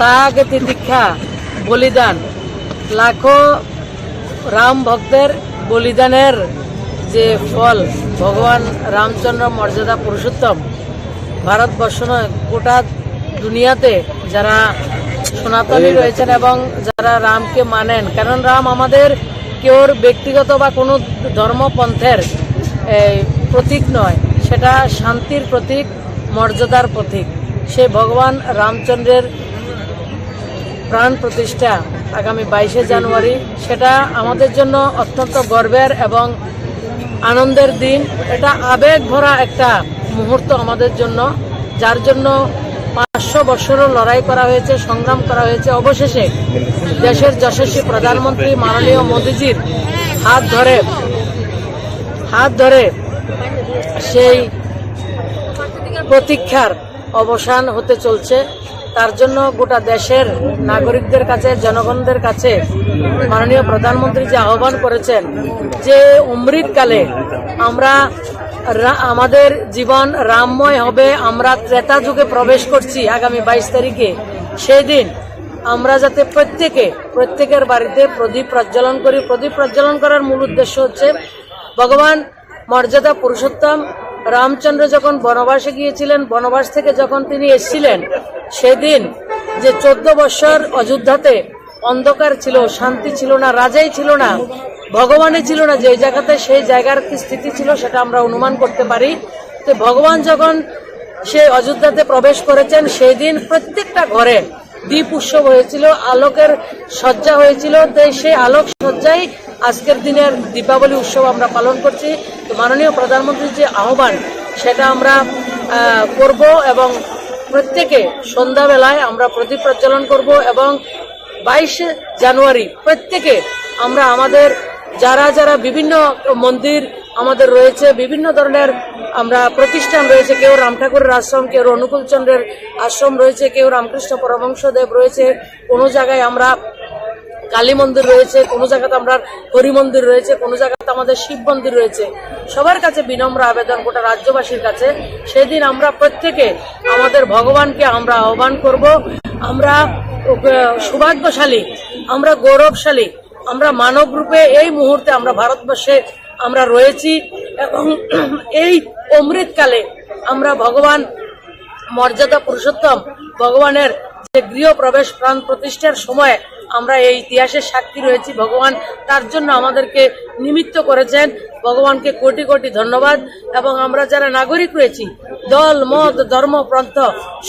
তাকে দীক্ষা বলিদান লাখো রাম ভক্তের বলিদানের যে ফল ভগবান রামচন্দ্র মর্যাদা পুরুষোত্তম ভারতবর্ষ নয় গোটা দুনিয়াতে যারা সনাতনী রয়েছেন এবং যারা রামকে মানেন, কারণ রাম আমাদের কেউর ব্যক্তিগত বা কোনো ধর্মপন্থের প্রতীক নয়, সেটা শান্তির প্রতীক, মর্যাদার প্রতীক। সেই ভগবান রামচন্দ্রের প্রাণ প্রতিষ্ঠা আগামী 22শে জানুয়ারি, সেটা আমাদের জন্য অত্যন্ত গর্বের এবং আনন্দের দিন। এটা আবেগ ভরা একটা মুহূর্ত আমাদের জন্য, যার জন্য 500 বছরও লড়াই করা হয়েছে, সংগ্রাম করা হয়েছে। অবশেষে দেশের যশস্বী প্রধানমন্ত্রী মাননীয় মোদীজির হাত ধরে সেই প্রতীক্ষার অবসান হতে চলছে। তার জন্য গোটা দেশের নাগরিকদের কাছে, জনগণদের কাছে মাননীয় প্রধানমন্ত্রী যে আহ্বান করেছেন যে অমৃতকালে আমরা আমাদের জীবন রামময় হবে, আমরা ত্রেতা যুগে প্রবেশ করছি আগামী 22 তারিখে, সেই দিন আমরা যাতে প্রত্যেকের বাড়িতে প্রদীপ প্রজ্বলন করি। প্রদীপ প্রজ্বলন করার মূল উদ্দেশ্য হচ্ছে ভগবান মর্যাদা পুরুষোত্তম রামচন্দ্র যখন বনবাসে গিয়েছিলেন, বনবাস থেকে যখন তিনি এসেছিলেন, সেদিন যে 14 বছর অযোধ্যাতে অন্ধকার ছিল, শান্তি ছিল না, রাজাই ছিল না, ভগবানই ছিল না, যে জায়গাতে সেই জায়গার কি স্থিতি ছিল সেটা আমরা অনুমান করতে পারি। তো ভগবান যখন সেই অযোধ্যাতে প্রবেশ করেছেন, সেই দিন প্রত্যেকটা ঘরে দীপ উৎসব হয়েছিল, আলোকের সজ্জা হয়েছিল। তো সেই আলোক সজ্জাই আজকের দিনের দীপাবলি উৎসব আমরা পালন করছি। তো মাননীয় প্রধানমন্ত্রীর যে আহ্বান সেটা আমরা করব এবং প্রত্যেকে সন্ধ্যাবেলায় আমরা প্রদীপ প্রজ্বলন করব এবং 22 জানুয়ারি প্রত্যেকে আমরা আমাদের যারা বিভিন্ন মন্দির আমাদের রয়েছে, বিভিন্ন ধরনের আমরা প্রতিষ্ঠান রয়েছে, কেউ রাম ঠাকুরের আশ্রম, কেউ অনুকূল চন্দ্রের আশ্রম রয়েছে, কেউ রামকৃষ্ণ পরমহংসদেব রয়েছে, কোনো জায়গায় আমরা কালী মন্দির রয়েছে, কোনো জায়গাতে আমরা হরি মন্দির রয়েছে, কোনো জায়গাতে আমাদের শিব মন্দির রয়েছে। সবার কাছে বিনম্র আবেদন, গোটা রাজ্যবাসীর কাছে, সেদিন আমরা প্রত্যেকে আমাদের ভগবানকে আমরা আহ্বান করব। আমরা সৌভাগ্যশালী, আমরা গৌরবশালী, আমরা মানব রূপে এই মুহূর্তে আমরা ভারতবর্ষে আমরা রয়েছি এবং এই অমৃতকালে আমরা ভগবান মর্যাদা পুরুষোত্তম ভগবানের যে গৃহ প্রবেশ প্রাণ প্রতিষ্ঠার সময় আমরা এই ইতিহাসের সাক্ষী রয়েছি। ভগবান তার জন্য আমাদেরকে নিমিত্ত করেছেন, ভগবানকে কোটি কোটি ধন্যবাদ। এবং আমরা যারা নাগরিক রয়েছি, দল মত ধর্ম প্রান্ত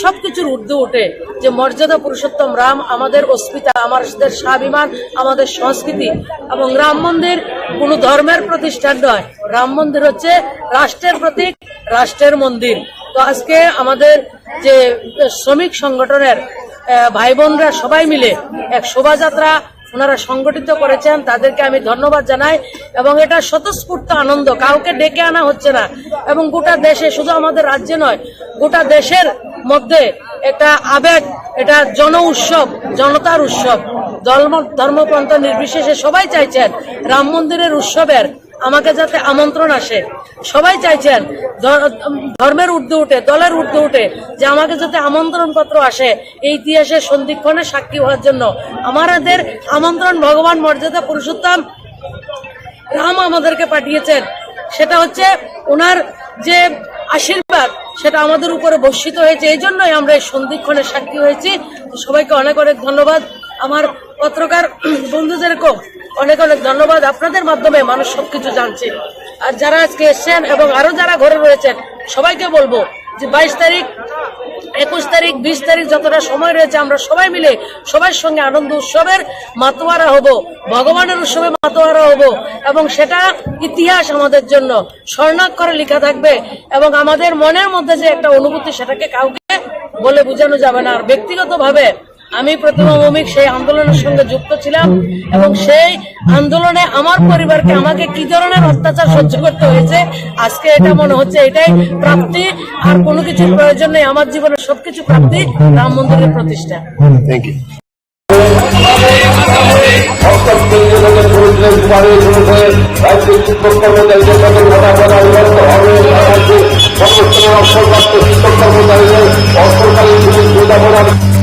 সবকিছুর ঊর্ধ্বে উঠে যে মর্যাদা পুরুষোত্তম রাম আমাদের অস্মিতা, আমাদের স্বাভিমান, আমাদের সংস্কৃতি। এবং রাম মন্দির কোনো ধর্মের প্রতিষ্ঠান নয়, রাম মন্দির হচ্ছে রাষ্ট্রের প্রতীক, রাষ্ট্রের মন্দির। তো আজকে আমাদের যে শ্রমিক সংগঠনের ভাই বোনরা সবাই মিলে এক শোভাযাত্রা ওনারা সংগঠিত করেছেন, তাদেরকে আমি ধন্যবাদ জানাই। এবং এটা স্বতঃস্ফূর্ত আনন্দ, কাউকে ডেকে আনা হচ্ছে না। এবং গোটা দেশে, শুধু আমাদের রাজ্যে নয়, গোটা দেশের মধ্যে একটা আবেগ, এটা জন উৎসব, জনতার উৎসব, ধর্মপন্থা নির্বিশেষে সবাই চাইছেন রাম মন্দিরের উৎসবের আমাকে যাতে আমন্ত্রণ আসে। সবাই চাইছেন ধর্মের ঊর্ধ্বে উঠে, দলের ঊর্ধ্বে উঠে যে আমাকে যাতে আমন্ত্রণ পত্র আসে এই ইতিহাসের সন্ধিক্ষণে সাক্ষী হওয়ার জন্য। আমাদের আমন্ত্রণ ভগবান মর্যাদা পুরুষোত্তম রাম আমাদেরকে পাঠিয়েছেন, সেটা হচ্ছে ওনার যে আশীর্বাদ সেটা আমাদের উপরে বর্ষিত হয়েছে, এই জন্যই আমরা এই সন্ধিক্ষণে সাক্ষী হয়েছি। সবাইকে অনেক অনেক ধন্যবাদ। আমার পত্রকার বন্ধুদেরকেও অনেক অনেক ধন্যবাদ। আপনাদের মাধ্যমে মানুষ সবকিছু জানছে। আর যারা আজকে এসছেন এবং আরো যারা ঘরে রয়েছেন সবাইকে বলবো যে 22 তারিখ, 21 তারিখ, 20 তারিখ যতটা সময় রয়েছে আমরা সবাই মিলে সবার সঙ্গে আনন্দ উৎসবের মাতোয়ারা হব, ভগবানের উৎসবে মাতোয়ারা হব। এবং সেটা ইতিহাস আমাদের জন্য স্বর্ণাক্ষরে লেখা থাকবে। এবং আমাদের মনের মধ্যে যে একটা অনুভূতি, সেটাকে কাউকে বলে বোঝানো যাবে না। আর ব্যক্তিগতভাবে আমি প্রথমে সেই আন্দোলনের সঙ্গে যুক্ত ছিলাম এবং সেই আন্দোলনে আমার পরিবারকে আমাকে কি ধরনের অত্যাচার সহ্য করতে হয়েছে, আজকে এটা মনে হচ্ছে এটাই প্রাপ্তি, আর কোনো কিছুর প্রয়োজন নেই। আমার জীবনের সবকিছু প্রাপ্তি, রাম মন্দিরের প্রতিষ্ঠা। Thank you.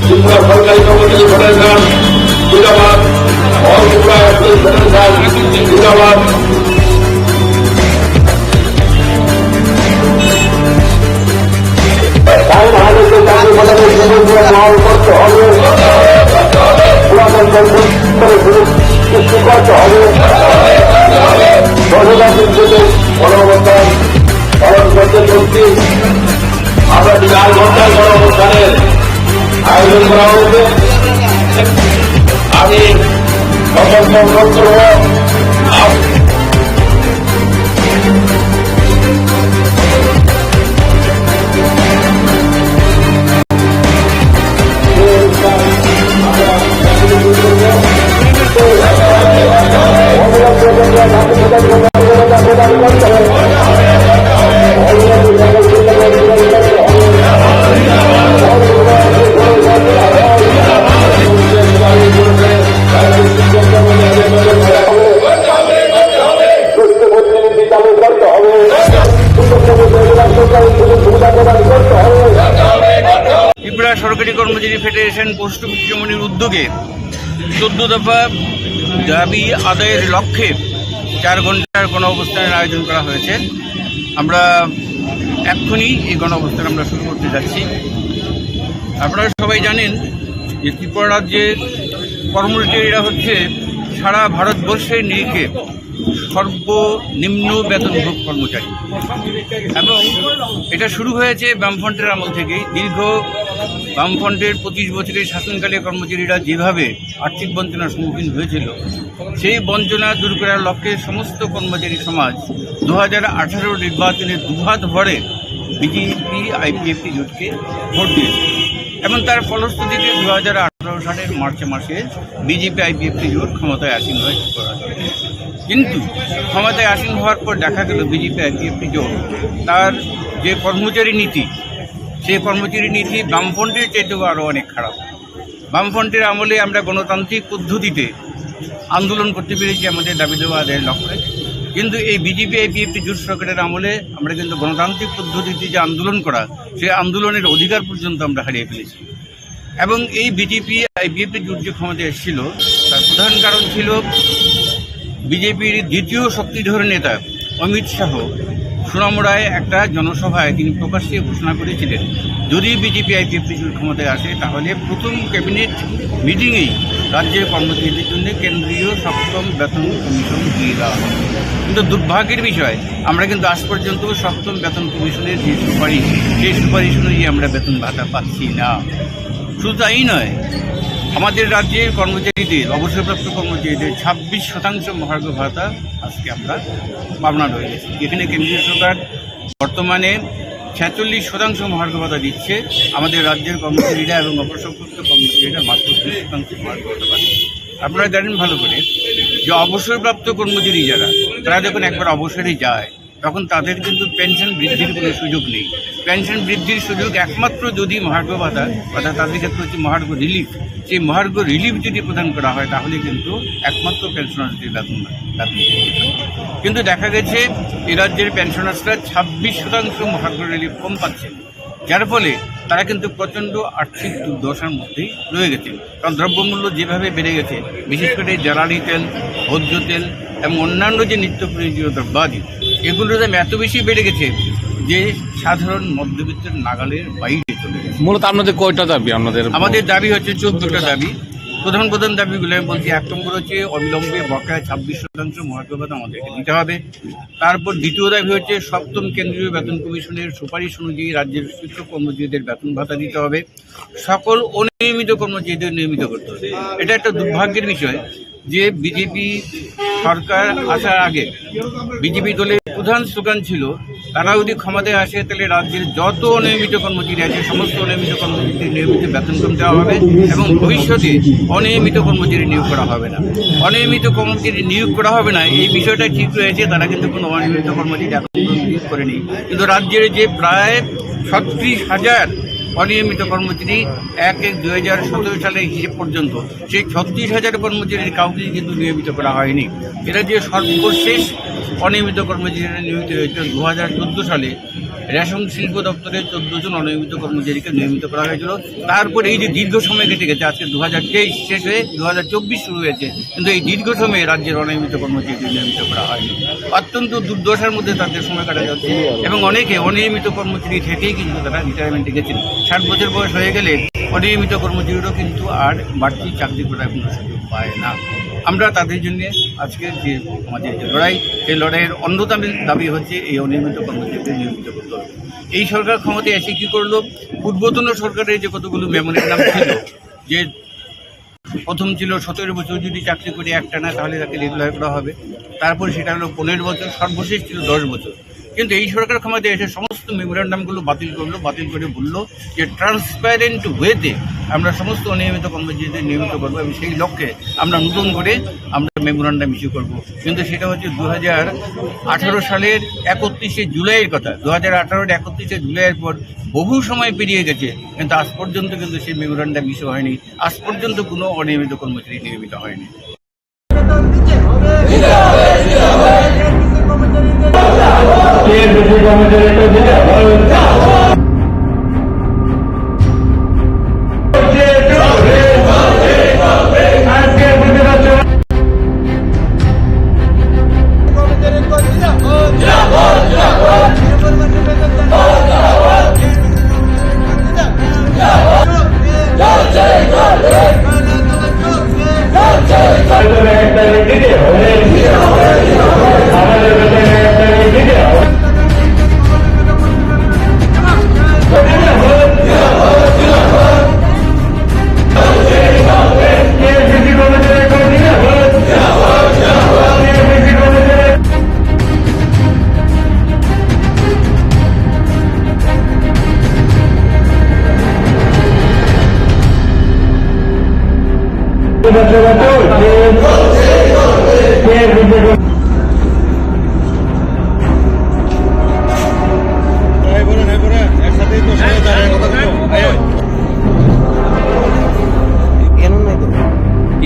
ত্রিপুরা সরকারি কর্মচারী ফেডারেশন জিন্দাবাদ, অল ত্রিপুরা ফেডারেশন জিন্দাবাদ। করতে হবে, পুরাতন সৃষ্টি করতে হবে, গণঅবস্থান পালন করতে চলছি। আমরা 4 ঘন্টার গণঅবস্থানের আয়োজন করা হয়েছে। আমি সকলকে অনুরোধ করব ত্রিপুরা সরকারি কর্মচারী ফেডারেশন পোস্ট অফিস উদ্যোগে 14 দফা দাবি আদায়ের লক্ষ্যে 4 ঘন্টার গণঅবস্থানের আয়োজন করা হয়েছে। আমরা এক্ষুনি এই গণঅবস্থান আমরা শুরু করতে যাচ্ছি। আপনারা সবাই জানেন যে ত্রিপুরা রাজ্যের কর্মচারীরা হচ্ছে সারা ভারতবর্ষের নিরিখে সর্বনিম্ন বেতনভোগ কর্মচারী, এবং এটা শুরু হয়েছে বামফ্রন্টের আমল থেকেই। দীর্ঘ বামফ্রন্টের 25 বছরের শাসনকালে কর্মচারীরা যেভাবে আর্থিক বঞ্চনার সম্মুখীন হয়েছিল, সেই বঞ্চনা দূর করার লক্ষ্যে সমস্ত কর্মচারী সমাজ 2018 নির্বাচনে দুহাত ভরে বিজেপি আইপিএফটি জোটকে ভোট দিয়েছে, এবং তার ফলশ্রুতিতে 2018 সালের মার্চ মাসে বিজেপি আইপিএফটি জোট ক্ষমতায় আসীন হয়। কিন্তু ক্ষমতায় আসীন হওয়ার পর দেখা গেল বিজেপি আইপিএফটি জোট তার যে কর্মচারী নীতি, সেই কর্মচারী নীতি বামফ্রন্টের চাইতেও আরও অনেক খারাপ। বামফ্রন্টের আমলে আমরা গণতান্ত্রিক পদ্ধতিতে আন্দোলন করতে পেরেছি আমাদের দাবি দেওয়া আদায়ের লক্ষ্যে, কিন্তু এই বিজেপি আইপিএফটি জোট সরকারের আমলে আমরা কিন্তু গণতান্ত্রিক পদ্ধতিতে যে আন্দোলন করা, সেই আন্দোলনের অধিকার পর্যন্ত আমরা হারিয়ে ফেলেছি। এবং এই বিজেপি আইপিএফটি জোট যে ক্ষমতায় এসেছিল, তার প্রধান কারণ ছিল বিজেপির দ্বিতীয় শক্তিধর নেতা অমিত শাহ সোনামুড়ায় একটা জনসভায় তিনি প্রকাশ্যে ঘোষণা করেছিলেন, যদি বিজেপি আইপিএফটি জোট ক্ষমতায় আসে তাহলে প্রথম ক্যাবিনেট মিটিংয়েই রাজ্যের কর্মচারীদের জন্য কেন্দ্রীয় সপ্তম বেতন কমিশন দিয়ে দেওয়া হবে। কিন্তু দুর্ভাগ্যের বিষয়, আমরা কিন্তু আজ পর্যন্ত সপ্তম বেতন কমিশনের যে সুপারিশ, সেই সুপারিশ অনুযায়ী আমরা বেতন ভাতা পাচ্ছি না। শুধু তাই নয়, আমাদের রাজ্যের কর্মচারীদের, অবসরপ্রাপ্ত কর্মচারীদের 26% মহার্ঘ ভাতা আজকে আমরা পাবনা রয়ে গেছি। এখানে কেন্দ্রীয় সরকার বর্তমানে 46% মহার্ঘ ভাতা দিচ্ছে, আমাদের রাজ্যের কর্মচারীরা এবং অবসরপ্রাপ্ত কর্মচারীরা মাত্র 20% মহার্ঘ ভাতা পাচ্ছে। আপনারা জানেন ভালো করে যে অবসরপ্রাপ্ত কর্মচারী যারা, তারা যখন একবার অবসরে যায় তখন তাদের কিন্তু পেনশন বৃদ্ধির কোনো সুযোগ নেই। পেনশন বৃদ্ধির সুযোগ একমাত্র যদি মহার্ঘ ভাতা, অর্থাৎ তাদের ক্ষেত্রে হচ্ছে মহার্ঘ রিলিফ, সেই মহার্ঘ রিলিফ যদি প্রদান করা হয় তাহলে কিন্তু একমাত্র পেনশনারদের বেতন। কিন্তু দেখা গেছে এ রাজ্যের পেনশনার্সরা 26% মহার্ঘ রিলিফ কম পাচ্ছে, যার ফলে তারা কিন্তু প্রচণ্ড আর্থিক দুর্দশার মধ্যেই রয়ে গেছে। কারণ দ্রব্যমূল্য যেভাবে বেড়ে গেছে, বিশেষ করে জ্বালানি তেল, ভোজ্য তেল এবং অন্যান্য যে নিত্য প্রয়োজনীয় দ্রব্যাদি, এগুলোর দাম এত বেশি বেড়ে গেছে যে সাধারণ মধ্যবিত্তের নাগালের বাইরে চলে গেছে। মূলত আপনাদের কয়টা দাবি? আমাদের দাবি হচ্ছে 14টা দাবি। প্রধান দাবিগুলো আমি বলছি। 1 নম্বর হচ্ছে অবিলম্বে বকেয়া 26% মহার্ঘ ভাতা আমাদেরকে দিতে হবে। তারপর দ্বিতীয় দাবি হচ্ছে সপ্তম কেন্দ্রীয় বেতন কমিশনের সুপারিশ অনুযায়ী রাজ্যের শিক্ষক কর্মচারীদের বেতন ভাতা দিতে হবে। সকল অনিয়মিত কর্মচারীদের নিয়মিত করতে হবে। এটা একটা দুর্ভাগ্যের বিষয় যে বিজেপি সরকার আসার আগে বিজেপি দলের প্রধান স্লোগান ছিল, তারা যদি ক্ষমতায় আসে তাহলে রাজ্যের যত অনিয়মিত কর্মচারী আছে সমস্ত অনিয়মিত কর্মচারীদের নিয়মিত বেতন কম দেওয়া হবে এবং ভবিষ্যতে অনিয়মিত কর্মচারী নিয়োগ করা হবে না। অনিয়মিত কর্মচারী নিয়োগ করা হবে না এই বিষয়টা ঠিক রয়েছে, তারা কিন্তু কোনো অনিয়মিত কর্মচারী এখন নিয়োগ করেনি। কিন্তু রাজ্যের যে প্রায় 36,000 অনিয়মিত কর্মচারী 1/1/2017 সালের হিসেব পর্যন্ত, সেই 36,000 কর্মচারীর কাউকে কিন্তু নিয়মিত করা হয়নি। এরা যে সর্বশেষ অনিয়মিত কর্মচারীরা নিয়মিত হয়েছিল 2014 সালে রেশন শিল্প দপ্তরে 14 জন অনিয়মিত কর্মচারীকে নিয়মিত করা হয়েছিল। তারপর এই যে দীর্ঘ সময় কেটে গেছে, আজকে 2023 শেষ হয়ে 2024 শুরু হয়েছে, কিন্তু এই দীর্ঘ সময়ে রাজ্যের অনিয়মিত কর্মচারীদের নিয়মিত করা হয়নি। অত্যন্ত দুর্দশার মধ্যে তাদের সময় কাটা যাচ্ছে এবং অনেকে অনিয়মিত কর্মচারী থেকেই কিন্তু তারা রিটায়ারমেন্টে গেছেন। 60 বছর বয়স হয়ে গেলে অনিয়মিত কর্মচারীরাও কিন্তু আর বাড়তি চাকরি করার কোনো সুযোগ পায় না। আমরা তাদের জন্য আজকের যে আমাদের যে লড়াই, এই লড়াইয়ের অন্যতম দাবি হচ্ছে এই অনিয়মিত কর্মচারীদের নিয়মিত করতে হবে। এই সরকার ক্ষমতায় এসে কী করলো, পূর্বতন সরকারের যে কতগুলো মেমোরেন্ডাম ছিল, যে প্রথম ছিল 17 বছর যদি চাকরি করে একটানা তাহলে তাকে রেগুলার করা হবে, তারপরে সেটা হলো 15 বছর, সর্বশেষ ছিল 10 বছর। কিন্তু এই সরকার ক্ষমতায় এসে সমস্ত মেমোরেন্ডামগুলো বাতিল করে বললো যে ট্রান্সপারেন্ট ওয়েতে আমরা সমস্ত অনিয়মিত কর্মচারীদের নিয়মিত করবো এবং সেই লক্ষ্যে আমরা নতুন করে আমরা মেমোরেন্ডাম ইস্যু করবো। কিন্তু সেটা হচ্ছে 2018 সালের 31শে জুলাইয়ের কথা। 2018-এর 31শে জুলাইয়ের পর বহু সময় পেরিয়ে গেছে, কিন্তু আজ পর্যন্ত কিন্তু সেই মেমোরেন্ডাম ইস্যু হয়নি। আজ পর্যন্ত কোনো অনিয়মিত কর্মচারী নিয়মিত হয়নি। তারিখ দিতে হবে, আমাদের বেতনের 1 তারিখ দিতে হবে।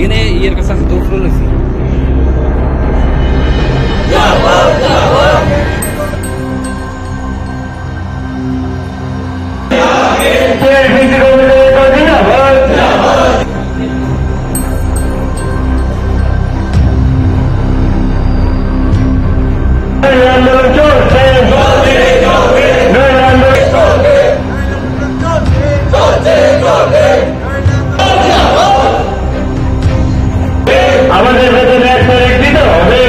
Ini iyer kasar itu full sih. আমাদের বেতনে 1 তারিখ দিতে হবে,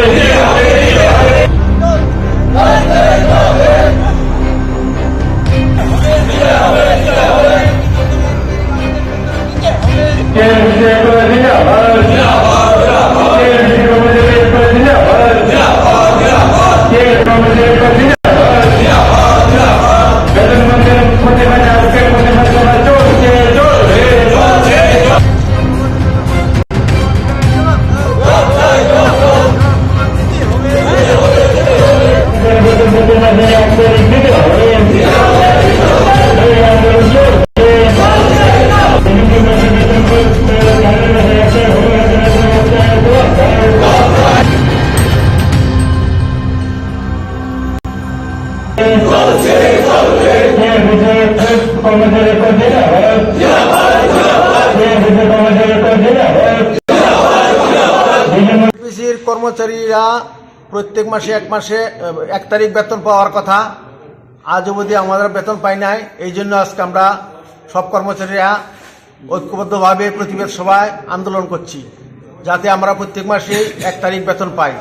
টিপিসির কর্মচারীরা প্রত্যেক মাসে 1 তারিখ বেতন পাওয়ার কথা, আজ অবধি আমাদের বেতন পাই নাই। এই জন্য আজকে আমরা সব কর্মচারীরা ঐক্যবদ্ধভাবে প্রতিবাদ সভায় আন্দোলন করছি, যাতে আমরা প্রত্যেক মাসে 1 তারিখ বেতন পাই।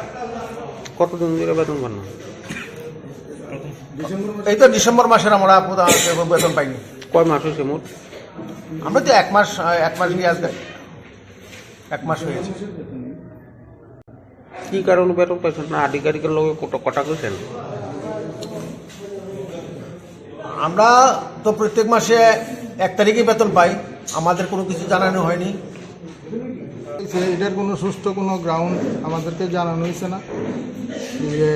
কতদিন ধরে বেতন পান না? এই তো ডিসেম্বর মাসের আমরা বেতন পাইনি। কয় মাস হয়েছে মোট? আমরা তো 1 মাস নিয়ে আসবে, 1 মাস হয়েছে। কি কারণে বেতন পাইছেন না? আধিকারিকের লগে কটা কইছেন? আমরা তো প্রত্যেক মাসে 1 তারিখে বেতন পাই, আমাদের কোনো কিছু জানানো হয়নি। এটার কোনো সুষ্ঠু কোনো গ্রাউন্ড আমাদেরকে জানানো হয়েছে না, যে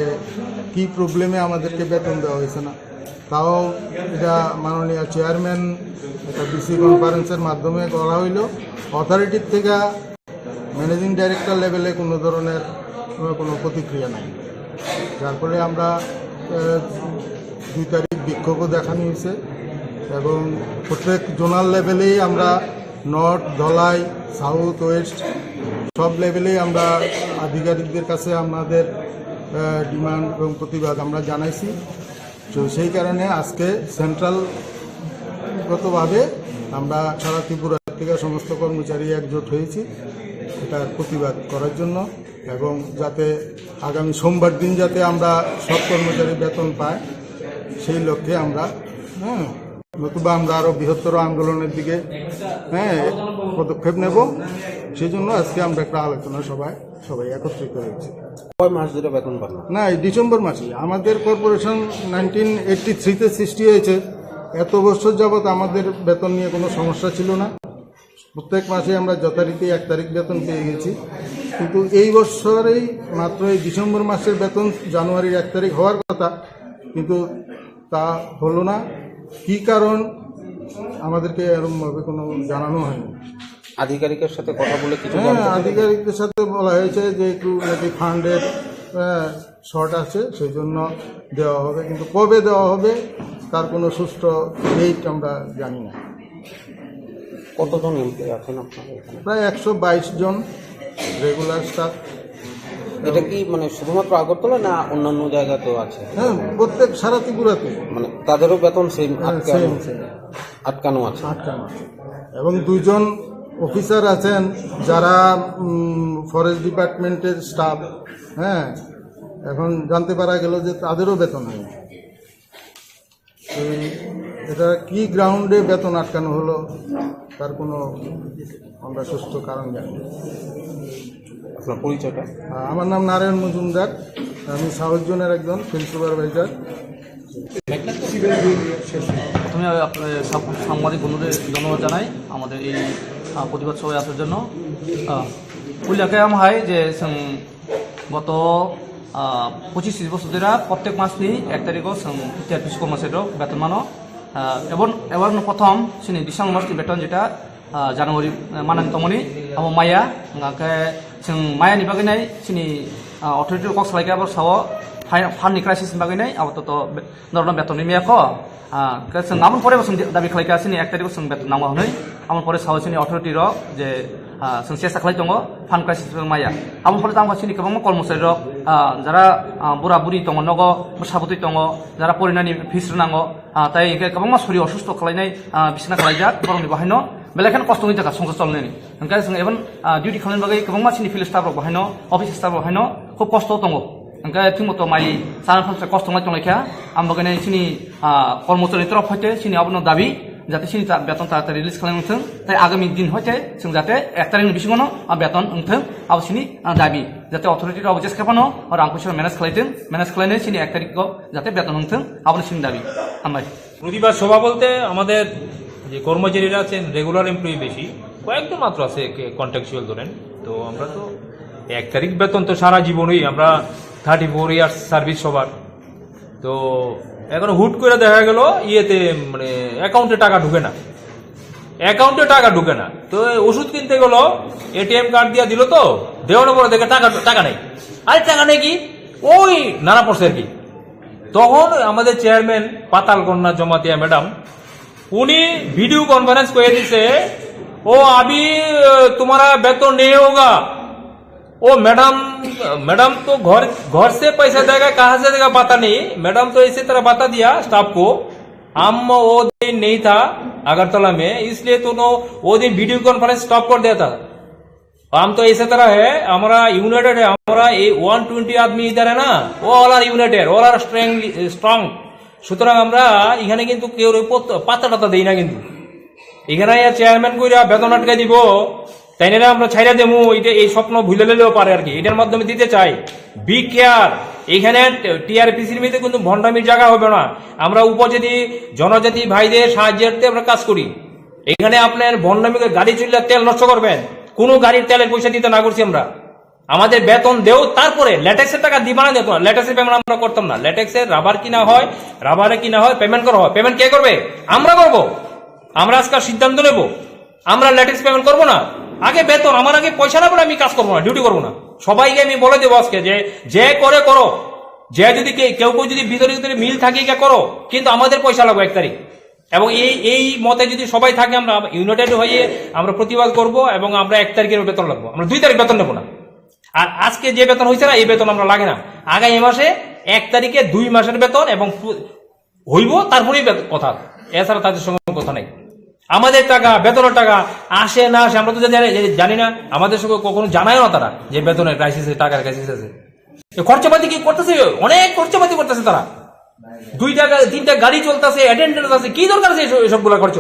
কি প্রবলেমে আমাদেরকে বেতন দেওয়া হয়েছে না। তাও এটা মাননীয় চেয়ারম্যান একটা বিসি কনফারেন্সের মাধ্যমে করা হইল। অথরিটির থেকে ম্যানেজিং ডাইরেক্টর লেভেলে কোনো ধরনের কোনো প্রতিক্রিয়া নাই, যার ফলে আমরা 2 তারিখ বিক্ষোভও দেখানো হয়েছে এবং প্রত্যেক জোনাল লেভেলেই আমরা নর্থ, ধলাই, সাউথ, ওয়েস্ট সব লেভেলেই আমরা আধিকারিকদের কাছে আমাদের ডিমান্ড এবং প্রতিবাদ আমরা জানাইছি। তো সেই কারণে আজকে সেন্ট্রালগতভাবে আমরা সারা ত্রিপুরা থেকে সমস্ত কর্মচারী একজোট হয়েছি এটার প্রতিবাদ করার জন্য, এবং যাতে আগামী সোমবার দিন যাতে আমরা সব কর্মচারী বেতন পাই সেই লক্ষ্যে আমরা নতুবা আমরা আরও বৃহত্তর আন্দোলনের দিকে পদক্ষেপ নেব। সেই জন্য আজকে আমরা একটা আলোচনা সবাই একত্রিত হয়েছি। কয় মাস ধরে বেতন পান না? এই ডিসেম্বর মাসে। আমাদের কর্পোরেশন 1983-তে সৃষ্টি হয়েছে, এত বছর যাবৎ আমাদের বেতন নিয়ে কোনো সমস্যা ছিল না। প্রত্যেক মাসে আমরা যথারীতি 1 তারিখ বেতন পেয়ে গেছি, কিন্তু এই বছরেই মাত্র এই ডিসেম্বর মাসের বেতন জানুয়ারির 1 তারিখ হওয়ার কথা, কিন্তু তা হলো না। কি কারণ আমাদেরকে এরকমভাবে কোনো জানানো হয়নি। আধিকারিকের সাথে কথা বলে কিছু? আধিকারিকদের সাথে বলা হয়েছে যে একটু নাকি ফান্ডের শর্ট আছে, সেই জন্য দেওয়া হবে, কিন্তু কবে দেওয়া হবে তার কোনো সুষ্ঠু ডেট আমরা জানি না। কতজন এমপ্লয়ি আছেন আপনাদের এখানে? প্রায় 122 জন রেগুলার স্টাফ। এটা কি মানে শুধুমাত্র আগরতলা না অন্যান্য জায়গাতেও আছে? হ্যাঁ, প্রত্যেক সারা ত্রিপুরাতে। মানে তাদেরও বেতন সেম আটকানো আছে? আটকানো আছে, এবং 2 জন অফিসার আছেন যারা ফরেস্ট ডিপার্টমেন্টের স্টাফ, হ্যাঁ, এখন জানতে পারা গেল যে তাদেরও বেতন হয়। এটা কি গ্রাউন্ডে বেতন আটকানো হলো তার কোনো আমরা সুষ্ঠু কারণ জানি। আপনার পরিচয়টা? আমার নাম নারায়ণ মজুমদার, আমি সাউথ জোনের একজন ফিল্ড সুপারভাইজার। প্রথমে আপনার সব সাংবাদিক বন্ধুদের ধন্যবাদ জানাই আমাদের এই প্রতিবাদ সভায় আসার জন্য। উল্লেখে হয় যে গত 25 বছর ধরে প্রত্যেক মাসনি 1 তারিখও TRPC কর্মচারীর বেতন মানো এবং এবার প্রথম সিনি ডিসেম্বর মাসनि বেতन যেটা জানুয়ারি মানান্তমনি আবার মায়া মায়াनि बागैनाय सिनि अथरिटी कक्स लाइक आबार साव फाननि क्राइसिस बागैनाय आबाद नरना बेतननि मेयाखो जों आमन परे जों दाबि खालायगा सिनि 1 तारिख जों बेतन नांगौ हनै आमन परे साव सिनि अथरिटी र जे जों चेष्टा खालाय दङ फान क्राइसिस माया आमन परे दाम सिनि गोबां कर्मचारी र যারা বুড়া বুড়ি दङ नगो मोसाबुति दङ যারা परिनानि फिस नांगौ ताइ गोबां सरि असुस्थ खालायनाय बिसना खालायजा गरमनि बाहायनो बेलेखान खस्थनि थाखाय संसार चलनायनि ओंखायनो जों एबन डिउटि खालामनायनि बागै गोबां मानसिनि फिल्ड स्टाफ बाहायनो अफिस स्टाफ बाहायनो खुब खस्थ दङ ओंखायनो थिंमतो माइ सारा फानसे खस्थ नायथंनायखा आं बागैनाय सिनि कर्मचारी तरफ हयते सिनि आबनो दाबि जाते सिनि बेतन ताड़ाताड़ी रिलिज खालामथों ताइ आगामी दिन हयते जों जाते 1 तारिखनि बिसिङावनो बेतन ओंथों आब सिनि दाबि जाते अथरिटी राव जेसखापानो आरो आं फैसा मेनेज खालायथों मेनेज खालायनाय सिनि 1 तारिखआव जाते बेतन ओंथों आबनो सिनि दाबि हामबाय। প্রতিবাদ সভা বলতে আমাদের যে কর্মচারীরা আছেন রেগুলার এমপ্লয়ি বেশি কয়েকজন মাত্র আছে কন্ট্রাকচুয়াল ধরেন, তো আমরা তো 1 তারিখ বেতন তো সারা জীবনই আমরা 34 ইয়ার্স সার্ভিস সবার, তো এখন হুট করে দেখা গেল ইয়েতে মানে অ্যাকাউন্টে টাকা ঢুকে না, তো ওষুধ কিনতে গেল এটিএম কার্ড দিয়ে দিল, তো দেওয়ার পরে দেখে টাকা নেই, আরে টাকা নেই কি ওই নানা পড়ছে আর কি। তখন আমাদের চেয়ারম্যান পাতাল কন্যা জমাতিয়া ম্যাডাম उन्हीं वीडियो कॉन्फ्रेंस को ये दिसे ओ अभी तुम्हारा वेतन नहीं होगा, ओ मैडम तो घर से पैसा देगा कहां से देगा पता नहीं, मैडम तो इसी तरह बता दिया स्टाफ को। हम वो दिन नहीं था अगरतला में, इसलिए तो वो दिन वीडियो कॉन्फ्रेंस स्टॉप कर दिया था। हम तो इसी तरह है, हमारा यूनाइटेड है, हमारा 120 आदमी इधर है ना, वो all are united, all are strong. সুতরাং আমরা এখানে কিন্তু কেউ পাতা টাতা দিই না, কিন্তু এখানে চেয়ারম্যান কইরা বেতন আটকাই দিব তাই না, আমরা ছাইরা দেবো, এটা এই স্বপ্ন ভুলে নিলেও পারে আর কি, এটার মাধ্যমে দিতে চাই। বি কেয়ার, এখানে টিআরপিসির মধ্যে কিন্তু ভণ্ডামির জায়গা হবে না, আমরা উপজাতি জনজাতি ভাইদের সাহায্যার্থে আমরা কাজ করি। এখানে আপনার ভণ্ডামি গাড়ি চললে তেল নষ্ট করবেন, কোনো গাড়ির তেলের পয়সা দিতে না করছি আমরা, আমাদের বেতন দেও, তারপরে ল্যাটেক্সের টাকা দিবা না, দেখো ল্যাটেক্সের পেমেন্ট আমরা করতাম না, ল্যাটেক্সের রাবারে কিনা হয় পেমেন্ট করা হয়, পেমেন্ট কে করবে? আমরা করব, আমরা আজকাল সিদ্ধান্ত নেব, আমরা ল্যাটেক্স পেমেন্ট করবো না, আগে বেতন, আমার আগে পয়সা না বলে আমি কাজ করবো না, ডিউটি করবো না। সবাইকে আমি বলে দেবো আজকে যে করে করো, যে যদি কেউ যদি ভিতরে মিল থাকে করো, কিন্তু আমাদের পয়সা লাগবে 1 তারিখ। এবং এই মতে যদি সবাই থাকে আমরা ইউনাইটেড হয়ে আমরা প্রতিবাদ করব, এবং আমরা 1 তারিখের বেতন লাগবো, আমরা 2 তারিখ বেতন নেবো না। আর আজকে যে বেতন হয়েছে না, এই বেতন আমরা লাগে না, আগামী মাসে 1 তারিখে 2 মাসের বেতন এবং হইব, তারপরেই কথা, এছাড়া তাদের সঙ্গে কথা নাই। আমাদের টাকা, বেতনের টাকা আসে না আসে আমরা তো জানি না, আমাদের সঙ্গে কখনো জানায় না তারা যে বেতনের ক্রাইসিস, টাকার ক্রাইসিস আছে। খরচাপাতি কি করতেছে, অনেক খরচাপাতি করতেছে তারা, 2টা 3টা গাড়ি চলতেছে, অ্যাটেন্ডেন্স আছে, কি দরকার আছে এসবগুলা খরচ?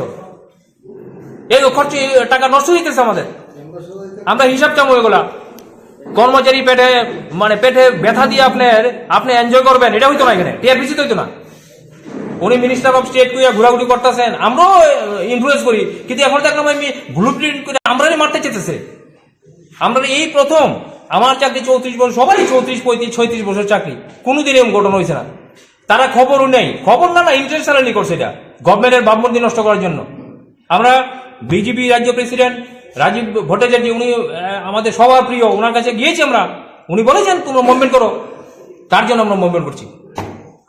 এই খরচ টাকা নষ্ট হইতেছে আমাদের, আমরা হিসাব কেমন এগুলা? কর্মচারী পেটে ব্যথা দিয়ে আপনি এনজয় করবেন, এটা হইতো না, এখানে টিআরপিসি তো হইতো না। উনি মিনিস্টার অফ স্টেট কইয়া ঘোরাঘুরি করতেছেন, আমরাও ইনফ্লুয়েন্স করি, কিন্তু এখন দেখলাম আমি ব্লু প্রিন্ট করে আমরাই মারতে চেতেছে। আমরা এই প্রথম, আমার চাকরি 34 বছর, সবারই 34, 35, 36 বছর চাকরি, কোনোদিন এরকম ঘটনা হয়েছে না। তারা খবরও নেই, খবর না ইন্টারন্যাশনালি করছে, এটা গভর্নমেন্টের ভাবমূর্তি নষ্ট করার জন্য। আমরা বিজেপি রাজ্য প্রেসিডেন্ট রাজীব ভট্টাচার্য, উনি আমাদের সবার প্রিয়, ওনার কাছে গিয়েছি আমরা, উনি বলেছেন তোমরা মুভমেন্ট করো, তার জন্য আমরা মুভমেন্ট করছি।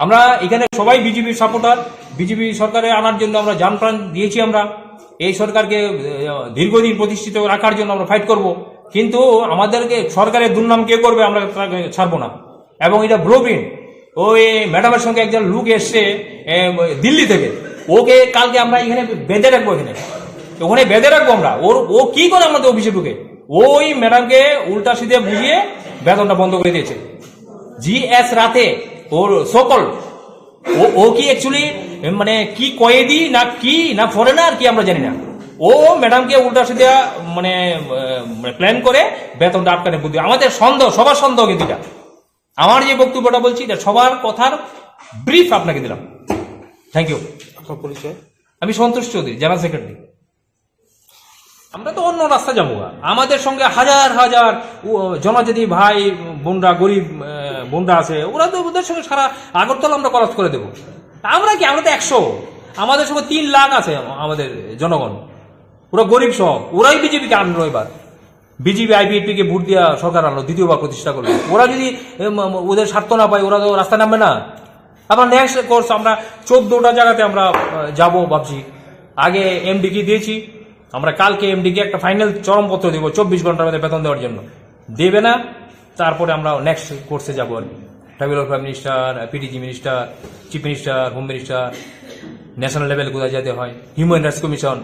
আমরা এখানে সবাই বিজেপির সাপোর্টার, বিজেপি সরকারে আনার জন্য আমরা জান প্রাণ দিয়েছি, আমরা এই সরকারকে দীর্ঘদিন প্রতিষ্ঠিত রাখার জন্য আমরা ফাইট করব, কিন্তু আমাদেরকে সরকারের দুর্নাম কে করবে আমরা ছাড়বো না। এবং এটা ব্লুপ্রিন্ট, ওই ম্যাডামের সঙ্গে একজন লোক এসছে দিল্লি থেকে, ওকে কালকে আমরা এখানে বেঁধে রাখবো, এখানে ওখানে বেঁধে রাখবো আমরা। ও কি করে আমাদের অফিসে ঢুকে? ওই ম্যাডামকে উল্টা সিধে বুঝিয়ে বেতনটা বন্ধ করে দিয়েছে। জিএস রাতে ওর সকল ও কি অ্যাকচুয়ালি মানে কি কয়েদি না ফরেনার কি আমরা জানি না। ও ম্যাডামকে উল্টা সিধা মানে প্ল্যান করে বেতনটা আটকানে বুদ্ধি। আমাদের সন্দেহ, সবার সন্দেহ কিন্তু এটা। আমার যে বক্তব্যটা বলছি এটা সবার কথার ব্রিফ আপনাকে দিলাম। Thank you. পরিচয়? আমি সন্তোষ চৌধুরী, জেনারেল সেক্রেটারি। আমরা তো অন্য রাস্তা যাবো। আমাদের সঙ্গে হাজার হাজার জনজাতি ভাই বোনরা, গরিব বোনরা আছে, ওরা তো ওদের সঙ্গে সারা আগরতলা আমরা কলেজ করে দেবো। আমরা কি, আমরা তো 100, আমাদের সঙ্গে 3 লাখ আছে আমাদের জনগণ, ওরা গরিব সব। ওরাই বিজেপিকে আনলো এবার। বিজেপি আইপিএফপি কে ভোট দিয়া সরকার আনলো, দ্বিতীয়বার প্রতিষ্ঠা করলো। ওরা যদি ওদের স্বার্থ না পায়, ওরা তো রাস্তা নামবে না। আবার নেক্সট কোর্স আমরা 14টা জায়গাতে আমরা যাব ভাবছি। আগে এমডি কে দিয়েছি, আমরা কালকে এমডি কে একটা ফাইনাল চরমপত্র দেবো 24 ঘন্টার মধ্যে বেতন দেওয়ার জন্য। দেবে না, তারপরে আমরা নেক্সট কোর্সে যাবো আর কি। Tribal welfare minister, PTG minister, chief minister, home minister, national level কোথায় যেতে হয়, হিউম্যান রাইটস কমিশন।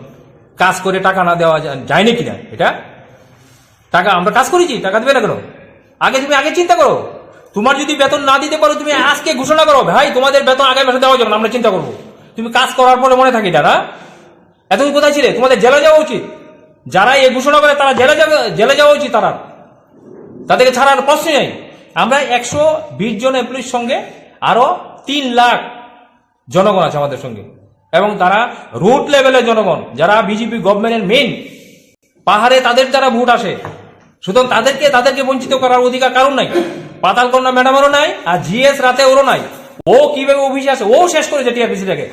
কাজ করে টাকা না দেওয়া যায় না কিনা এটা? টাকা আমরা কাজ করেছি, টাকা দেবে না কেন? তুমি আগে চিন্তা করো। তোমার যদি বেতন না দিতে পারো, তুমি আজকে ঘোষণা করো, ভাই তোমাদের বেতন আগামী মাসে দেওয়া যাবে না, আমরা চিন্তা করবো। তুমি কাজ করার পরে মনে থাকি তারা এতদিন কোথায় ছিলে? তোমাদের জেলে যাওয়া উচিত। যারা এই ঘোষণা করে তারা জেলে যাওয়া উচিত। তাদেরকে ছাড়ার প্রশ্ন নেই। আমরা 120 জন এমপ্লয়ির সঙ্গে আরো 3 লাখ জনগণ আছে আমাদের সঙ্গে, এবং তারা রুট লেভেলের জনগণ, যারা বিজেপি গভর্নমেন্টের মেইন পাহাড়ে তাদের যারা ভোট আসে। সুতরাং তাদেরকে বঞ্চিত করার অধিকার কারণ নাই। পাতালকন্যা ম্যাডামেরও নাই, আর জিএস রাতে ওরও নাই। ও কিভাবে অফিসে আসে, ও শেষ করেছে টিআরপিসিটাকে।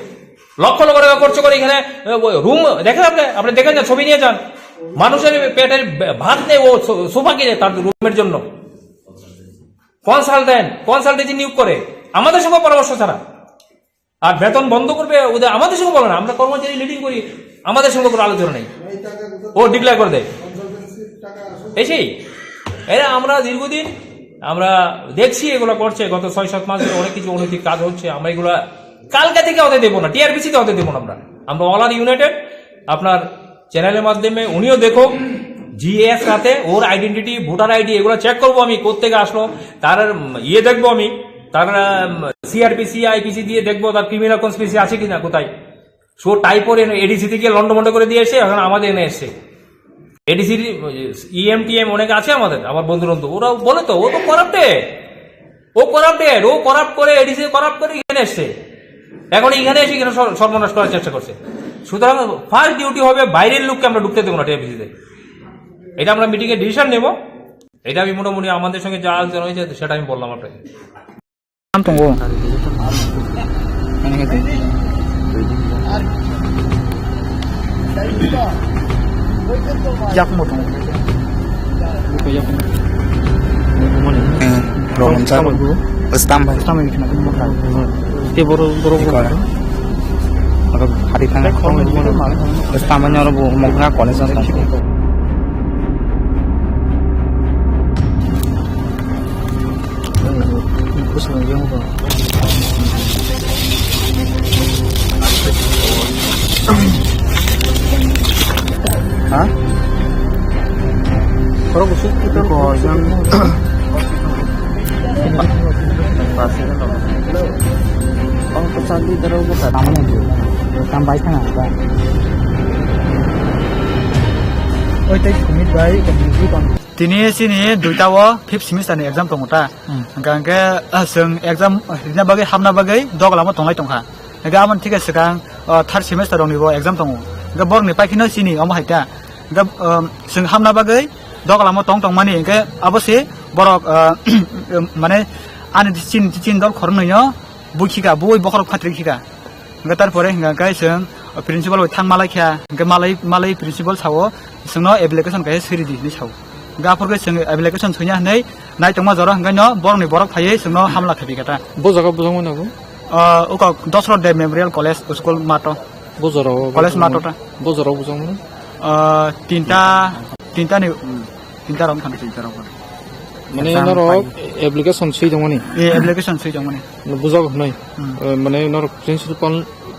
লক্ষ লক্ষ টাকা খরচ করে এখানে রুম দেখেন, আপনি দেখেন না, ছবি নিয়ে যান। মানুষের পেটের ভাত নেই, ও সোফা কিনে তার রুমের জন্য। কনসালটেন্সি নিয়োগ করে আমাদের সঙ্গে পরামর্শ ছাড়া। আর বেতন বন্ধ করবে ওদের, আমাদের সঙ্গে বলে না। আমরা কর্মচারী লিডিং করি, আমাদের সঙ্গে কোনো আলোচনা নেই। ও ডিক্লেয়ার করে দেয় এসেই। এরা আমরা দীর্ঘদিন আমরা দেখছি এগুলো করছে। গত 6-7 মাস ধরে অনেক কিছু অনৈতিক কাজ হচ্ছে। আমরা এগুলা কালকে থেকে হতে দেবো না, টিআরপিসিতে হতে দেবো না। আমরা অল আর ইউনাইটেড। আপনার চ্যানেলের মাধ্যমে উনিও দেখো, জিএস রাতে ওর আইডেন্টিটি, ভোটার আইডি এগুলো চেক করবো আমি, কোথেকে আসলো তার দেখবো আমি, তার সিআরপিসি আইপিসি দিয়ে দেখবো তার ক্রিমিনাল কনস্পিরেসি আছে কিনা কোথায়। সো টাইপর এডিসি থেকে লন্ডমন্ড করে দিয়ে এসে এখন আমাদের এনে এসছে। এডিসি ইএমটিএম অনেকে আছে আমার বন্ধু বন্ধু, ওরা বলে তো ও তো করাপ্টেড, ও করাপ্ট করে এডিসি করাপ্ট করে এখানে এসছে। এখন এখানে এসে এখানে সর্বনাশ করার চেষ্টা করছে। সুতরাং ফার্স্ট ডিউটি হবে বাইরের লোককে আমরা ঢুকতে দেবো না টিআরপিসিতে। এটা আমরা মিটিং এ ডিসিশন নেব। এটা আমি মোটামুটি আমাদের সঙ্গে যা আলোচনা হয়েছে সেটা আমি বললাম আপনাকে। Hah? Kalau busuk kita kok yang pasti kan kalau kesali terus buka tamannya dulu tambah kan apa oh itu kumit baik kan Tini sini duitawo 5th semester ni exam tongota angka seng exam dina bagai hamna bagai doglamo tonglai tongha ga amon thik sekang 3rd semester rong nibo exam tongo ga bor ni paikino sini omo haita ga seng hamna bagai doglamo tong mani ke abose borok mane ani cin dol khornoyo bukhika boi bokhor khatri khika ga tarpore ga seng principal thang malai kha ga malai principal sawo sengno application kai siri di ni sawo gaporke seng application sunya nei nai tongma jora hangano borni borok phaiye sengno hamla khabi kata bojaga bujangmo nago uka Dosro Dev Memorial College School Mato bojaro college Mato ta bojaro bujangmo tinta rong kan tinta rong মানে নর application সেই জমনি এই application সেই জমনি বুজাগ নাই মানে নর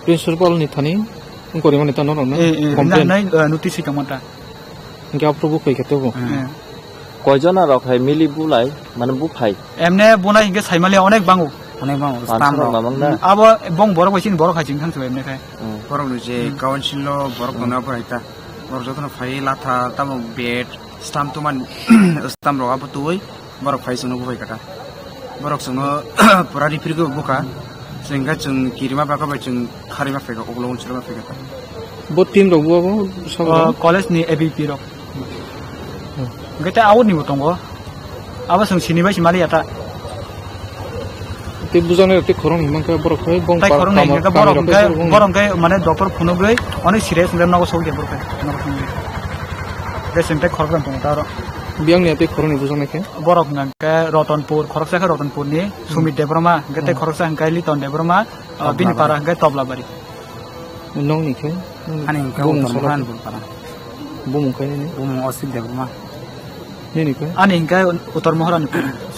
প্রিন্সিপাল নি থানি করে মানে তো নরক না কমপ্লেন নাই নোটিস হিকামতা ইনকে আপ্রুভ কই খেতেবো কয়জন আর রখাই মিলি বুলাই মানে বুফাই এমনে বনাই হিকে সাইমালে অনেক বাঙ্গো স্টাম মামংনা আবো বং বড় কইছিন বড় খাইছিন খানসো এমনে খাই বড় যে কাউন্সিল বড় কোনা পড়াইতা বড় যতন ফাই লাথা তামো বেড স্টাম তো মান স্টাম রগা পতুই বড় ফাইসনো বুফাই কাটা বড় সনো পুরা রিফ্রিগো বুকা जोंगा जों किरिमा बागाबाय जों खारिमा फेगा अब्ला उनसुरमा फेगा बो टीम रग बुआबो कॉलेज नि एबीपी रग गते आउट नि बतंगो आबा जों सिनिबाय सिमारि आटा ते बुजाने ते खरं हिमांका बरखै बं पार खरं नै का बरंगाय माने डॉक्टर फुनुगै अनेक सिरियास लेमनागो सौ दे बरखै बेसेंटे खरगन दं तारो बियांनि ते खरनि बुजाने के बरक नंके रतनपुर खरकसा रतनपुर नि सुमित देब्रमा गते खरकसा हंकाय लिटन देब्रमा बिनपारा हंकाय तबलाबारि नंनि के आनि हंकाय उतरहान बुलपारा बुमंकाय नि बुमं असित देब्रमा नि के आनि हंकाय उत्तर महरानि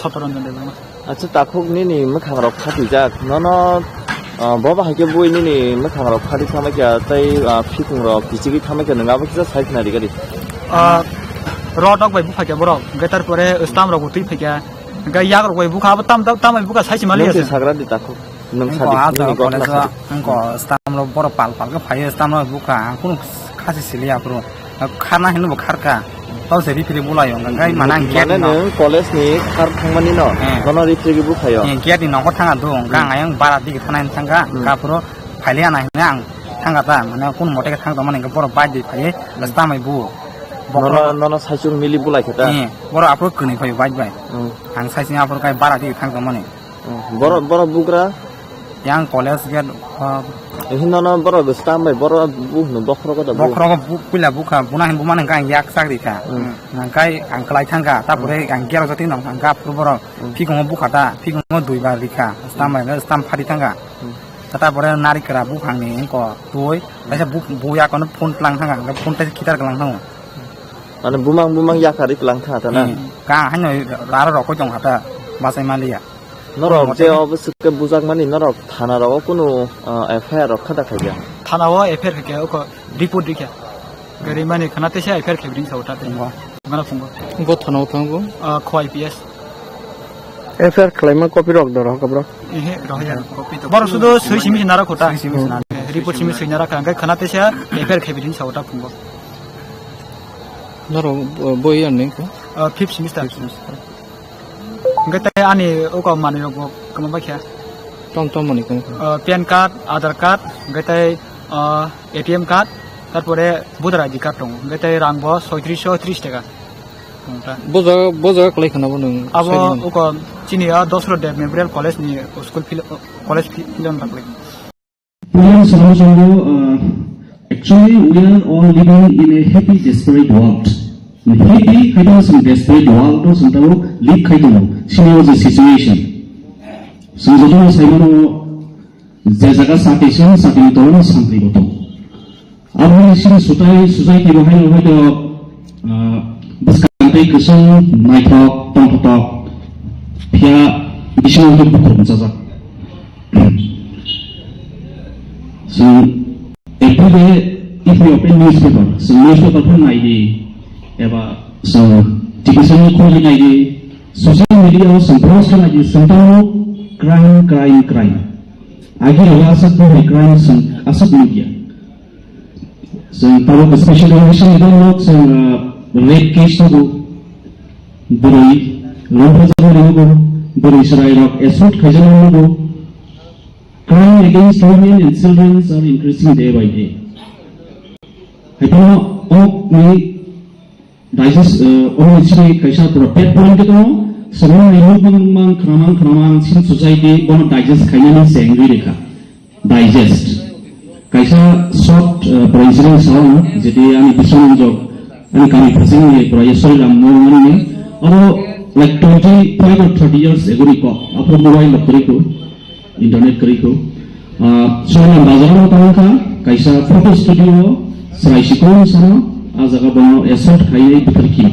सतरंजन देब्रमा अच्छा ताखुक नि मखांरक खातिजाक नन बबा हाके बुइनि नि मखांरक खाति थामायका तै फिकुंरक किसिगि थामायका नङाबो किसा साइखनारि गारि रटक बाय बुफाके बरक गतार परे स्टाम रग तुइ फैका गा याग रग बाय बुखा तम बुका साइसि मालि আছে साग्रा दि ताखु नों सादि कॉलेज अंको स्टाम रो बर पाल के फाय स्टाम रो बुका कुन खासि सिलिया प्रो खाना हिनु खारका ताउ से रिफिरि बुलायो गाय माना गेट न कॉलेज नि खार थांमानि न नन रिफिरि बुखायो गेट नि नखर थाङा दं गांगायं बारा दिग थानाय थांगा गाप्रो फाइलिया ना आं थांगा ता माने कुन मटे थांगा माने बर बायदि फाय स्टामै बु नन साइसुं मिलि बुलाय खेता बर आपरो कनै फाय बाय आं साइसिं आपरो काय बारा दिग थांगा माने बर बुग्रा yang कॉलेज गेट हिनन बर स्टाम बाय बर बुहनु बखरको द बखरको पुला बुखा बुना हिन बुमाने गाय याक सागरि था गाय आंकलाय थांगा तापरे आं गेर जति न गा पुरबर फिगङ बुखाता फिगङ दुइबार रिखा स्टाम बाय स्टाम फारि थांगा तापरे नारिकरा बुखांनि को तोय दासे बुया कोन फोन प्लांग थांगा फोन ता खितार गलां थांगा माने बुमां याखारि प्लांग थाता ना गा हानो रार रको जं हाता बासाय मालिया नरक जे अबसुके बुजाक मानि नरक थाना रक कुनु एफआईआर रखा दाखा गया थाना वा एफआईआर के को रिपोर्ट दिखा गरि माने खनाते से एफआईआर खेब्रिं साउटा दंगो गना फुंगो गो थानाव थांगो खोआईपीएस एफआईआर क्लेमा कॉपी रक दर हकब्र एहे रहया कॉपी तो बर सुदो सै सिमि नारा खोटा रिपोर्ट सिमि सै नारा का खनाते से एफआईआर खेब्रिं साउटा फुंगो नरो बोय आने को 5th सेमेस्टर गते आनि ओको माने कम बाख्या टम माने को पैन कार्ड आधार कार्ड गते एटीएम कार्ड तारपरे भोटार आईडी कार्ड दं गते रांबो 3630 टाका बोजा क्लाय खानाबो नों आबो ओको चिनिया 10 रो डेभ मेमोरियल कॉलेज नि स्कूल कॉलेज फिल्म बाकले actually we are all living in a happy desperate world happy kaito some desperate world to santaro live kaito senior the situation sanjodo saimano je jaga satation satin toron sampli goto abni sin society bahai hoito baskantai kusung naithok tongthok phia bisino to bukhum jaja so every day if we open newspaper so newspaper pun naidi eba so television kholi naidi social media so post naidi sentaro crime agi hoga asat to crime so asat media so tabo special education idon not so rape case to buroi lomphajari go buroi sarai rok assault khajana go crime against women and children are increasing day by day. I don't know me digest only kaisa pura pet point ko semua ilmu kramang sin society bono digest kayaknya sehingga mereka digest kaisa short president sound jadi ani bisa menjawab ani kami pasang ni proyek soal mau ni atau like 25 or 30 years ago ni kok apa mobile laptop internet keriko soalnya bazaar tangka kaisa foto studio serai sikon sana azaga bono esot kayai bekerkin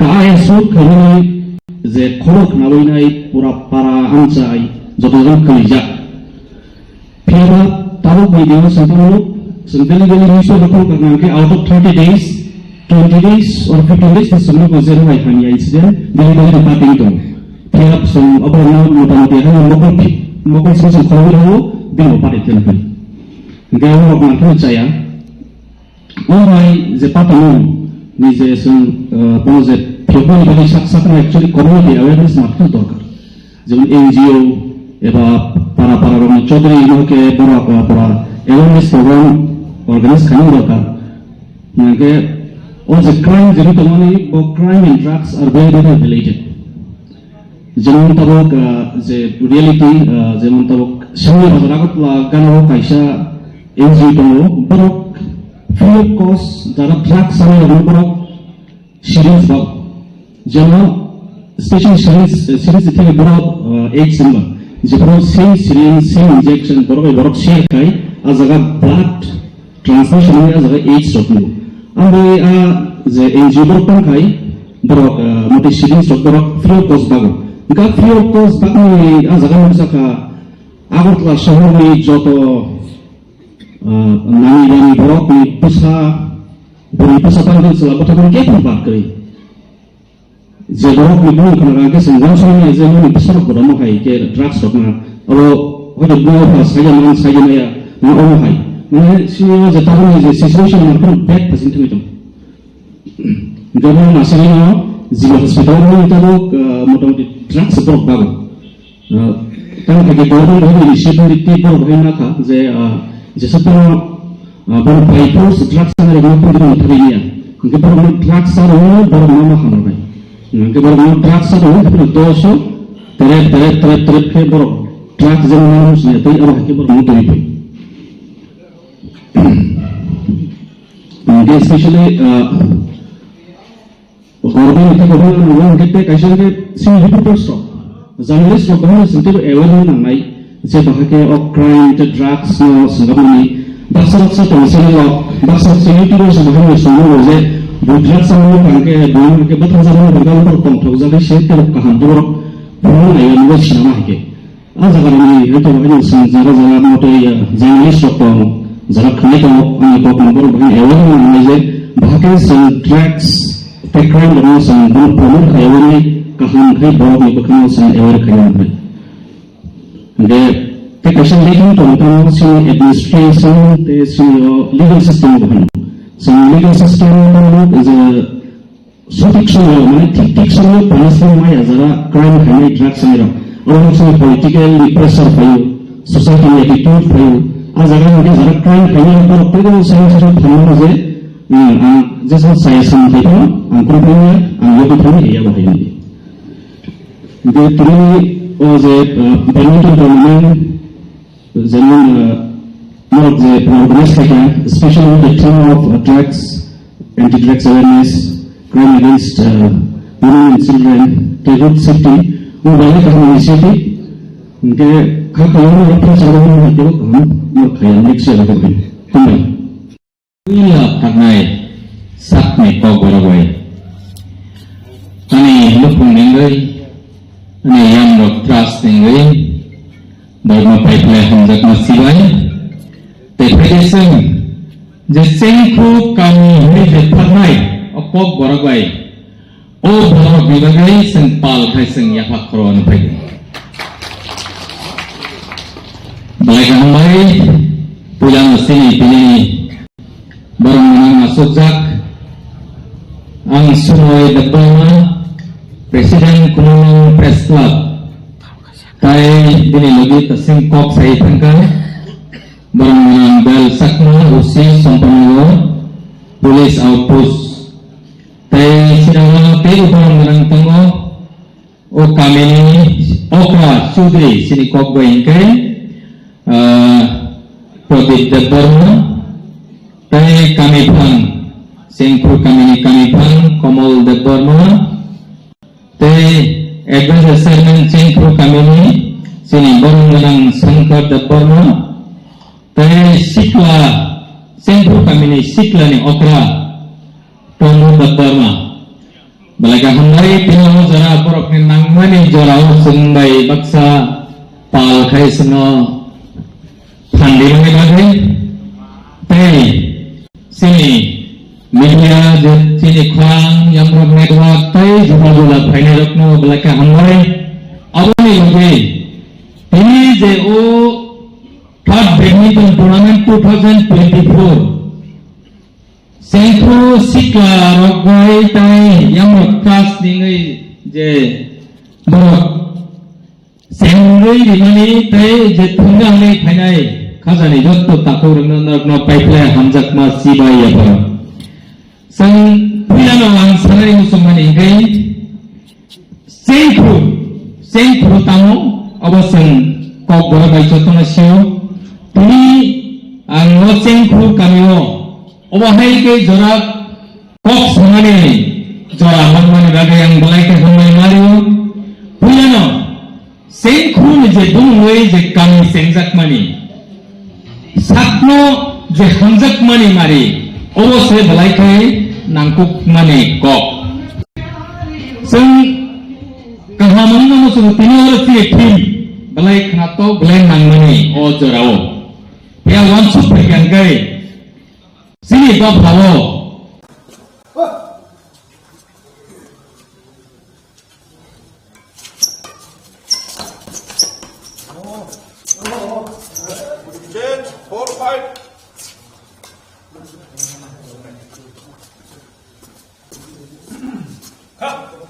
ga esot kayai je khorok nawinai pura para Amchaio jotojan kalija pira tabu video santalo So daily newspaper karena ke out of 30 days, 20 days or 15 days di semua konser mai kami incident daily reporting itu. Tiap apa mudah-mudahan mungkin sesuatu kalau dia dapat itu kan. Gaya orang percaya orang je patamu ni je proses people bagi saksa actually community awareness makin দরকার যেমন NGO এবা para orang Chowdhury ইনোকে para awareness program organize kami দরকার নাকি all the crime যেটা তোমার crime and drugs are very related যেমন তবক যে reality যেমন তবক সামনে বাজার আগত লাগানো কাইসা NGO তো বড় free of cost যারা ড্রাগস সামনে বড় সিরিজ বা যেমন স্পেশাল সিরিজ থেকে বড় এইড সিম্বল যেগুলো সেম সিরিজ সেম ইনজেকশন বড় শেয়ার খাই আর জায়গা ব্লাড ট্রান্সমিশন হয়ে জায়গা এইডস রকম আমরা যে NGO বড় খাই বড় মোটে সিরিজ বড় ফ্রি অফ কস্ট বাগো গা ফ্রি অফ কস্ট বাগনি আর জায়গা মোটে জায়গা আগরতলা শহরনি যত nani borok ni pusa panggil selama tahun ke tempat kiri. Je borok ni bukan kerana ke senjang soalnya je ni besar berapa hai ke drugs rokna. Kalau ada dua pas saja naya orang hai. Mana sini je tahun ni je situation makin bad pasien tu. Jadi masalahnya jiwa hospital ni kita motor drugs borok bagus. Kan lagi borok ni disebut itu borok enak je जैसे तो बड़े पाइपों से drugs आने लगे तो उनको उठाई लिया उनके पर उन्हें ड्रग्स आ रहे हैं बड़े मामा खाना है उनके पर उन्हें ड्रग्स आ रहे हैं फिर 200 तेरे के बड़े ड्रग्स जब उन्हें उसने तो ये अब के बड़े मुंह तो ही उनके स्पेशली गवर्नमेंट के गवर्नमेंट लोगों के पे कैसे के सिंह रिपोर्टर्स तो जर्नलिस्ट लोग बहुत सुनते हैं एवरेज नहीं जे bahake of crime to drugs no sangami baksa to selo baksa security ro sangami sono je budrat samu kanke bon ke batha samu bergal par kom thok jage she te kahan dor puno na yo ngo sinama hike a jaga ni heto bani sun jaga moto ya journalist ko jaga khane ko ani ko number bani ewan ni je bahake sun drugs te crime ro sun bon puno ewan ni kahan khai bor ni bakhan sun ewan khai the question leading to the administration is legal system so legal system is a protection punishment my as a crime high drugs and also political pressure for you society attitude for you as a crime high for people sense of family just what saya sampaikan angkutnya anggota kami ya bahaya the three was a badminton tournament zaman not the progress again especially the team of drugs anti-drugs awareness crime against women and children road safety वो वाले काम initiative उनके खाने में अपने चारों में जो हम खाया next year करेंगे तुम्हें ये करना है साथ में KOKBOROK अने लोग पुण्य ne yang rok trust ngai bai ma pai ple hanjak ma sibai te phedeseng je seng khu kami hei je phanai KOKBOROK bai o borok bibagai seng pal khai seng ya phak kron phai bai kan bai pulang sini pilih barang menang masuk jak ang sumoy dabama Presiden Kuala Press Club, kai dini lagi tersing kok saya tangkal, barang bel sakna usi sampanawa, police outpost, kai sidang teh barang tengok, o kami ni okra sudri sini kok bayangkai, produk debarma, kai kami pang, singkur kami pang, komal debarma. Te advance assignment change pro kami sini barang sangkar daparma te sikla change pro kami sikla ni okra tomo daparma balaga hamari pinamo jara borok ni nangmani jorao sungbai baksa pal khai sno phandi mani bagai te tay sini media je sini khang yang rom network tay jula final rokno belaka hamai abani loge ini je o third badminton tournament 2024 sengkho sikla rogai tay yang class ningai je borok sengrei dimani tay je thungang nei phainai khajani jotto tako rokno paipla hamjakma sibai yaba sang puyano ang sanai musumani ngai sengkho tamo abasang kokborok bai jotona sio tuni ang no sengkho kamio obahai ke jorak kok samani jora manmani bagai yang belai ke hamai mario puyano sengkho je dungwei je kami senjakmani sakno je hamjakmani mari obosai belai ke nangkuk mani kok sing kahamang no suru tini ora tim belai khato belai nangmani o jorao ya wan super yang gai sini bab hawo Change, 4-5. Come.